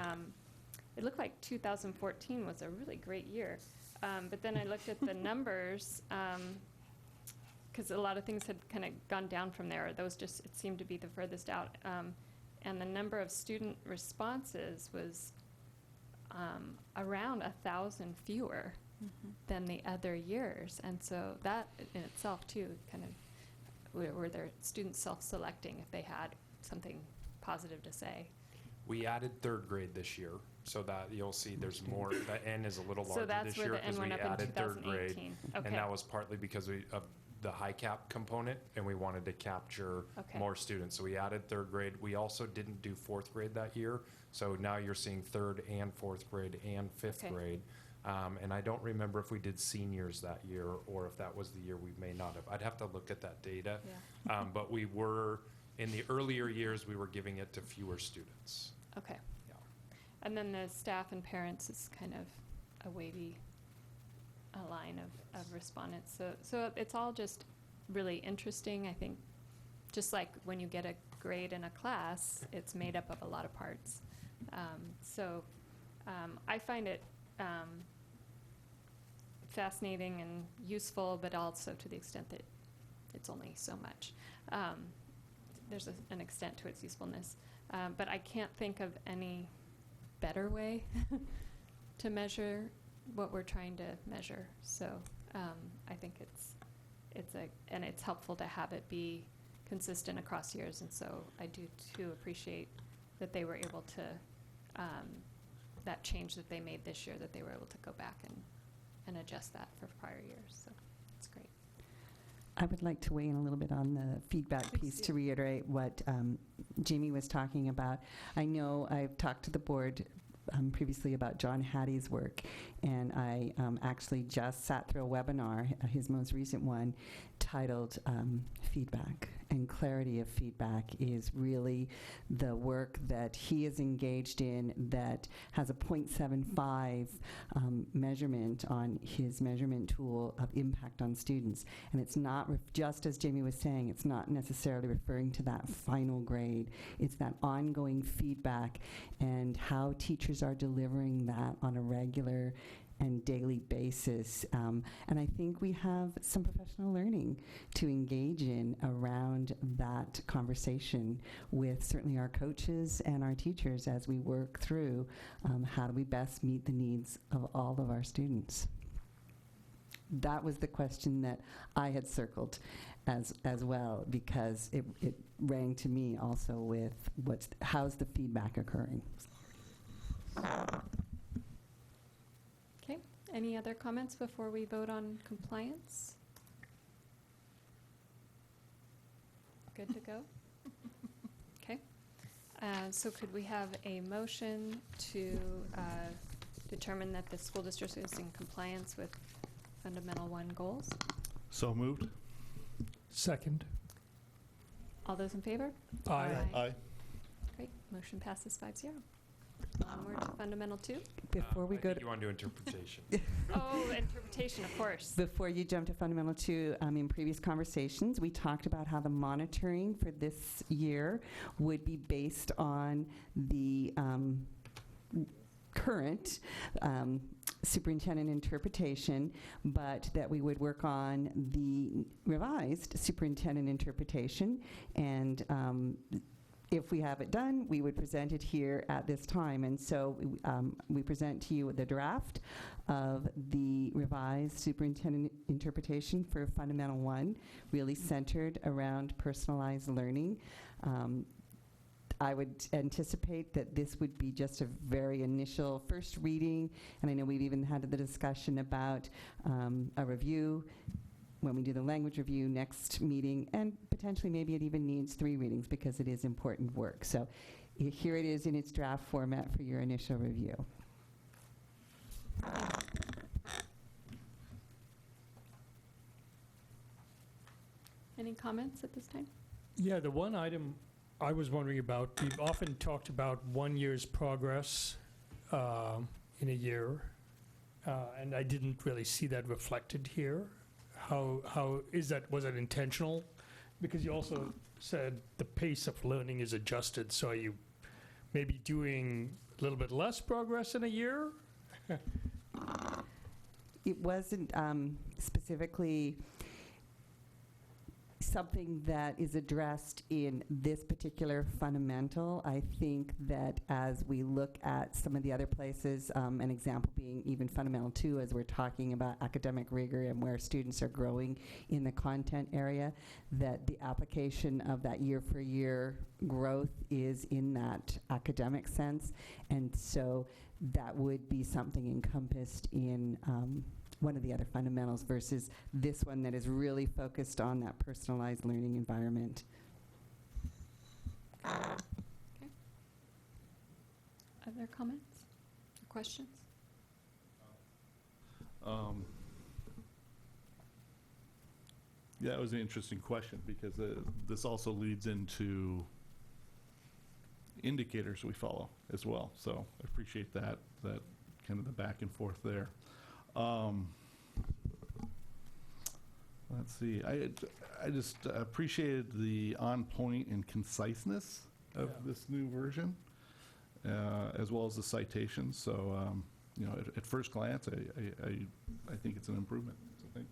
it looked like 2014 was a really great year. But then I looked at the numbers because a lot of things had kind of gone down from there. Those just, it seemed to be the furthest out. And the number of student responses was around 1,000 fewer than the other years. And so that in itself too, kind of, were their students self-selecting if they had something positive to say? We added third grade this year, so that you'll see there's more, the N is a little larger this year because we added third grade. Okay. And that was partly because of the high cap component, and we wanted to capture Okay. more students. So we added third grade. We also didn't do fourth grade that year, so now you're seeing third and fourth grade and fifth Okay. grade. And I don't remember if we did seniors that year or if that was the year we may not have. I'd have to look at that data. Yeah. But we were, in the earlier years, we were giving it to fewer students. Okay. Yeah. And then the staff and parents is kind of a wavy line of respondents. So it's all just really interesting. I think just like when you get a grade in a class, it's made up of a lot of parts. I find it fascinating and useful, but also to the extent that it's only so much. There's an extent to its usefulness. But I can't think of any better way to measure what we're trying to measure. So I think it's helpful to have it be consistent across years. And so I do too appreciate that they were able to, that change that they made this year, that they were able to go back and adjust that for prior years. So it's great. I would like to weigh in a little bit on the feedback Please piece do. to reiterate what Jamie was talking about. I know I've talked to the board previously about John Hattie's work, and I actually just sat through a webinar, his most recent one, titled Feedback. And clarity of feedback is really the work that he is engaged in that has a 0.75 measurement on his measurement tool of impact on students. And it's not, just as Jamie was saying, it's not necessarily referring to that final grade. It's that ongoing feedback and how teachers are delivering that on a regular and daily basis. And I think we have some professional learning to engage in around that conversation with certainly our coaches and our teachers as we work through how do we best meet the needs of all of our students. That was the question that I had circled as well, because it rang to me also with how's the feedback occurring. Okay. Any other comments before we vote on compliance? Good to go? Okay. So could we have a motion to determine that the school district is in compliance with Fundamental 1 goals? So moved? Second. All those in favor? Aye. Aye. Great. Motion passes 5-0. Onward to Fundamental 2. Before we I go think to you want to do interpretation. Oh, interpretation, of course. Before you jump to Fundamental 2, in previous conversations, we talked about how the monitoring for this year would be based on the current superintendent interpretation, but that we would work on the revised superintendent interpretation, and if we have it done, we would present it here at this time. And so we present to you the draft of the revised superintendent interpretation for Fundamental 1, really centered around personalized learning. I would anticipate that this would be just a very initial first reading, and I know we've even had the discussion about a review when we do the language review next meeting, and potentially maybe it even needs 3 readings because it is important work. So here it is in its draft format for your initial review. Any comments at this time? Yeah, the one item I was wondering about, we've often talked about 1 year's progress in a year, and I didn't really see that reflected here. How is that? Was it intentional? Because you also said the pace of learning is adjusted, so are you maybe doing a little bit less progress in a year? It wasn't specifically something that is addressed in this particular fundamental. I think that as we look at some of the other places, an example being even Fundamental 2, as we're talking about academic rigor and where students are growing in the content area, that the application of that year-for-year growth is in that academic sense. And so that would be something encompassed in one of the other fundamentals versus this one that is really focused on that personalized learning environment. Okay. Other comments or questions? Yeah, it was an interesting question because this also leads into indicators we follow as well. So I appreciate that kind of the back and forth there. Let's see. I just appreciated the on point and conciseness of this new version, as well as the citations. So, you know, at first glance, I think it's an improvement. So thanks.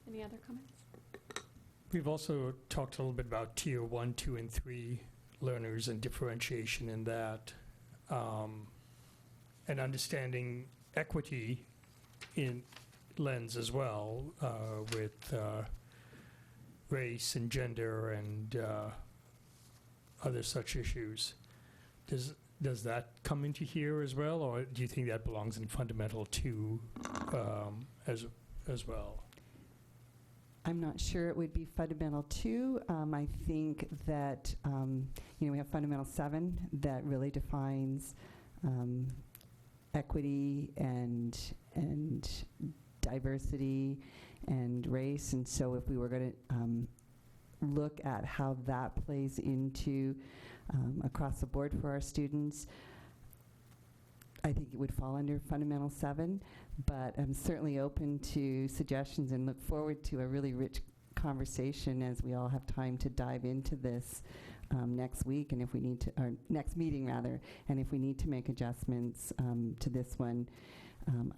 Any other comments? We've also talked a little bit about tier 1, 2, and 3 learners and differentiation in that, and understanding equity in lens as well, with race and gender and other such issues. Does that come into here as well, or do you think that belongs in Fundamental 2 as well? I'm not sure it would be Fundamental 2. I think that, you know, we have Fundamental 7 that really defines equity and diversity and race. And so if we were going to look at how that plays into across the board for our students, I think it would fall under Fundamental 7, but I'm certainly open to suggestions and look forward to a really rich conversation as we all have time to dive into this next week, and if we need to, or next meeting rather, and if we need to make adjustments to this one.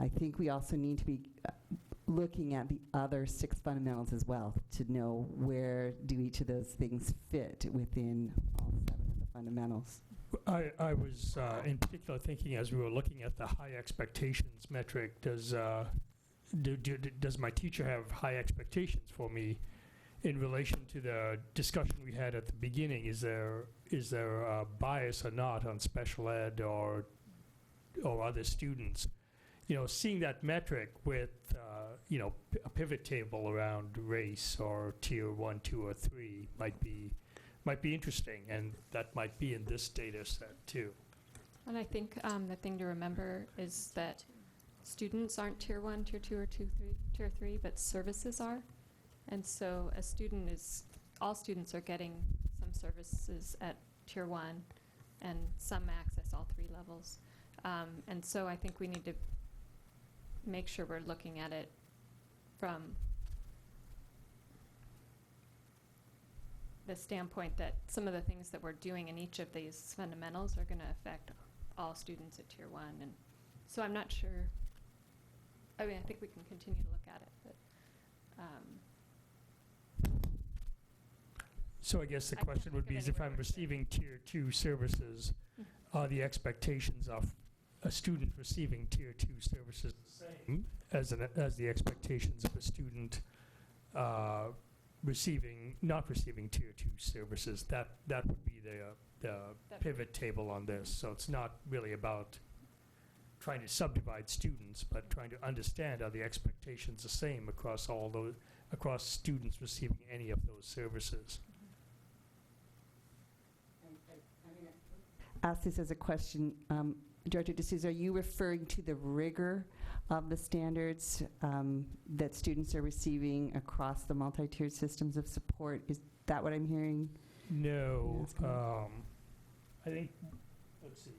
I think we also need to be looking at the other 6 fundamentals as well to know where do each of those things fit within all 7 of the fundamentals. I was in particular thinking as we were looking at the high expectations metric, does my teacher have high expectations for me in relation to the discussion we had at the beginning? Is there a bias or not on special ed or other students? You know, seeing that metric with, you know, a pivot table around race or tier 1, 2, or 3 might be interesting, and that might be in this data set too. And I think the thing to remember is that students aren't tier 1, tier 2, or tier 3, but services are. And so a student all students are getting some services at tier 1, and some access all 3 levels. And so I think we need to make sure we're looking at it from the standpoint that some of the things that we're doing in each of these fundamentals are going to affect all students at tier 1. And so I'm not sure. I mean, I think we can continue to look at it, but so I guess the I can't question would think be of is if anywhere I'm receiving tier 2 services, are the expectations of a student receiving tier 2 services the same as the expectations of a student not receiving tier 2 services? That would be the pivot table on this. So it's not really about trying to subdivide students, but trying to understand, are the expectations the same across across students receiving any of those services? Ask this as a question. Director D'Souza, are you referring to the rigor of the standards that students are receiving across the multi-tiered systems of support? Is that what I'm hearing? No. I think, let's see.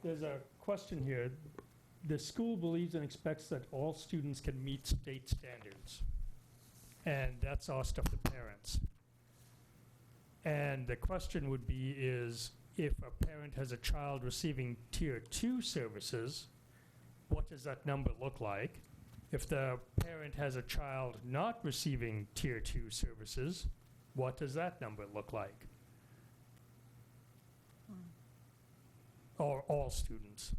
There's a question here. The school believes and expects that all students can meet state standards. And that's asked of the parents. And the question would be is, if a parent has a child receiving Tier 2 services, what does that number look like? If the parent has a child not receiving Tier 2 services, what does that number look like? Or all students.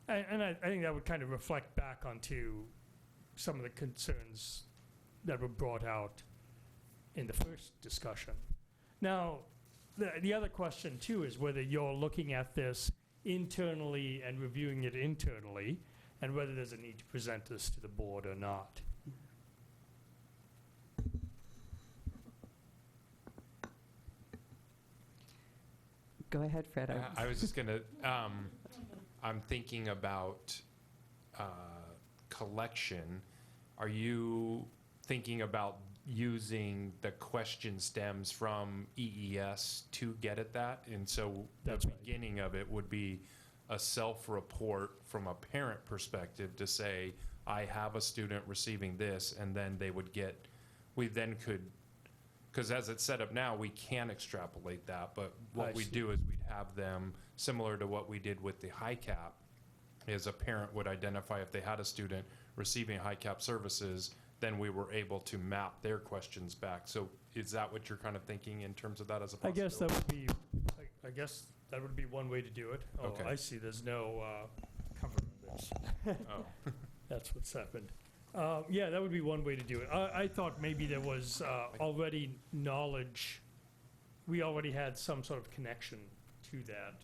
And I think that would kind of reflect back onto some of the concerns that were brought out in the first discussion. Now, the other question too is whether you're looking at this internally and reviewing it internally, and whether there's a need to present this to the board or not. Go ahead, Fred. I was just going to, I'm thinking about collection. Are you thinking about using the question stems from EES to get at that? And so That's the right. beginning of it would be a self-report from a parent perspective to say, I have a student receiving this, and then they would get, we then could, because as it's set up now, we can extrapolate that, but what I we see. do is we'd have them, similar to what we did with the high cap, is a parent would identify if they had a student receiving high cap services, then we were able to map their questions back. So is that what you're kind of thinking in terms of that as a I possibility? guess that would be, I guess that would be one way to do it. Oh, Okay. I see, there's no cover on this. Oh. That's what's happened. Yeah, that would be one way to do it. I thought maybe there was already knowledge, we already had some sort of connection to that.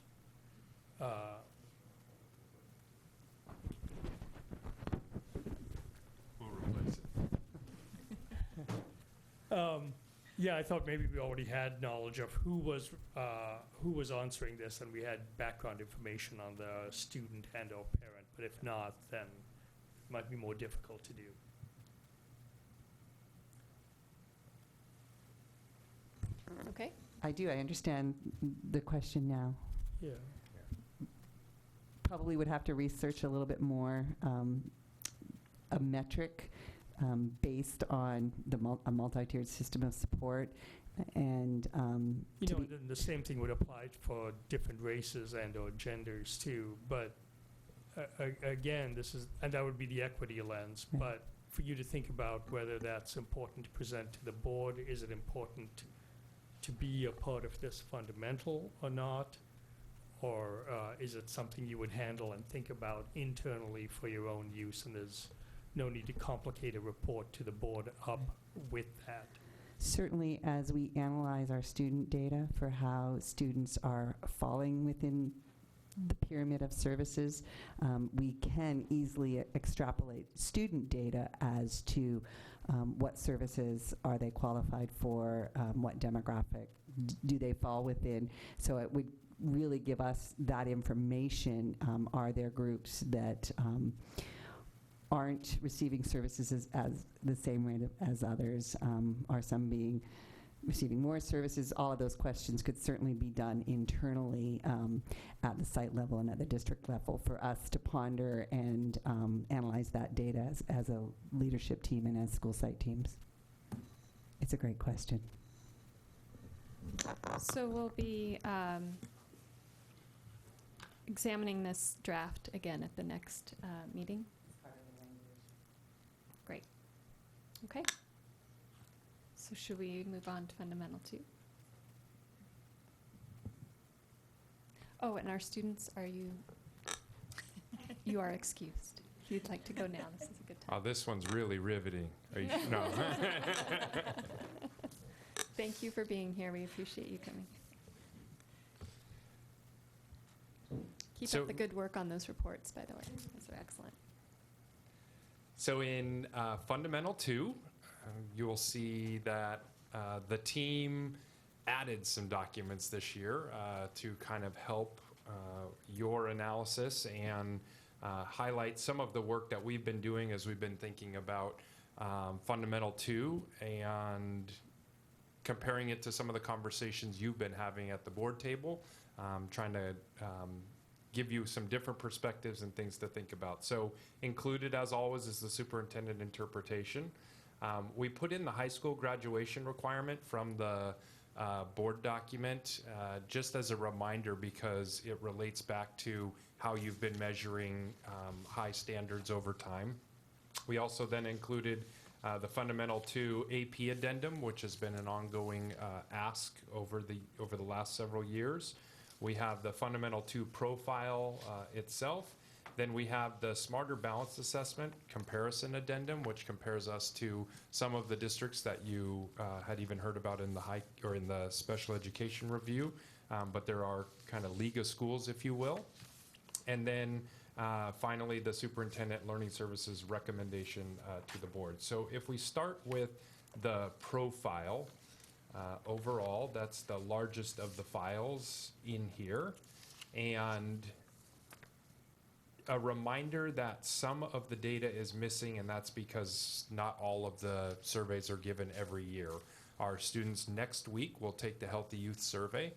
We'll replace it. Yeah, I thought maybe we already had knowledge of who was answering this, and we had background information on the student and/or parent. But if not, then it might be more difficult to do. Okay. I do. I understand the question now. Yeah. Probably would have to research a little bit more, a metric based on a multi-tiered system of support, and You know, then the same thing would apply for different races and/or genders too. But again, and that would be the equity lens. Right. But for you to think about whether that's important to present to the board, is it important to be a part of this fundamental or not? Or is it something you would handle and think about internally for your own use, and there's no need to complicate a report to the board up with that? certainly as we analyze our student data for how students are falling within the pyramid of services, we can easily extrapolate student data as to what services are they qualified for, what demographic do they fall within. So it would really give us that information. Are there groups that aren't receiving services as the same rate as others? Are some receiving more services? All of those questions could certainly be done internally at the site level and at the district level for us to ponder and analyze that data as a leadership team and as school site teams. It's a great question. So we'll be examining this draft again at the next meeting. Great. Okay. So should we move on to Fundamental 2? Oh, and our students, you are excused. If you'd like to go now, this is a good time. Oh, this one's really riveting. Are you, no. Thank you for being here. We appreciate you coming. Keep So- up the good work on those reports, by the way. Those are excellent. So in Fundamental 2, you will see that the team added some documents this year to kind of help your analysis and highlight some of the work that we've been doing as we've been thinking about Fundamental 2 and comparing it to some of the conversations you've been having at the board table, trying to give you some different perspectives and things to think about. So included, as always, is the superintendent interpretation. We put in the high school graduation requirement from the board document, just as a reminder because it relates back to how you've been measuring high standards over time. We also then included the Fundamental 2 AP addendum, which has been an ongoing ask over the last several years. We have the Fundamental 2 profile itself. Then we have the Smarter Balanced Assessment comparison addendum, which compares us to some of the districts that you had even heard about in the special education review, but there are kind of league of schools, if you will. And then finally, the Superintendent Learning Services recommendation to the board. So if we start with the profile, overall, that's the largest of the files in here. And a reminder that some of the data is missing, and that's because not all of the surveys are given every year. Our students next week will take the Healthy Youth Survey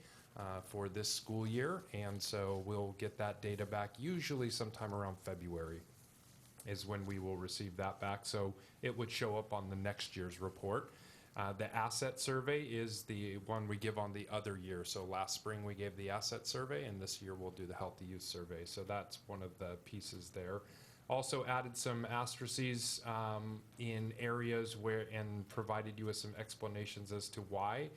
for this school year, and so we'll get that data back usually sometime around February is when we will receive that back. So it would show up on the next year's report. The asset survey is the one we give on the other year. So last spring we gave the asset survey, and this year we'll do the Healthy Youth Survey. So that's one of the pieces there. Also added some asterisks in areas and provided you with some explanations as to why.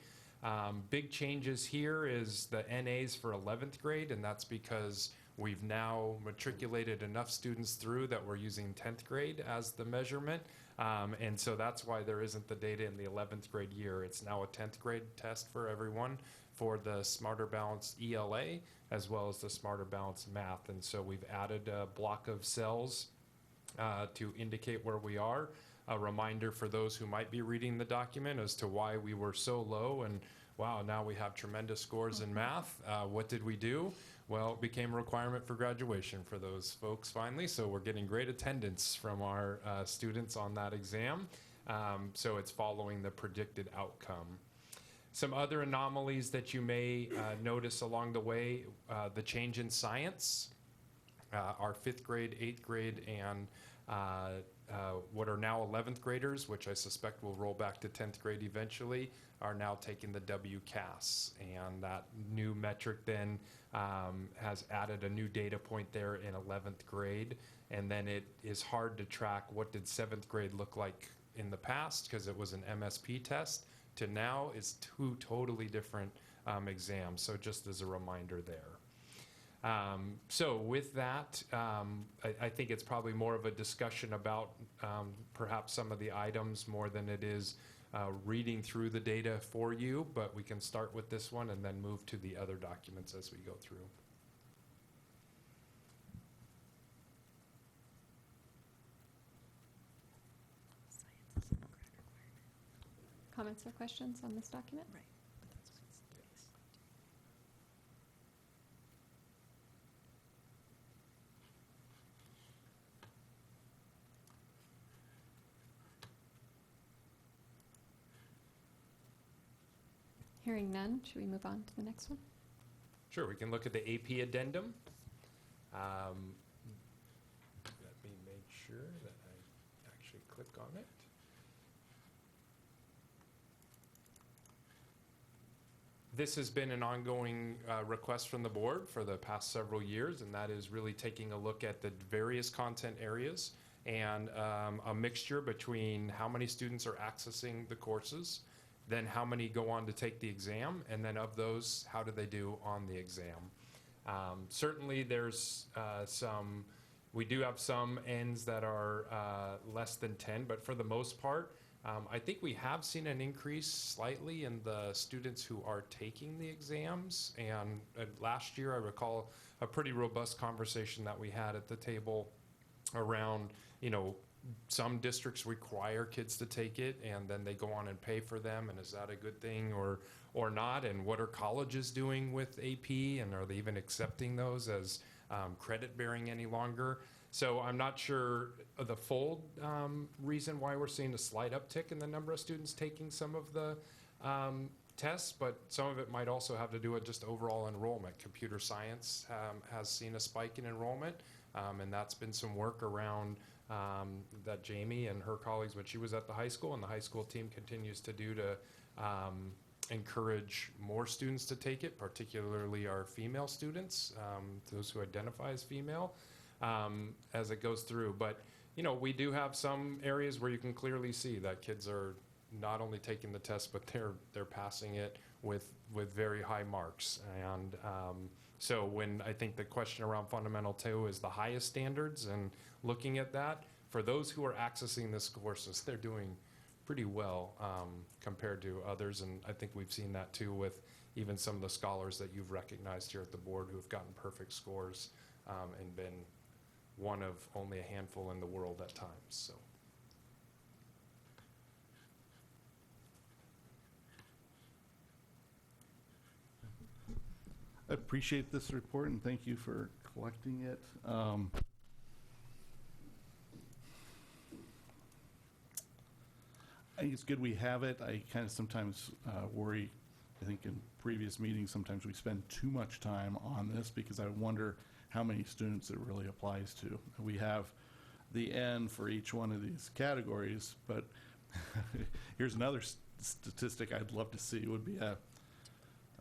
Big changes here is the NAs for 11th grade, and that's because we've now matriculated enough students through that we're using 10th grade as the measurement. And so that's why there isn't the data in the 11th grade year. It's now a 10th grade test for everyone for the Smarter Balanced ELA as well as the Smarter Balanced Math. And so we've added a block of cells to indicate where we are. A reminder for those who might be reading the document as to why we were so low and wow, now we have tremendous scores in math. What did we do? Well, it became a requirement for graduation for those folks finally, so we're getting great attendance from our students on that exam. So it's following the predicted outcome. Some other anomalies that you may notice along the way, the change in science. Our 5th grade, 8th grade, and what are now 11th graders, which I suspect will roll back to 10th grade eventually, are now taking the WCAS. And that new metric then has added a new data point there in 11th grade. And then it is hard to track what did 7th grade look like in the past, because it was an MSP test, to now is 2 totally different exams. So just as a reminder there. So with that, I think it's probably more of a discussion about perhaps some of the items more than it is reading through the data for you, but we can start with this one and then move to the other documents as we go through. Comments or questions on this document? Right. Hearing none, should we move on to the next one? Sure, we can look at the AP addendum. Let me make sure that I actually click on it. This has been an ongoing request from the board for the past several years, and that is really taking a look at the various content areas and a mixture between how many students are accessing the courses, then how many go on to take the exam, and then of those, how do they do on the exam. Certainly there's we do have some ends that are less than 10, but for the most part, I think we have seen an increase slightly in the students who are taking the exams. And last year, I recall a pretty robust conversation that we had at the table around, some districts require kids to take it and then they go on and pay for them, and is that a good thing or not? And what are colleges doing with AP, and are they even accepting those as credit bearing any longer? So I'm not sure the full reason why we're seeing a slight uptick in the number of students taking some of the tests, but some of it might also have to do with just overall enrollment. Computer science has seen a spike in enrollment, and that's been some work around that Jamie and her colleagues when she was at the high school, and the high school team continues to do to encourage more students to take it, particularly our female students, those who identify as female, as it goes through. But, you know, we do have some areas where you can clearly see that kids are not only taking the test, but they're passing it with very high marks. And so when I think the question around Fundamental 2 is the highest standards, and looking at that, for those who are accessing this courses, they're doing pretty well compared to others. And I think we've seen that too with even some of the scholars that you've recognized here at the board who have gotten perfect scores and been one of only a handful in the world at times. So. I appreciate this report and thank you for collecting it. I think it's good we have it. I kind of sometimes worry, I think in previous meetings, sometimes we spend too much time on this because I wonder how many students it really applies to. We have the N for each one of these categories, but here's another statistic I'd love to see would be a,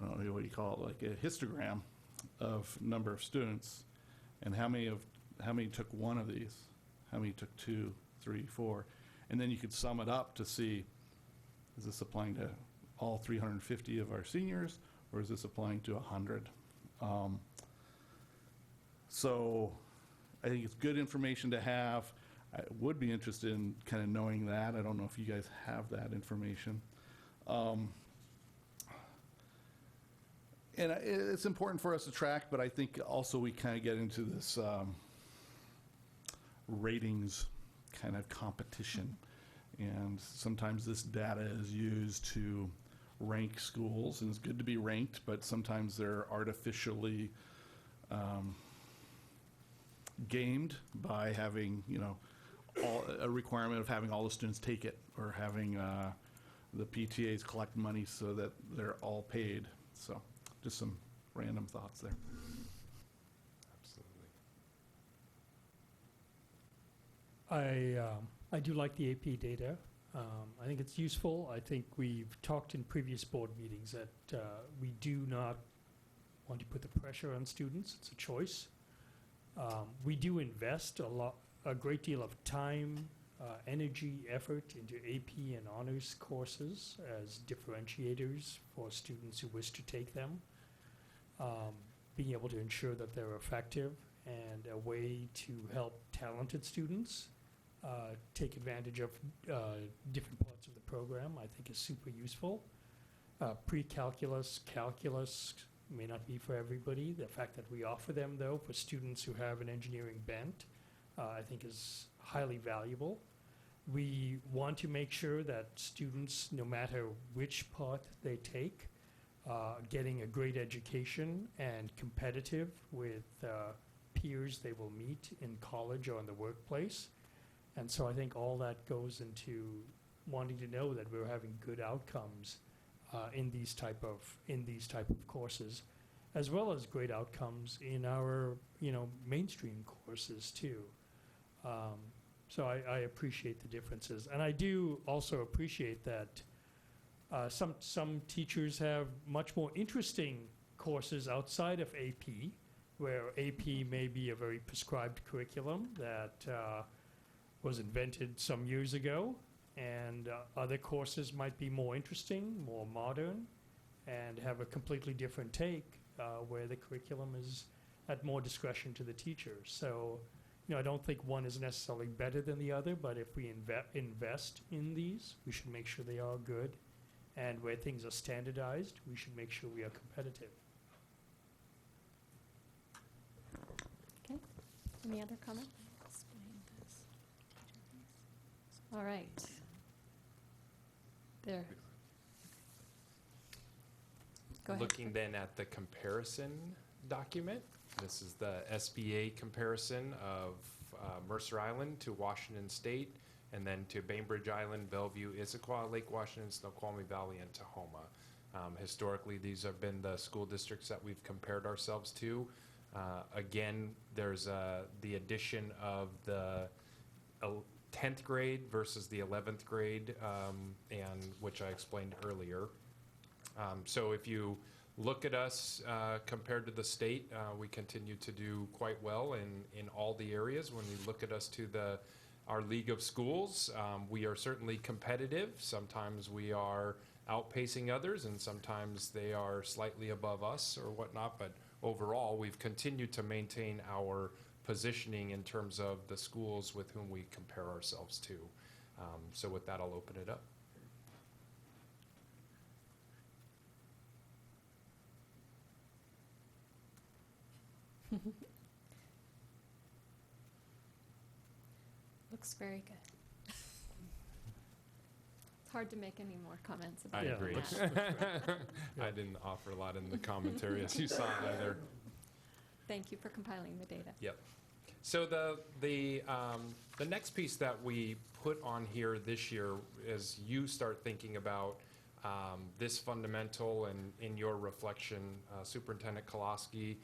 I don't know what you call it, like a histogram of number of students and how many took one of these, how many took 2, 3, 4, and then you could sum it up to see, is this applying to all 350 of our seniors, or is this applying to 100? So I think it's good information to have. I would be interested in kind of knowing that. I don't know if you guys have that information. And it's important for us to track, but I think also we kind of get into this ratings kind of competition. And sometimes this data is used to rank schools, and it's good to be ranked, but sometimes they're artificially gamed by having, you know, a requirement of having all the students take it, or having the PTAs collect money so that they're all paid. So just some random thoughts there. Absolutely. I do like the AP data. I think it's useful. I think we've talked in previous board meetings that we do not want to put the pressure on students. It's a choice. We do invest a great deal of time, energy, effort into AP and honors courses as differentiators for students who wish to take them. Being able to ensure that they're effective and a way to help talented students take advantage of different parts of the program, I think is super useful. Pre-calculus, calculus may not be for everybody. The fact that we offer them, though, for students who have an engineering bent, I think is highly valuable. We want to make sure that students, no matter which path they take, getting a great education and competitive with peers they will meet in college or in the workplace. And so I think all that goes into wanting to know that we're having good outcomes in these type of courses, as well as great outcomes in our, you know, mainstream courses too. So I appreciate the differences, and I do also appreciate that some teachers have much more interesting courses outside of AP, where AP may be a very prescribed curriculum that was invented some years ago, and other courses might be more interesting, more modern, and have a completely different take where the curriculum is at more discretion to the teacher. So, you know, I don't think one is necessarily better than the other, but if we invest in these, we should make sure they are good. And where things are standardized, we should make sure we are competitive. Okay. Any other comments? All right. There. Go ahead. Looking then at the comparison document, this is the SBA comparison of Mercer Island to Washington State, and then to Bainbridge Island, Bellevue, Issaquah, Lake Washington, Snoqualmie Valley, and Tahoma. Historically, these have been the school districts that we've compared ourselves to. Again, there's the addition of the 10th grade versus the 11th grade, and which I explained earlier. So if you look at us compared to the state, we continue to do quite well in all the areas. When you look at us to our league of schools, we are certainly competitive. Sometimes we are outpacing others, and sometimes they are slightly above us or whatnot. But overall, we've continued to maintain our positioning in terms of the schools with whom we compare ourselves to. So with that, I'll open it up. Looks very good. It's hard to make any more comments about I it. agree. looks I didn't offer a lot in the commentary, as you saw either. Thank you for compiling the data. Yep. So the next piece that we put on here this year, as you start thinking about this fundamental and in your reflection, Superintendent Koloski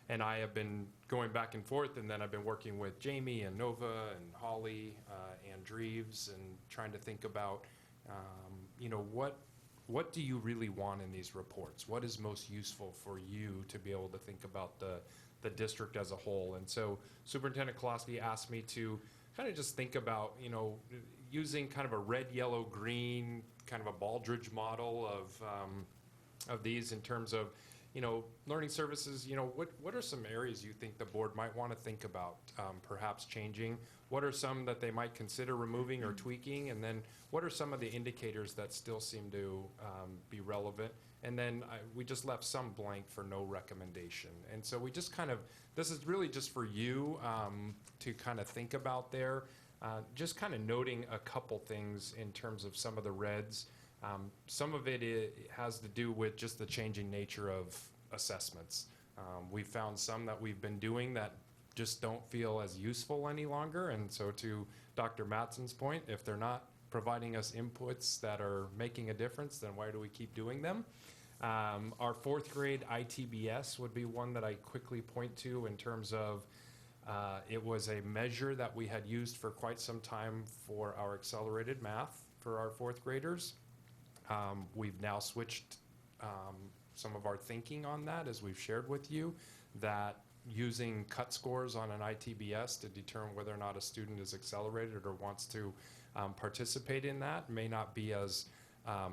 and I have been going back and forth, and then I've been working with Jamie and Nova and Holly and Dreves and trying to think about, what do you really want in these reports? What is most useful for you to be able to think about the district as a whole? And so Superintendent Koloski asked me to kind of just think about, using kind of a red, yellow, green, kind of a Baldrige model of these in terms of, learning services, what are some areas you think the board might want to think about perhaps changing? What are some that they might consider removing or tweaking? And then what are some of the indicators that still seem to be relevant? And then we just left some blank for no recommendation. And so we just this is really just for you to kind of think about there. Just kind of noting a couple things in terms of some of the reds. Some of it has to do with just the changing nature of assessments. We've found some that we've been doing that just don't feel as useful any longer. And so to Dr. Matson's point, if they're not providing us inputs that are making a difference, then why do we keep doing them? Our fourth grade ITBS would be one that I quickly point to in terms of it was a measure that we had used for quite some time for our accelerated math for our fourth graders. We've now switched some of our thinking on that, as we've shared with you, that using cut scores on an ITBS to determine whether or not a student is accelerated or wants to participate in that may not be as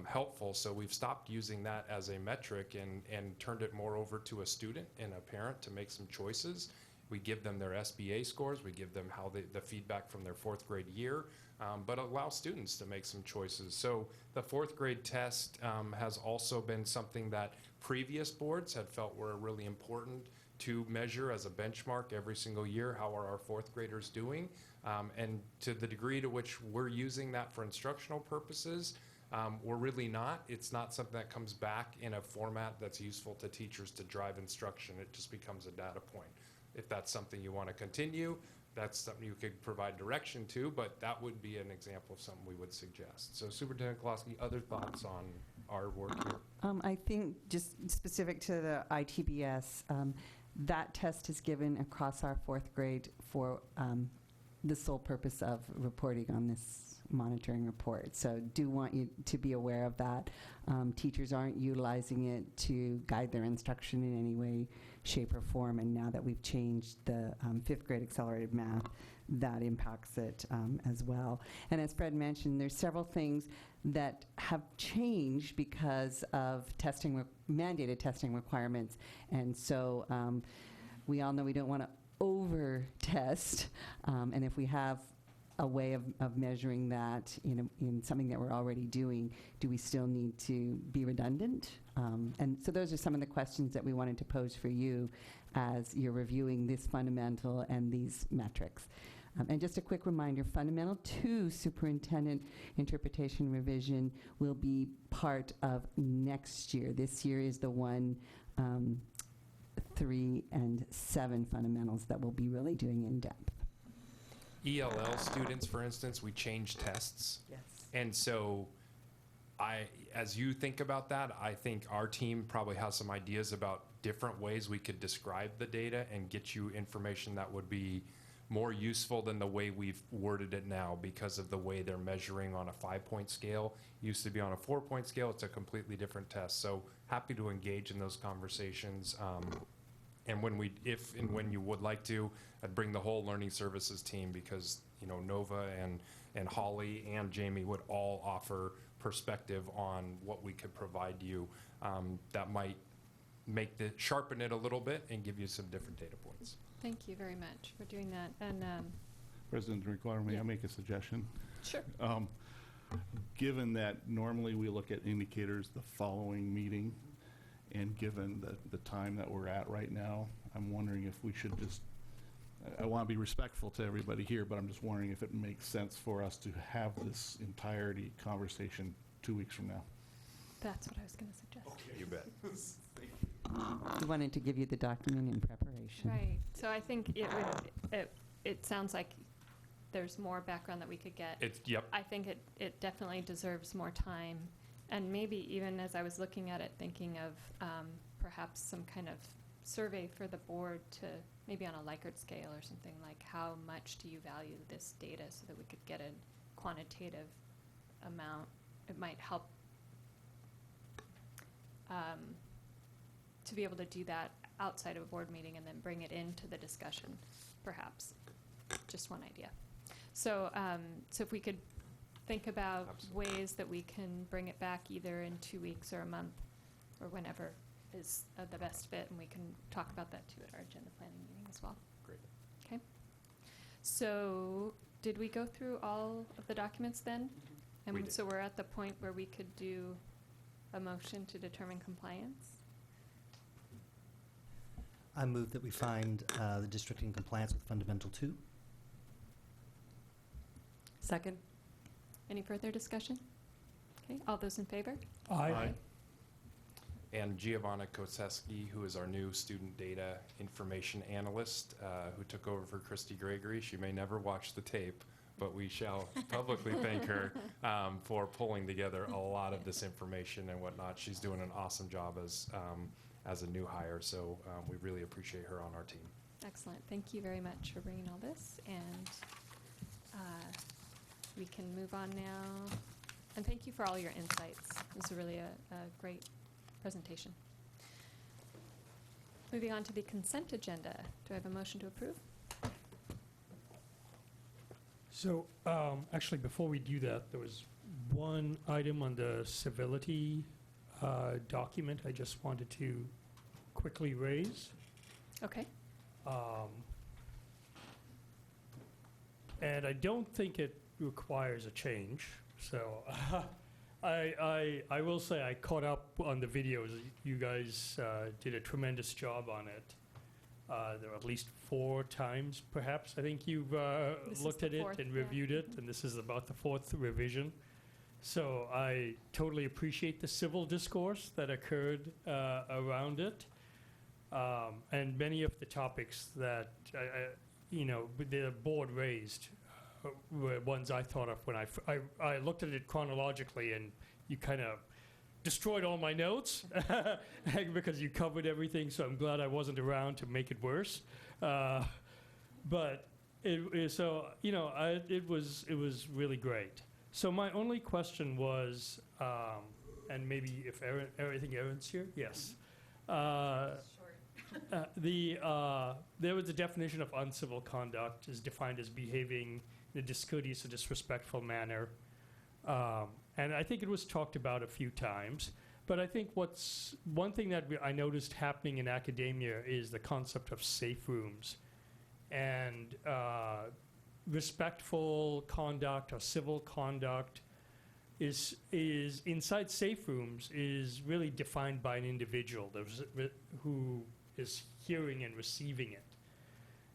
helpful. So we've stopped using that as a metric and turned it more over to a student and a parent to make some choices. We give them their SBA scores, we give them how the feedback from their fourth grade year, but allow students to make some choices. So the fourth grade test has also been something that previous boards had felt were really important to measure as a benchmark every single year. How are our fourth graders doing? And to the degree to which we're using that for instructional purposes, we're really not. It's not something that comes back in a format that's useful to teachers to drive instruction. It just becomes a data point. If that's something you want to continue, that's something you could provide direction to, but that would be an example of something we would suggest. So Superintendent Koloski, other thoughts on our work here? I think just specific to the ITBS, that test is given across our fourth grade for the sole purpose of reporting on this monitoring report. So do want you to be aware of that. Teachers aren't utilizing it to guide their instruction in any way, shape, or form. And now that we've changed the fifth grade accelerated math, that impacts it as well. And as Fred mentioned, there's several things that have changed because of mandated testing requirements. And so we all know we don't want to over-test. And if we have a way of measuring that in something that we're already doing, do we still need to be redundant? And so those are some of the questions that we wanted to pose for you as you're reviewing this fundamental and these metrics. And just a quick reminder, Fundamental 2 Superintendent Interpretation Revision will be part of next year. This year is the 1, 3, and 7 fundamentals that we'll be really doing in depth. ELL students, for instance, we change tests. Yes. And so as you think about that, I think our team probably has some ideas about different ways we could describe the data and get you information that would be more useful than the way we've worded it now because of the way they're measuring on a 5-point scale. Used to be on a 4-point scale. It's a completely different test. So happy to engage in those conversations. And if and when you would like to, I'd bring the whole learning services team because, you know, Nova and Holly and Jamie would all offer perspective on what we could provide you that might sharpen it a little bit and give you some different data points. Thank you very much for doing that. And President Require, may I make a suggestion? sure. Given that normally we look at indicators the following meeting, and given the time that we're at right now, I'm wondering if we should just, I want to be respectful to everybody here, but I'm just wondering if it makes sense for us to have this entirety conversation 2 weeks from now. That's what I was going to suggest. Okay, you bet. We wanted to give you the document in preparation. Right. So I think it sounds like there's more background that we could get. Yep. I think it definitely deserves more time. And maybe even as I was looking at it, thinking of perhaps some kind of survey for the board to maybe on a Likert scale or something, like how much do you value this data so that we could get a quantitative amount. It might help to be able to do that outside of a board meeting and then bring it into the discussion, perhaps. Just one idea. So, so if we could think about ways that we can bring it back either in 2 weeks or a month or whenever is the best fit, and we can talk about that too at our agenda planning meeting as well. Great. Okay. So did we go through all of the documents then? And We did. so we're at the point where we could do a motion to determine compliance? I move that we find the district in compliance with Fundamental 2. Second? Any further discussion? Okay, all those in favor? Aye. And Giovanna Koseski, who is our new student data information analyst, who took over for Christy Gregory. She may never watch the tape, but we shall publicly thank her for pulling together a lot of this information and whatnot. She's doing an awesome job as a new hire, so we really appreciate her on our team. Excellent. Thank you very much for bringing all this. And we can move on now. And thank you for all your insights. This was really a great presentation. Moving on to the consent agenda. Do I have a motion to approve? So, actually, before we do that, there was one item on the civility document I just wanted to quickly raise. Okay. And I don't think it requires a change. So I will say I caught up on the videos. You guys did a tremendous job on it. There were at least 4 times, perhaps. I think you've looked at it and reviewed it, and this is about the 4th revision. So I totally appreciate the civil discourse that occurred around it. And many of the topics that, the board raised were ones I thought of when I looked at it chronologically, and you kind of destroyed all my notes because you covered everything, so I'm glad I wasn't around to make it worse. But it was really great. So my only question was, and maybe if I think Erin's here? Yes. There was a definition of uncivil conduct is defined as behaving in a discourteous or disrespectful manner. And I think it was talked about a few times. But I think one thing that I noticed happening in academia is the concept of safe rooms. And respectful conduct or civil conduct is inside safe rooms is really defined by an individual who is hearing and receiving it.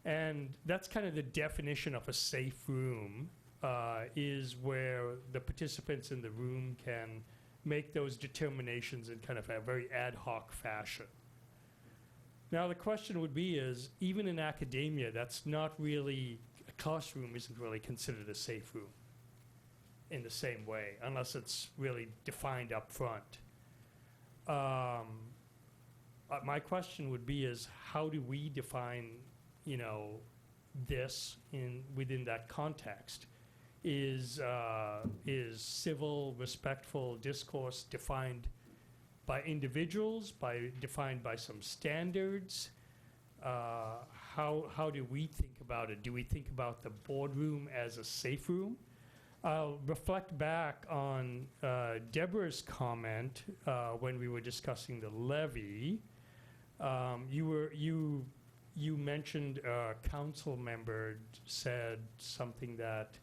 And that's kind of the definition of a safe room, is where the participants in the room can make those determinations in kind of a very ad hoc fashion. Now the question would be is, even in academia, that's not really, a classroom isn't really considered a safe room in the same way, unless it's really defined up front. My question would be is, how do we define, this within that context. Is civil, respectful discourse defined by individuals, defined by some standards? How do we think about it? Do we think about the boardroom as a safe room? I'll reflect back on Deborah's comment when we were discussing the levy. You mentioned a council member said something that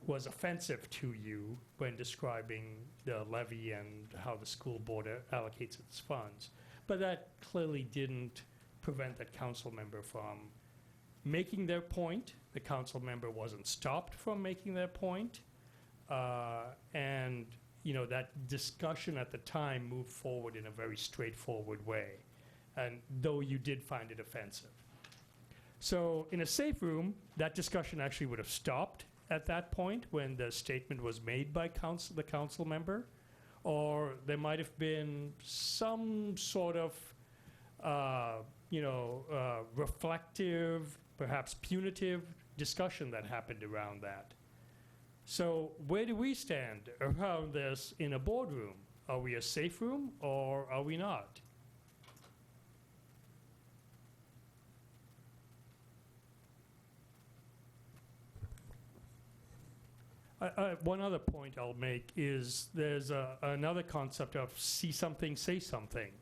was offensive to you when describing the levy and how the school board allocates its funds. But that clearly didn't prevent that council member from making their point. The council member wasn't stopped from making their point. And, that discussion at the time moved forward in a very straightforward way. And though you did find it offensive. So in a safe room, that discussion actually would have stopped at that point when the statement was made by the council member, or there might have been some sort of, reflective, perhaps punitive discussion that happened around that. So where do we stand around this in a boardroom? Are we a safe room or are we not? One other point I'll make is there's another concept of see something, say something.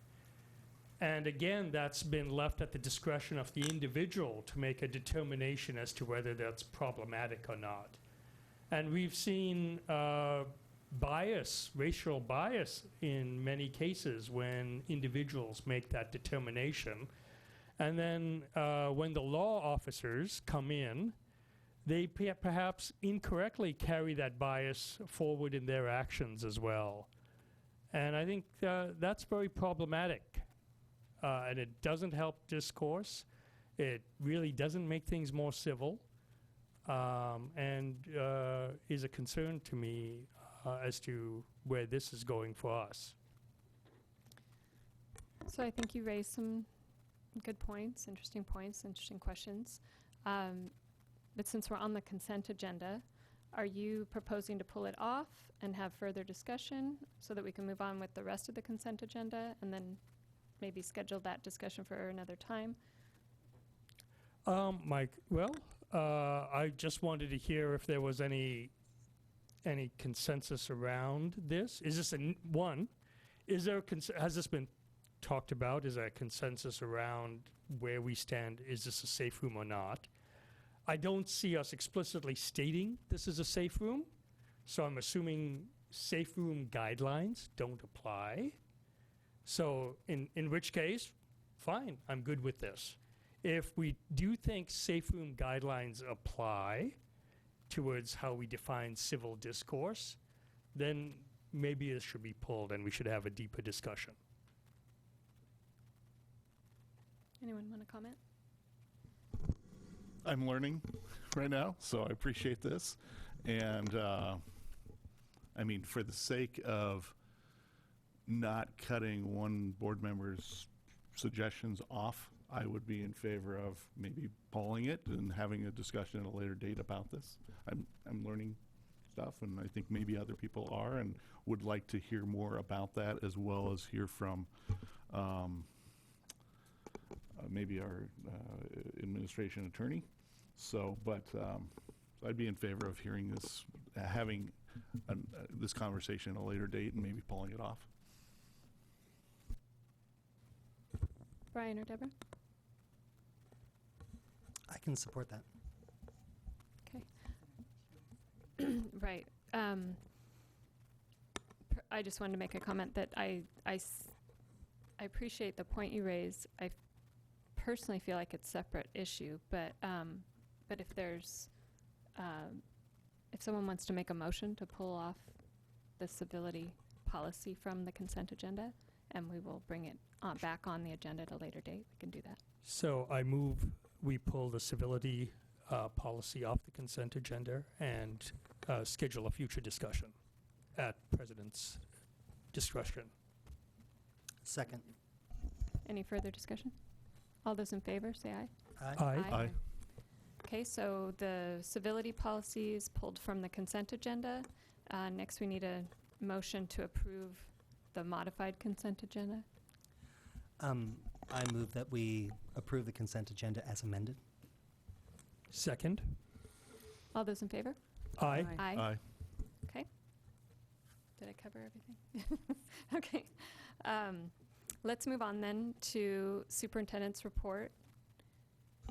And again, that's been left at the discretion of the individual to make a determination as to whether that's problematic or not. And we've seen bias, racial bias in many cases when individuals make that determination. And then when the law officers come in, they perhaps incorrectly carry that bias forward in their actions as well. And I think that's very problematic. And it doesn't help discourse. It really doesn't make things more civil. And is a concern to me as to where this is going for us. So I think you raised some good points, interesting questions. But since we're on the consent agenda, are you proposing to pull it off and have further discussion so that we can move on with the rest of the consent agenda and then maybe schedule that discussion for another time? Mike, I just wanted to hear if there was any consensus around this. Is this has this been talked about? Is there a consensus around where we stand? Is this a safe room or not? I don't see us explicitly stating this is a safe room, so I'm assuming safe room guidelines don't apply. So in which case, fine, I'm good with this. If we do think safe room guidelines apply towards how we define civil discourse, then maybe it should be pulled and we should have a deeper discussion. Anyone want to comment? I'm learning right now, so I appreciate this. And for the sake of not cutting one board member's suggestions off, I would be in favor of maybe polling it and having a discussion at a later date about this. I'm learning stuff, and I think maybe other people are, and would like to hear more about that, as well as hear from maybe our administration attorney. But I'd be in favor of hearing this, having this conversation at a later date, and maybe pulling it off. Brian or Deborah? I can support that. Okay. Right. I just wanted to make a comment that I appreciate the point you raised. I personally feel like it's a separate issue, but if there's if someone wants to make a motion to pull off the civility policy from the consent agenda, and we will bring it back on the agenda at a later date, we can do that. So I move we pull the civility policy off the consent agenda and schedule a future discussion at President's discretion. Second. Any further discussion? All those in favor, say aye. Aye. Aye. Okay, so the civility policies pulled from the consent agenda. Next, we need a motion to approve the modified consent agenda. I move that we approve the consent agenda as amended. Second. All those in favor? Aye. Aye. Okay. Did I cover everything? Okay. Let's move on then to superintendent's report.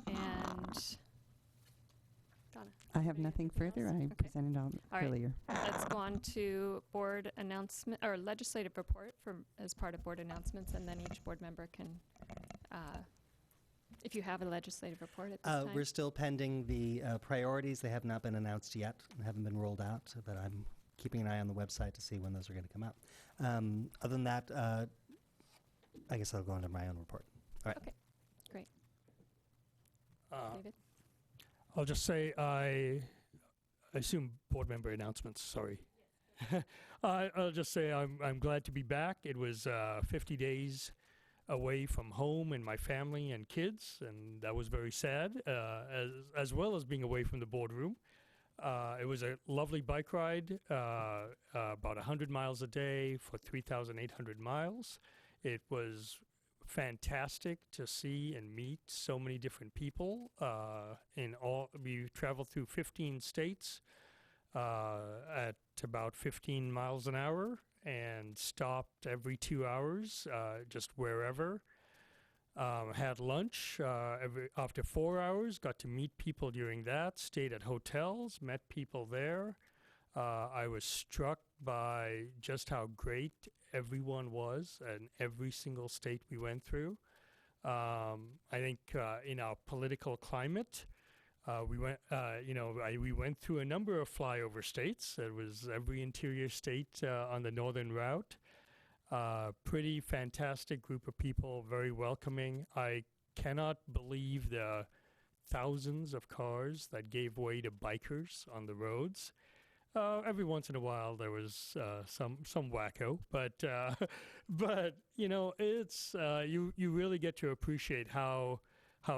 And Donna. I have Any- nothing anything further. else? I Okay. presented all All right. earlier. Let's go on to board announcement, or legislative report as part of board announcements, and then each board member can, if you have a legislative report at this time. We're still pending the priorities. They have not been announced yet and haven't been rolled out, but I'm keeping an eye on the website to see when those are going to come out. Other than that, I guess I'll go into my own report. All right. Okay, great. David? I'll just say I assume board member announcements, sorry. I'll just say I'm glad to be back. It was 50 days away from home and my family and kids, and that was very sad, as well as being away from the boardroom. It was a lovely bike ride, about 100 miles a day for 3,800 miles. It was fantastic to see and meet so many different people. We traveled through 15 states at about 15 miles an hour and stopped every 2 hours, just wherever. Had lunch after 4 hours, got to meet people during that, stayed at hotels, met people there. I was struck by just how great everyone was in every single state we went through. I think in our political climate, we went through a number of flyover states. It was every interior state on the northern route. Pretty fantastic group of people, very welcoming. I cannot believe the thousands of cars that gave way to bikers on the roads. Every once in a while there was some wacko, but it's you really get to appreciate how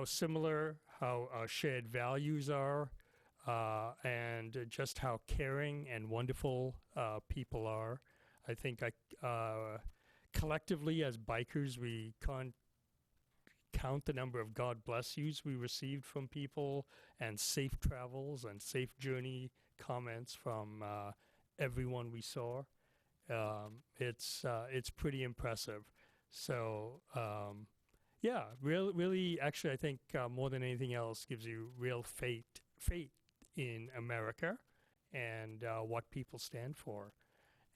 similar, how our shared values are, and just how caring and wonderful people are. I think collectively as bikers, we can't count the number of God bless yous we received from people, and safe travels and safe journey comments from everyone we saw. It's pretty impressive. So really, actually, I think more than anything else, gives you real faith in America and what people stand for.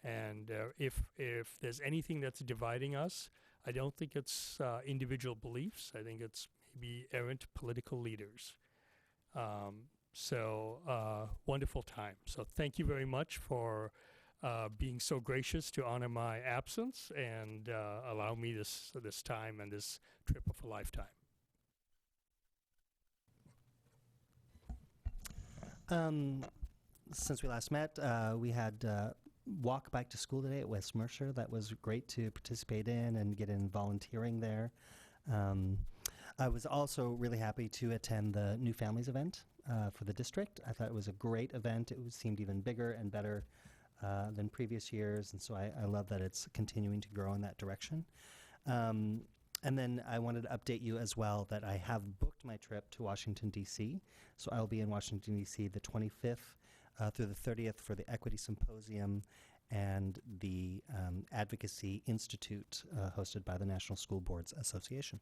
And if there's anything that's dividing us, I don't think it's individual beliefs. I think it's maybe errant political leaders. Wonderful time. So thank you very much for being so gracious to honor my absence and allow me this time and this trip of a lifetime. Since we last met, we had walk bike to school today at West Mercer. That was great to participate in and get in volunteering there. I was also really happy to attend the New Families event for the district. I thought it was a great event. It seemed even bigger and better than previous years, and so I love that it's continuing to grow in that direction. And then I wanted to update you as well that I have booked my trip to Washington, D.C. So I'll be in Washington, D.C. the 25th through the 30th for the Equity Symposium and the Advocacy Institute hosted by the National School Boards Association.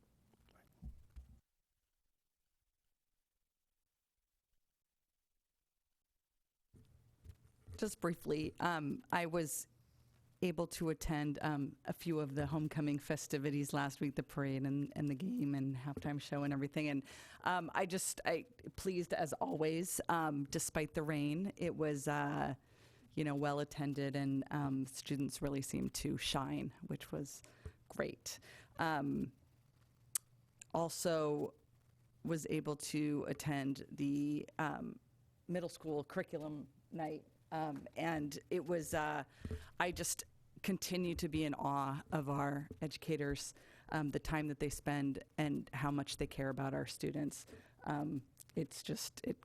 Just briefly, I was able to attend a few of the homecoming festivities last week, the parade and the game and halftime show and everything. And I pleased as always, despite the rain. It was, well attended, and students really seemed to shine, which was great. Also was able to attend the middle school curriculum night. And it was, I just continue to be in awe of our educators, the time that they spend and how much they care about our students. It's just, it's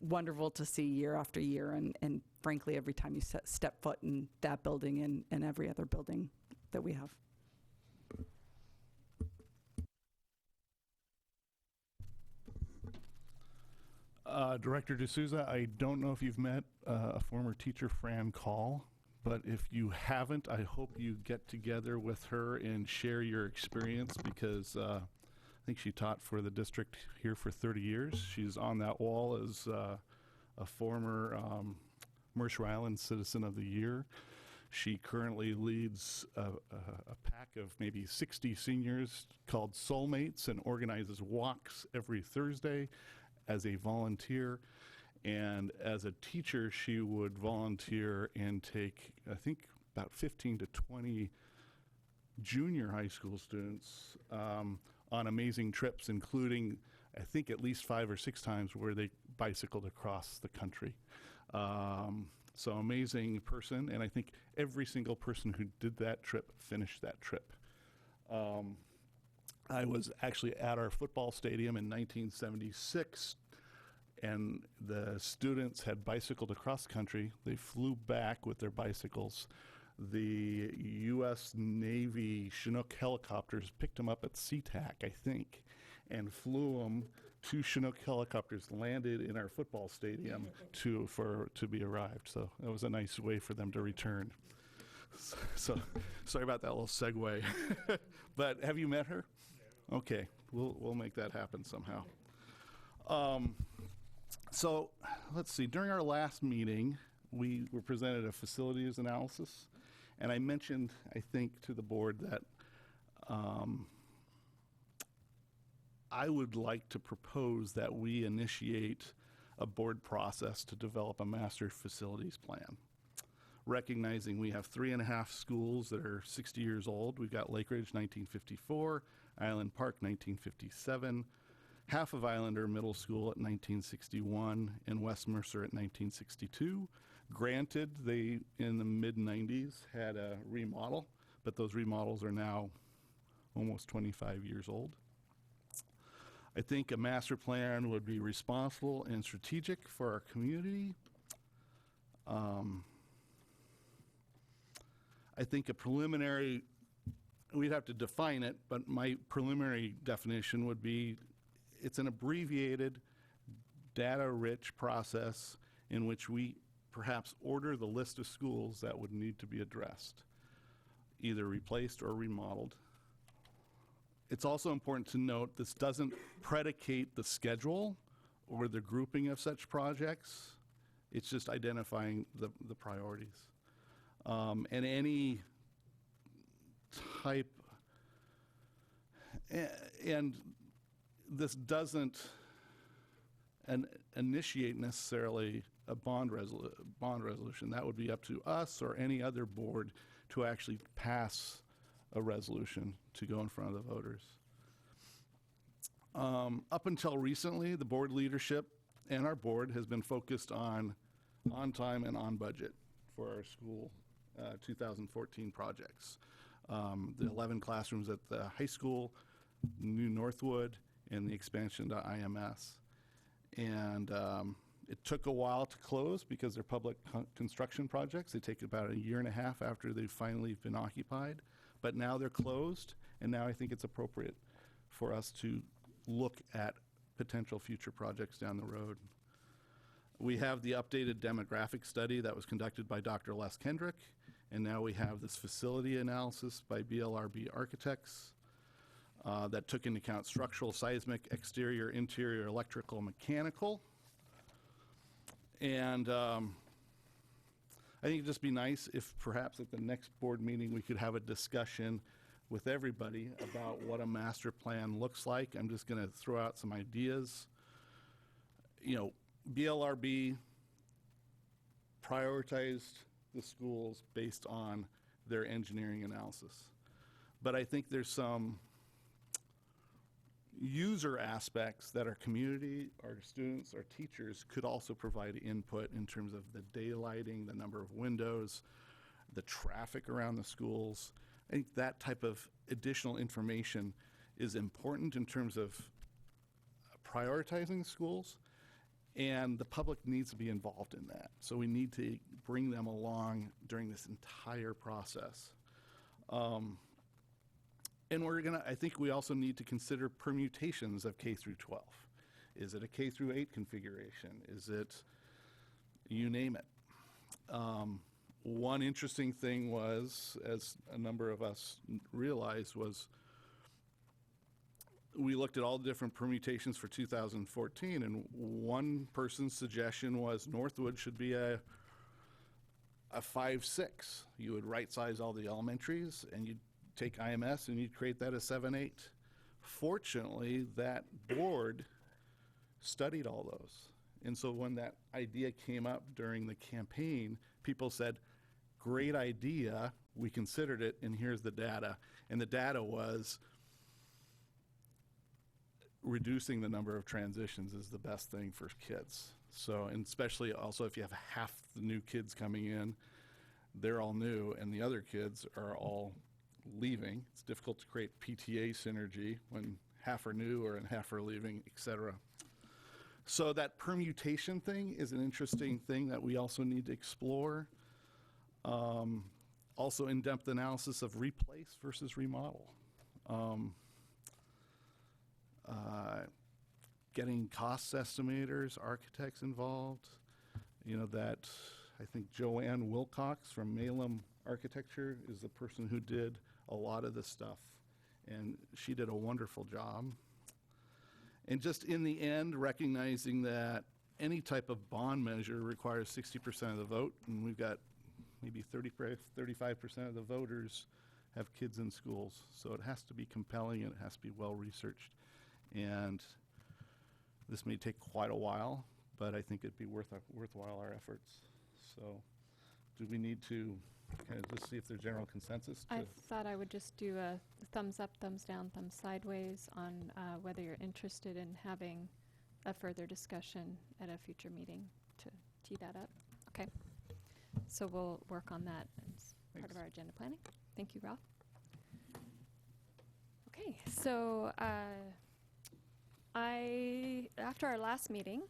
wonderful to see year after year, and frankly, every time you step foot in that building and every other building that we have. Director D'Souza, I don't know if you've met a former teacher, Fran Call, but if you haven't, I hope you get together with her and share your experience, because I think she taught for the district here for 30 years. She's on that wall as a former Mercer Island Citizen of the Year. She currently leads a pack of maybe 60 seniors called Soulmates and organizes walks every Thursday as a volunteer. And as a teacher, she would volunteer and take, I think, about 15 to 20 junior high school students on amazing trips, including, I think, at least 5 or 6 times where they bicycled across the country. So amazing person, and I think every single person who did that trip finished that trip. I was actually at our football stadium in 1976, and the students had bicycled across country. They flew back with their bicycles. The U.S. Navy Chinook helicopters picked them up at SeaTac, I think, and flew them. 2 Chinook helicopters landed in our football stadium to be arrived. So that was a nice way for them to return. So sorry about that little segue. But have you met her? Okay, we'll make that happen somehow. So let's see. During our last meeting, we were presented a facilities analysis, and I mentioned, I think, to the board that I would like to propose that we initiate a board process to develop a master facilities plan, recognizing we have 3.5 schools that are 60 years old. We've got Lake Ridge, 1954, Island Park, 1957, half of Islander Middle School at 1961, and West Mercer at 1962. Granted, they, in the mid-90s, had a remodel, but those remodels are now almost 25 years old. I think a master plan would be responsible and strategic for our community. I think a preliminary, we'd have to define it, but my preliminary definition would be it's an abbreviated, data-rich process in which we perhaps order the list of schools that would need to be addressed, either replaced or remodeled. It's also important to note this doesn't predicate the schedule or the grouping of such projects. It's just identifying the priorities. And any type, and this doesn't initiate necessarily a bond resolution. That would be up to us or any other board to actually pass a resolution to go in front of the voters. Up until recently, the board leadership and our board has been focused on time and on budget for our school 2014 projects. The 11 classrooms at the high school, New Northwood, and the expansion to IMS. And it took a while to close because they're public construction projects. They take about 1.5 years after they've finally been occupied. But now they're closed, and now I think it's appropriate for us to look at potential future projects down the road. We have the updated demographic study that was conducted by Dr. Les Kendrick, and now we have this facility analysis by BLRB Architects that took into account structural, seismic, exterior, interior, electrical, mechanical. And I think it'd just be nice if perhaps at the next board meeting we could have a discussion with everybody about what a master plan looks like. I'm just going to throw out some ideas. You know, BLRB prioritized the schools based on their engineering analysis. But I think there's some user aspects that our community, our students, our teachers could also provide input in terms of the daylighting, the number of windows, the traffic around the schools. I think that type of additional information is important in terms of prioritizing schools, and the public needs to be involved in that. So we need to bring them along during this entire process. And I think we also need to consider permutations of K through 12. Is it a K through 8 configuration? Is it, you name it. One interesting thing was, as a number of us realized, was we looked at all the different permutations for 2014, and one person's suggestion was Northwood should be a 5-6. You would right size all the elementaries, and you'd take IMS and you'd create that as 7-8. Fortunately, that board studied all those. And so when that idea came up during the campaign, people said, great idea, we considered it, and here's the data. And the data was reducing the number of transitions is the best thing for kids. So, and especially also if you have half the new kids coming in, they're all new, and the other kids are all leaving. It's difficult to create PTA synergy when half are new and half are leaving, et cetera. So that permutation thing is an interesting thing that we also need to explore. Also in-depth analysis of replace versus remodel. Getting cost estimators, architects involved. You know, that I think Joanne Wilcox from Malum Architecture is the person who did a lot of this stuff, and she did a wonderful job. And just in the end, recognizing that any type of bond measure requires 60% of the vote, and we've got maybe 35% of the voters have kids in schools. So it has to be compelling and it has to be well researched. And this may take quite a while, but I think it'd be worthwhile our efforts. So do we need to kind of just see if there's general consensus? I thought I would just do a thumbs up, thumbs down, thumbs sideways on whether you're interested in having a further discussion at a future meeting to tee that up. Okay. So we'll work on that as part of our agenda planning. Thank you, Ralph. Okay, so after our last meeting,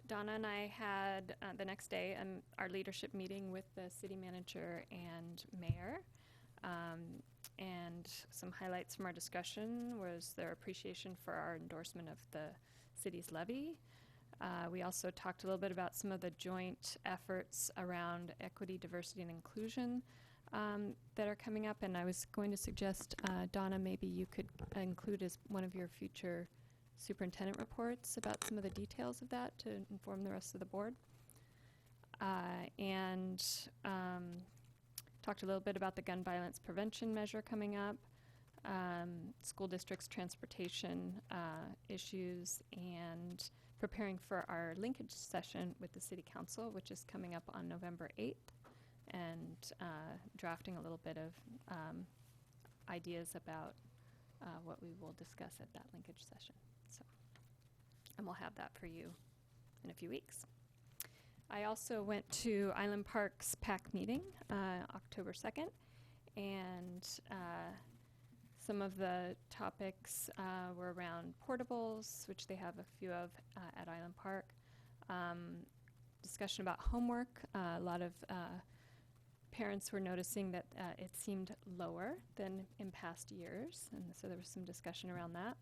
Donna and I had the next day our leadership meeting with the city manager and mayor. And some highlights from our discussion was their appreciation for our endorsement of the city's levy. We also talked a little bit about some of the joint efforts around equity, diversity, and inclusion that are coming up. And I was going to suggest, Donna, maybe you could include as one of your future superintendent reports about some of the details of that to inform the rest of the board. And talked a little bit about the gun violence prevention measure coming up, school districts' transportation issues, and preparing for our linkage session with the City Council, which is coming up on November 8th, and drafting a little bit of ideas about what we will discuss at that linkage session. So, and we'll have that for you in a few weeks. I also went to Island Park's PAC meeting, October 2nd, and some of the topics were around portables, which they have a few of at Island Park. Discussion about homework. A lot of parents were noticing that it seemed lower than in past years, and so there was some discussion around that.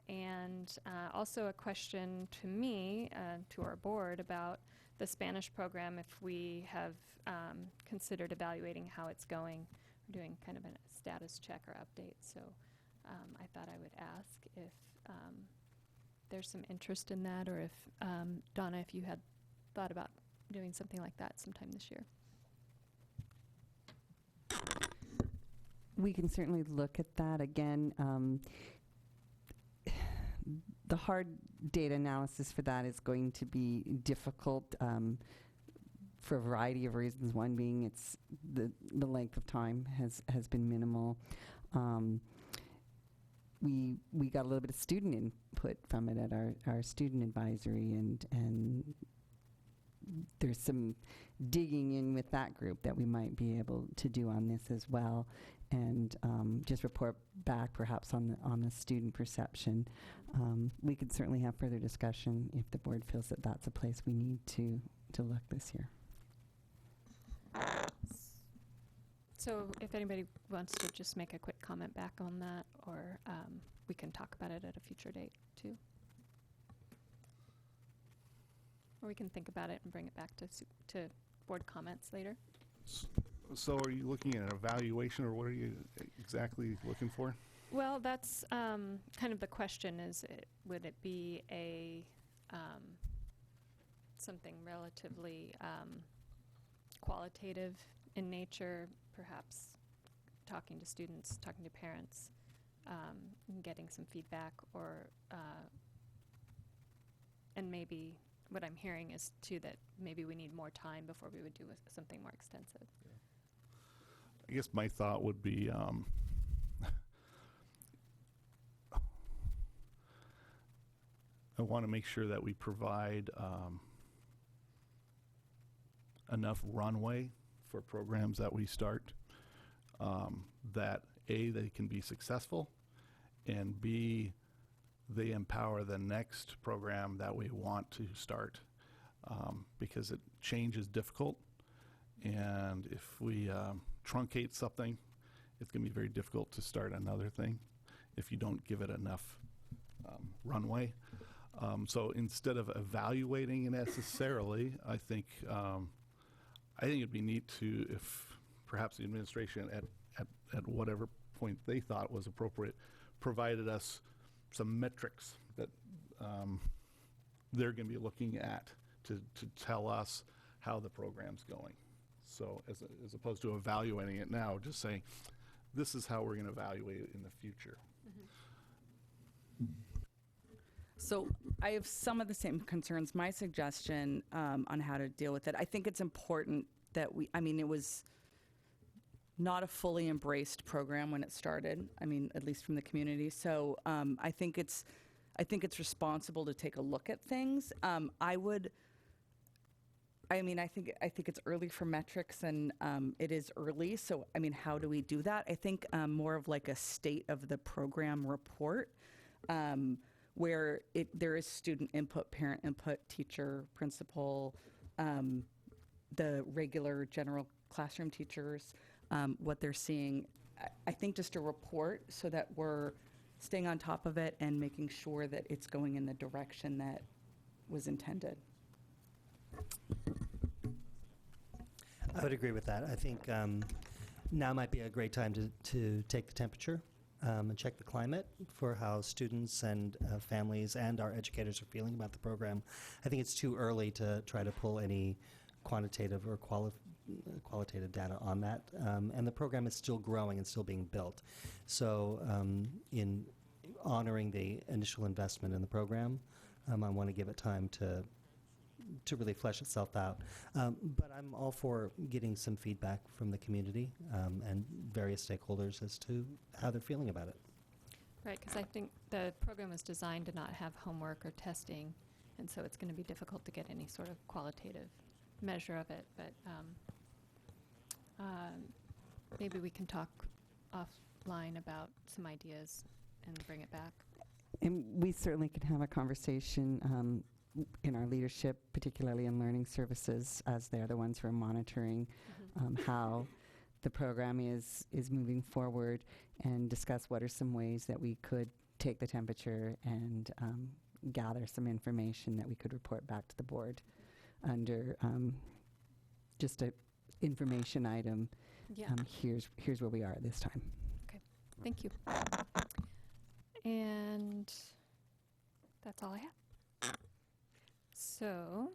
And also a question to me, to our board, about the Spanish program, if we have considered evaluating how it's going. We're doing kind of a status check or update, so I thought I would ask if there's some interest in that, or if, Donna, if you had thought about doing something like that sometime this year. We can certainly look at that again. The hard data analysis for that is going to be difficult for a variety of reasons. One being it's the length of time has been minimal. We got a little bit of student input from it at our student advisory, and there's some digging in with that group that we might be able to do on this as well, and just report back perhaps on the student perception. We could certainly have further discussion if the board feels that that's a place we need to look this year. So if anybody wants to just make a quick comment back on that, or we can talk about it at a future date too. Or we can think about it and bring it back to board comments later. So are you looking at an evaluation, or what are you exactly looking for? Well, that's kind of the question, is would it be a something relatively qualitative in nature, perhaps talking to students, talking to parents, getting some feedback, or and maybe what I'm hearing is too that maybe we need more time before we would do something more extensive. Yeah. I guess my thought would be I want to make sure that we provide enough runway for programs that we start, that A, they can be successful, and B, they empower the next program that we want to start, because change is difficult, and if we truncate something, it's going to be very difficult to start another thing if you don't give it enough runway. So instead of evaluating it necessarily, I think it'd be neat to, if perhaps the administration at whatever point they thought was appropriate, provided us some metrics that they're going to be looking at to tell us how the program's going. So as opposed to evaluating it now, just saying, this is how we're going to evaluate it in the future. So I have some of the same concerns. My suggestion on how to deal with it, I think it's important that it was not a fully embraced program when it started, at least from the community. So I think it's responsible to take a look at things. I think it's early for metrics, and it is early. So, how do we do that? I think more of like a state of the program report, where there is student input, parent input, teacher, principal, the regular general classroom teachers, what they're seeing. I think just a report so that we're staying on top of it and making sure that it's going in the direction that was intended. I would agree with that. I think now might be a great time to take the temperature and check the climate for how students and families and our educators are feeling about the program. I think it's too early to try to pull any quantitative or qualitative data on that. And the program is still growing and still being built. So in honoring the initial investment in the program, I want to give it time to really flesh itself out. But I'm all for getting some feedback from the community and various stakeholders as to how they're feeling about it. Right, because I think the program was designed to not have homework or testing, and so it's going to be difficult to get any sort of qualitative measure of it. But maybe we can talk offline about some ideas and bring it back. And we certainly could have a conversation in our leadership, particularly in learning services, as they're the ones who are monitoring how the program is moving forward, and discuss what are some ways that we could take the temperature and gather some information that we could report back to the board under just a information item. Yeah. Here's where we are at this time. Okay, thank you. And that's all I have. So,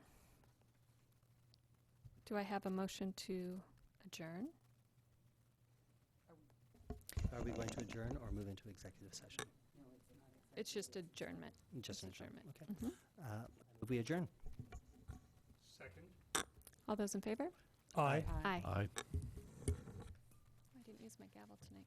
do I have a motion to adjourn? Are we going to adjourn or move into executive session? It's just adjournment. Just an adjournment. Okay. Mhm. We adjourn. Second. All those in favor? Aye. Aye. Aye. I didn't use my gavel tonight.